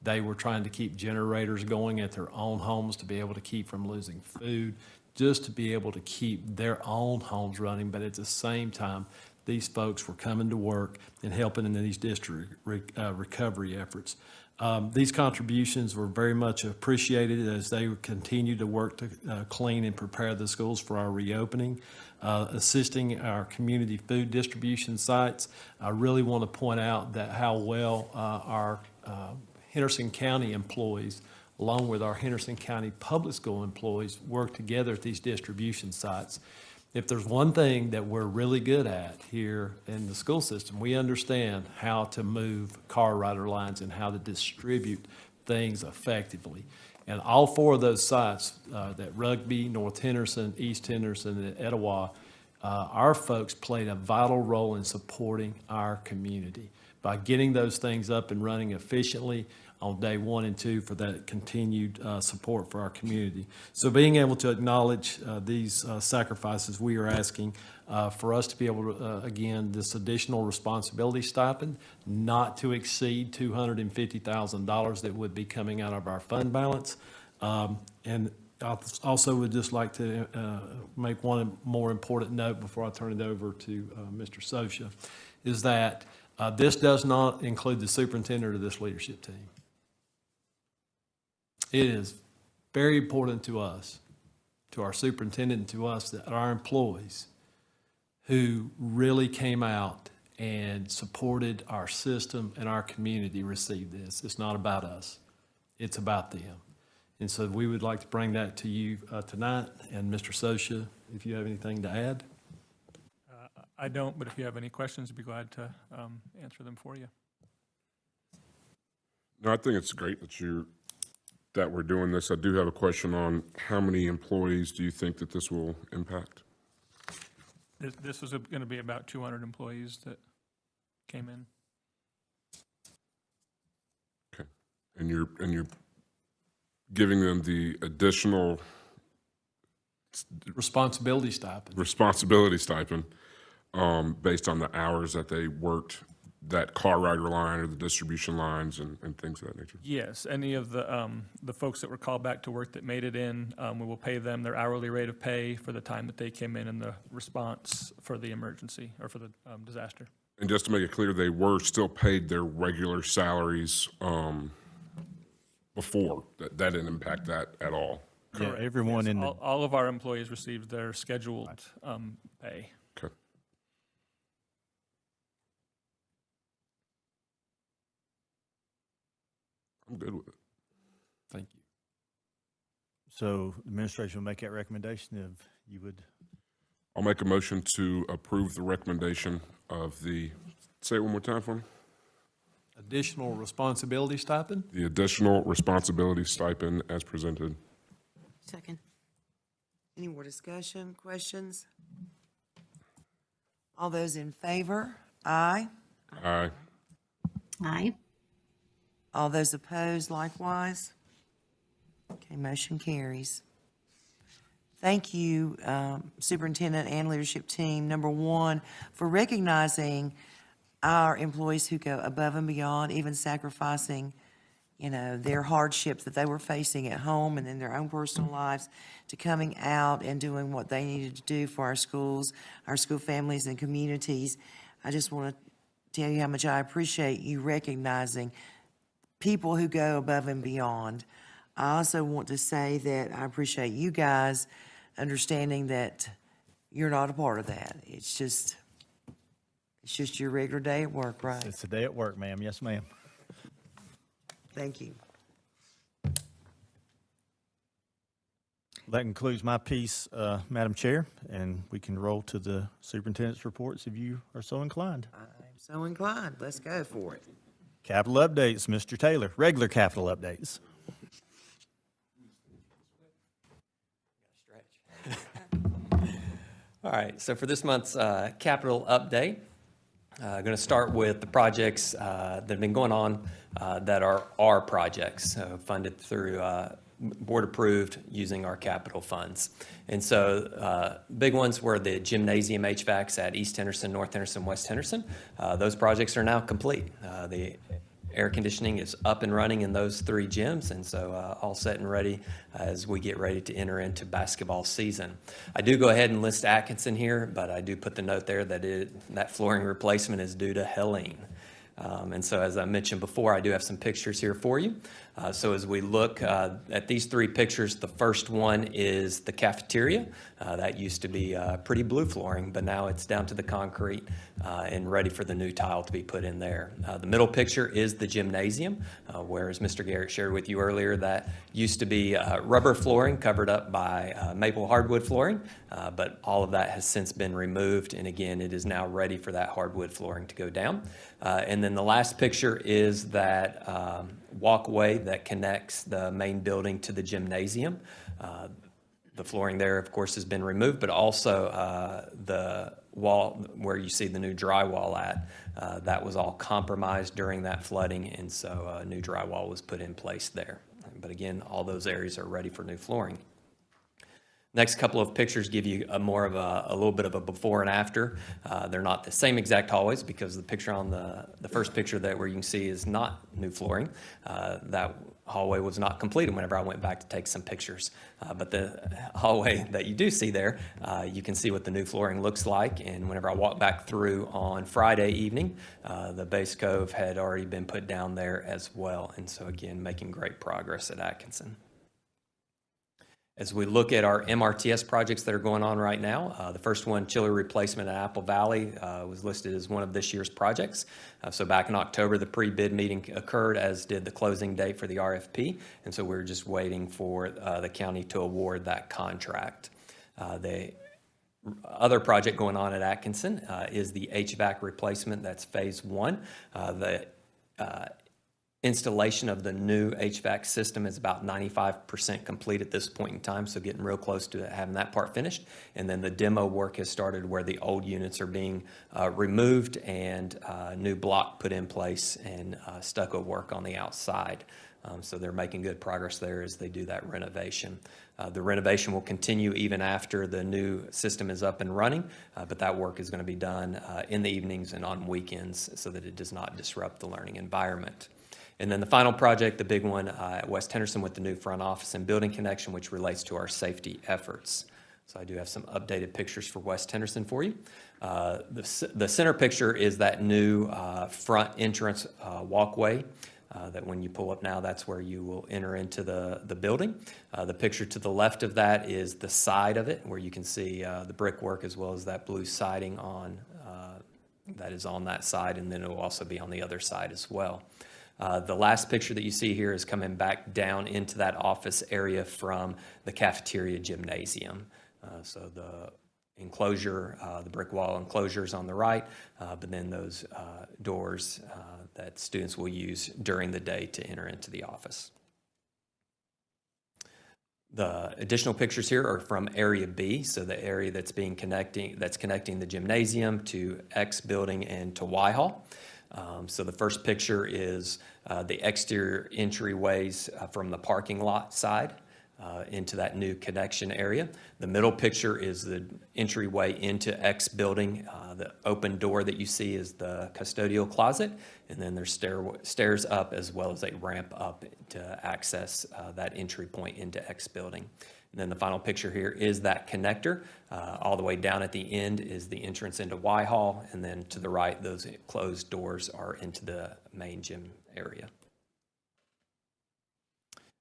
Speaker 12: They were trying to keep generators going at their own homes to be able to keep from losing food, just to be able to keep their own homes running. But at the same time, these folks were coming to work and helping in these district recovery efforts. These contributions were very much appreciated as they continue to work to clean and prepare the schools for our reopening, assisting our community food distribution sites. I really want to point out that how well our Henderson County employees, along with our Henderson County Public School employees, work together at these distribution sites. If there's one thing that we're really good at here in the school system, we understand how to move car rider lines and how to distribute things effectively. And all four of those sites, that Rugby, North Henderson, East Henderson, and Etowah, our folks played a vital role in supporting our community by getting those things up and running efficiently on day 1 and 2 for that continued support for our community. So being able to acknowledge these sacrifices, we are asking for us to be able to, again, this additional responsibility stipend, not to exceed $250,000 that would be coming out of our fund balance. And I also would just like to make one more important note before I turn it over to Mr. Sosha, is that this does not include the superintendent or this leadership team. It is very important to us, to our superintendent and to us, that our employees who really came out and supported our system and our community receive this. It's not about us. It's about them. And so we would like to bring that to you tonight. And Mr. Sosha, if you have anything to add.
Speaker 10: I don't, but if you have any questions, I'd be glad to answer them for you.
Speaker 4: No, I think it's great that we're doing this. I do have a question on how many employees do you think that this will impact?
Speaker 10: This is going to be about 200 employees that came in.
Speaker 4: Okay. And you're giving them the additional
Speaker 12: responsibility stipend
Speaker 4: based on the hours that they worked that car rider line or the distribution lines and things of that nature?
Speaker 10: Yes, any of the folks that were called back to work that made it in, we will pay them their hourly rate of pay for the time that they came in and the response for the emergency or for the disaster.
Speaker 4: And just to make it clear, they were still paid their regular salaries before. That didn't impact that at all.
Speaker 10: Correct.
Speaker 5: Yeah, everyone in the
Speaker 10: all of our employees received their scheduled pay.
Speaker 4: Okay. I'm good with it.
Speaker 12: Thank you.
Speaker 5: So the administration will make that recommendation if you would.
Speaker 4: I'll make a motion to approve the recommendation of say it one more time for me.
Speaker 12: Additional responsibility stipend?
Speaker 4: The additional responsibility stipend as presented.
Speaker 1: Second. Any more discussion, questions? All those in favor? Aye.
Speaker 4: Aye.
Speaker 3: Aye.
Speaker 1: All those opposed likewise? Okay, motion carries. Thank you, Superintendent and leadership team, number one, for recognizing our employees who go above and beyond, even sacrificing, their hardships that they were facing at home and in their own personal lives, to coming out and doing what they needed to do for our schools, our school families and communities. I just want to tell you how much I appreciate you recognizing people who go above and beyond. I also want to say that I appreciate you guys understanding that you're not a part of that. It's just your regular day at work, right?
Speaker 5: It's a day at work, ma'am. Yes, ma'am.
Speaker 1: Thank you.
Speaker 5: That concludes my piece, Madam Chair, and we can roll to the superintendent's reports if you are so inclined.
Speaker 1: I'm so inclined. Let's go for it.
Speaker 5: Capital updates, Mr. Taylor. Regular capital updates.
Speaker 9: All right, so for this month's capital update, going to start with the projects that have been going on that are our projects, funded through board approved using our capital funds. And so big ones were the gymnasium HVACs at East Henderson, North Henderson, West Henderson. Those projects are now complete. The air conditioning is up and running in those 3 gyms, and so all set and ready as we get ready to enter into basketball season. I do go ahead and list Atkinson here, but I do put the note there that that flooring replacement is due to Helene. And so as I mentioned before, I do have some pictures here for you. So as we look at these 3 pictures, the first one is the cafeteria. That used to be pretty blue flooring, but now it's down to the concrete and ready for the new tile to be put in there. The middle picture is the gymnasium, where, as Mr. Garrett shared with you earlier, that used to be rubber flooring covered up by maple hardwood flooring, but all of that has since been removed, and again, it is now ready for that hardwood flooring to go down. And then the last picture is that walkway that connects the main building to the gymnasium. The flooring there, of course, has been removed, but also the wall where you see the new drywall at, that was all compromised during that flooding, and so new drywall was put in place there. But again, all those areas are ready for new flooring. Next couple of pictures give you a little bit of a before and after. They're not the same exact hallways because the picture on the first picture where you can see is not new flooring. That hallway was not completed whenever I went back to take some pictures. But the hallway that you do see there, you can see what the new flooring looks like. And whenever I walked back through on Friday evening, the base cove had already been put down there as well. And so again, making great progress at Atkinson. As we look at our MRTS projects that are going on right now, the first one, chiller replacement at Apple Valley, was listed as one of this year's projects. So back in October, the pre-bid meeting occurred, as did the closing date for the RFP. And so we're just waiting for the county to award that contract. The other project going on at Atkinson is the HVAC replacement. That's phase 1. The installation of the new HVAC system is about 95% complete at this point in time, so getting real close to having that part finished. And then the demo work has started where the old units are being removed and new block put in place and stucco work on the outside. So they're making good progress there as they do that renovation. The renovation will continue even after the new system is up and running, but that work is going to be done in the evenings and on weekends so that it does not disrupt the learning environment. And then the final project, the big one at West Henderson with the new front office and building connection, which relates to our safety efforts. So I do have some updated pictures for West Henderson for you. The center picture is that new front entrance walkway that when you pull up now, that's where you will enter into the building. The picture to the left of that is the side of it, where you can see the brickwork as well as that blue siding on that is on that side, and then it will also be on the other side as well. The last picture that you see here is coming back down into that office area from the cafeteria gymnasium. So the enclosure, the brick wall enclosures on the right, but then those doors that students will use during the day to enter into the office. The additional pictures here are from Area B, so the area that's connecting the gymnasium to X building and to Y Hall. So the first picture is the exterior entryways from the parking lot side into that new connection area. The middle picture is the entryway into X building. The open door that you see is the custodial closet, and then there's stairs up as well as a ramp up to access that entry point into X building. And then the final picture here is that connector. All the way down at the end is the entrance into Y Hall, and then to the right, those closed doors are into the main gym area.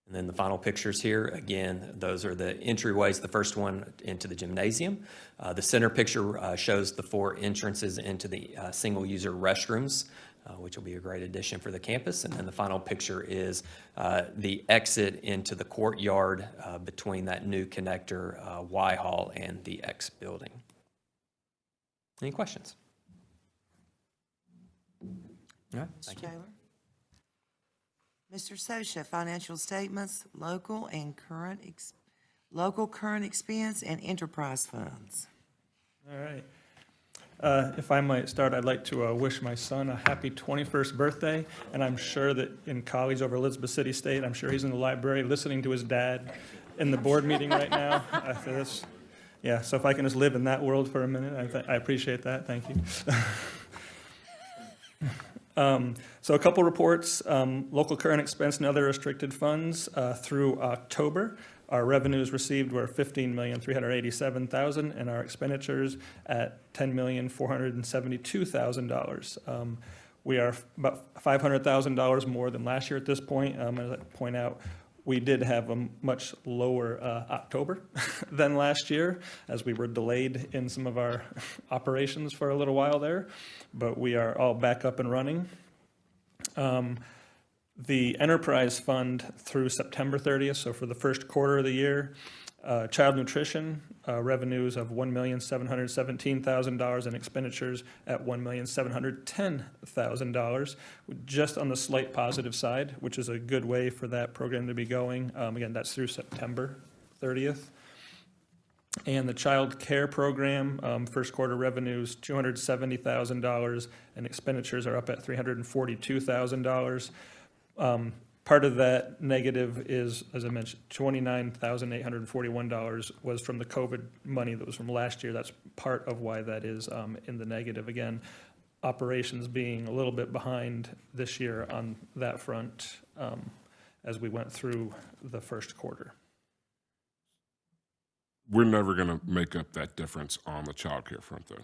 Speaker 9: And then the final pictures here, again, those are the entryways, the first one into the gymnasium. The center picture shows the 4 entrances into the single-user restrooms, which will be a great addition for the campus. And then the final picture is the exit into the courtyard between that new connector Y Hall and the X building. Any questions? All right,
Speaker 1: Mr.
Speaker 9: thank you.
Speaker 1: Taylor? Mr. Sosha, financial statements, local current expense and enterprise funds.
Speaker 10: All right. If I might start, I'd like to wish my son a happy 21st birthday, and I'm sure that in college over Elizabeth City State, I'm sure he's in the library listening to his dad in the board meeting right now after this. Yeah, so if I can just live in that world for a minute, I appreciate that. Thank you. So a couple reports, local current expense and other restricted funds through October. Our revenues received were $15,387,000 and our expenditures at $10,472,000. We are about $500,000 more than last year at this point. As I point out, we did have a much lower October than last year, as we were delayed in some of our operations for a little while there, but we are all back up and running. The enterprise fund through September 30th, so for the first quarter of the year, child nutrition revenues of $1,717,000 and expenditures at $1,710,000, just on the slight positive side, which is a good way for that program to be going. Again, that's through September 30th. And the child care program, first quarter revenues, $270,000, and expenditures are up at $342,000. Part of that negative is, as I mentioned, $29,841 was from the COVID money that was from last year. That's part of why that is in the negative. Again, operations being a little bit behind this year on that front as we went through the first quarter.
Speaker 4: We're never going to make up that difference on the child care front, though.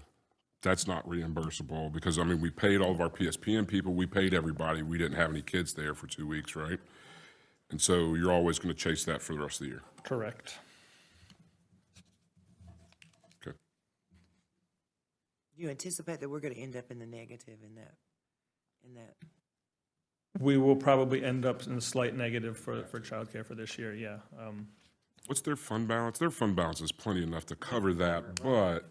Speaker 4: That's not reimbursable because, I mean, we paid all of our PSPN people. We paid everybody. We didn't have any kids there for 2 weeks, right? And so you're always going to chase that for the rest of the year.
Speaker 10: Correct.
Speaker 4: Okay.
Speaker 1: You anticipate that we're going to end up in the negative in that?
Speaker 10: We will probably end up in a slight negative for childcare for this year, yeah.
Speaker 4: What's their fund balance? Their fund balance is plenty enough to cover that, but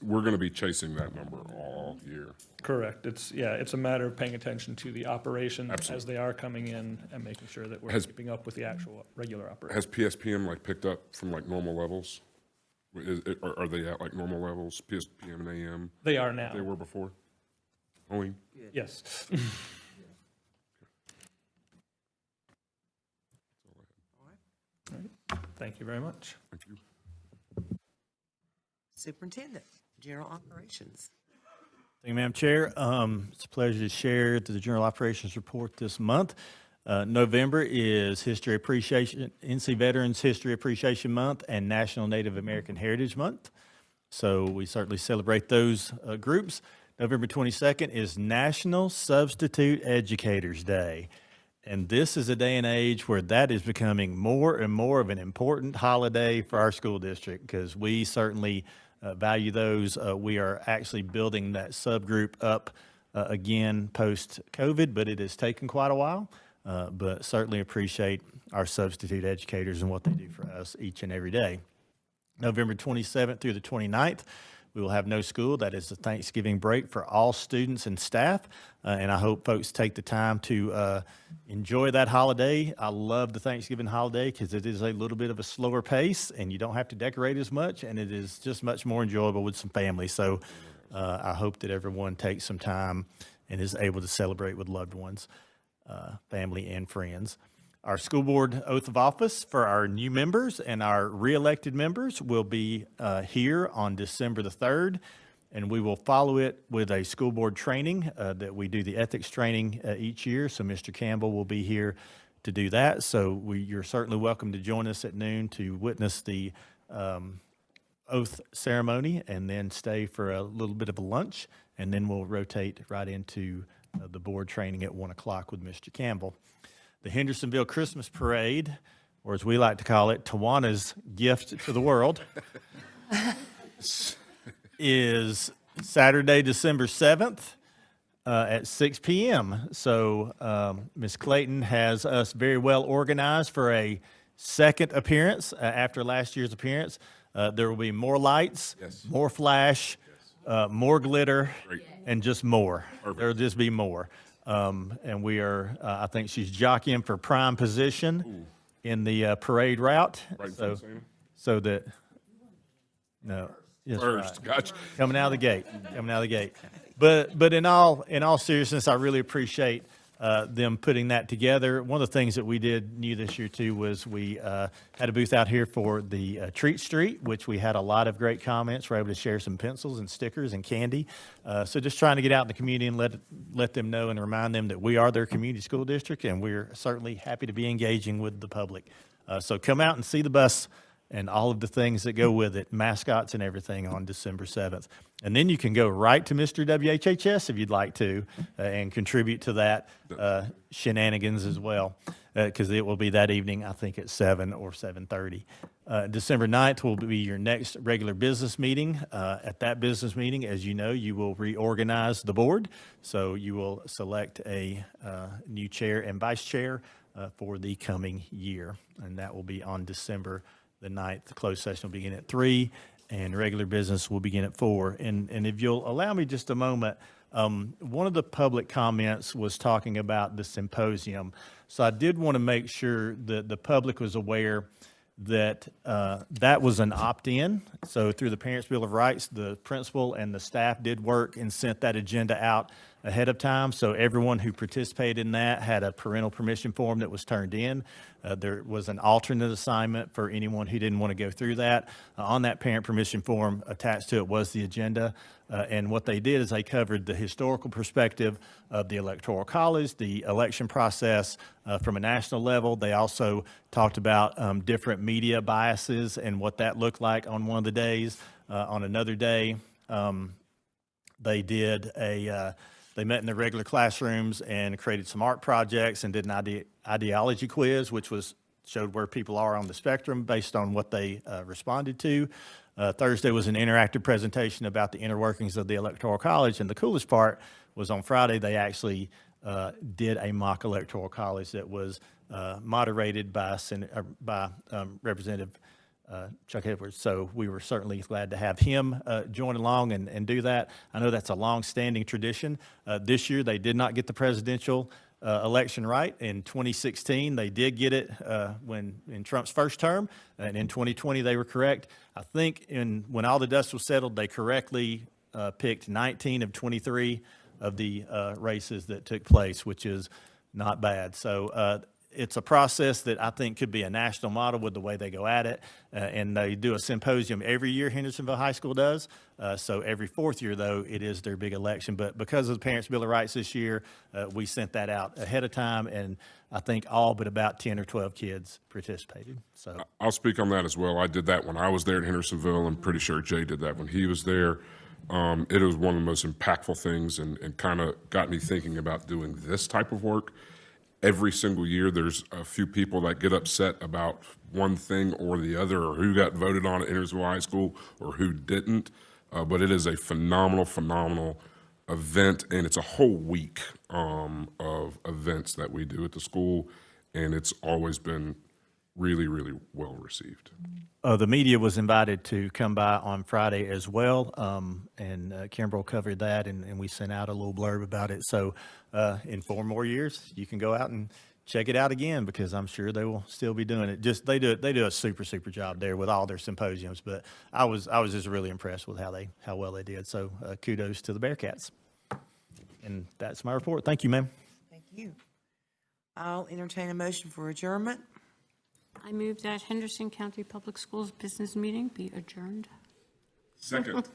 Speaker 4: we're going to be chasing that number all year.
Speaker 10: Correct. It's a matter of paying attention to the operations
Speaker 4: Absolutely.
Speaker 10: as they are coming in and making sure that we're keeping up with the actual regular operation.
Speaker 4: Has PSPM picked up from normal levels? Are they at normal levels, PSPM and AM?
Speaker 10: They are now.
Speaker 4: They were before? Only?
Speaker 10: Yes. All right. Thank you very much.
Speaker 4: Thank you.
Speaker 1: Superintendent, General Operations.
Speaker 5: Thank you, Madam Chair. It's a pleasure to share the General Operations Report this month. November is History Appreciation, NC Veterans History Appreciation Month and National Native American Heritage Month. So we certainly celebrate those groups. November 22nd is National Substitute Educators Day. And this is a day and age where that is becoming more and more of an important holiday for our school district because we certainly value those. We are actually building that subgroup up again post-COVID, but it has taken quite a while. But certainly appreciate our substitute educators and what they do for us each and every day. November 27th through the 29th, we will have no school. That is the Thanksgiving break for all students and staff. And I hope folks take the time to enjoy that holiday. I love the Thanksgiving holiday because it is a little bit of a slower pace and you don't have to decorate as much and it is just much more enjoyable with some family. So I hope that everyone takes some time and is able to celebrate with loved ones, family and friends. Our school board oath of office for our new members and our re-elected members will be here on December the 3rd, and we will follow it with a school board training that we do the ethics training each year. So Mr. Campbell will be here to do that. So you're certainly welcome to join us at noon to witness the oath ceremony and then stay for a little bit of a lunch, and then we'll rotate right into the board training at 1 o'clock with Mr. Campbell. the Hendersonville Christmas Parade, or as we like to call it, Tawana's gift to the world, is Saturday, December 7th at 6 p.m. So Ms. Clayton has us very well organized for a second appearance after last year's appearance. There will be more lights, more flash, more glitter, and just more. There'll just be more. And we are, I think she's jockeying for prime position in the parade route.
Speaker 4: Right in front of Santa?
Speaker 5: So that, no. Yes,
Speaker 4: First,
Speaker 5: right.
Speaker 4: gotcha.
Speaker 5: Coming out of the gate, coming out of the gate. But in all seriousness, I really appreciate them putting that together. One of the things that we did new this year too was we had a booth out here for the Treat Street, which we had a lot of great comments. We're able to share some pencils and stickers and candy. So just trying to get out in the community and let them know and remind them that we are their community school district, and we're certainly happy to be engaging with the public. So come out and see the bus and all of the things that go with it, mascots and everything, on December 7th. And then you can go right to Mr. WHHS if you'd like to and contribute to that shenanigans as well, because it will be that evening, I think, at 7 or 7:30. December 9th will be your next regular business meeting. At that business meeting, as you know, you will reorganize the board. So you will select a new chair and vice chair for the coming year. And that will be on December the 9th. The closed session will begin at 3, and regular business will begin at 4. And if you'll allow me just a moment, one of the public comments was talking about the symposium. So I did want to make sure that the public was aware that that was an opt-in. So through the Parents' Bill of Rights, the principal and the staff did work and sent that agenda out ahead of time. So everyone who participated in that had a parental permission form that was turned in. There was an alternate assignment for anyone who didn't want to go through that. On that parent permission form attached to it was the agenda. And what they did is they covered the historical perspective of the Electoral College, the election process from a national level. They also talked about different media biases and what that looked like on one of the days. On another day, they did they met in the regular classrooms and created some art projects and did an ideology quiz, which showed where people are on the spectrum based on what they responded to. Thursday was an interactive presentation about the inner workings of the Electoral College, and the coolest part was on Friday they actually did a mock Electoral College that was moderated by Representative Chuck Edwards. So we were certainly glad to have him join along and do that. I know that's a long-standing tradition. This year, they did not get the presidential election right. In 2016, they did get it in Trump's first term, and in 2020, they were correct. I think when all the dust was settled, they correctly picked 19 of 23 of the races that took place, which is not bad. So it's a process that I think could be a national model with the way they go at it. And they do a symposium every year, Hendersonville High School does. So every fourth year, though, it is their big election. But because of the Parents' Bill of Rights this year, we sent that out ahead of time. And I think all but about 10 or 12 kids participated. So
Speaker 4: I'll speak on that as well. I did that when I was there in Hendersonville. I'm pretty sure Jay did that when he was there. It was one of the most impactful things and kind of got me thinking about doing this type of work. Every single year, there's a few people that get upset about one thing or the other, or who got voted on at Hendersonville High School or who didn't. But it is a phenomenal event, and it's a whole week of events that we do at the school, and it's always been really well received.
Speaker 5: The media was invited to come by on Friday as well, and Kimbrell covered that, and we sent out a little blurb about it. So in 4 more years, you can go out and check it out again, because I'm sure they will still be doing it. Just they do a super job there with all their symposiums. But I was just really impressed with how well they did. So kudos to the Bearcats. And that's my report. Thank you, ma'am.
Speaker 1: Thank you. I'll entertain a motion for adjournment.
Speaker 15: I move that Henderson County Public Schools business meeting be adjourned.
Speaker 4: Second.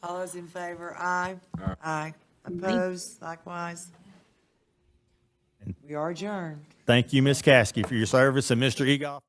Speaker 1: All those in favor, aye. Aye. Opposed, likewise. We are adjourned.
Speaker 5: Thank you, Ms. Caskey, for your service, and Mr. Egoff.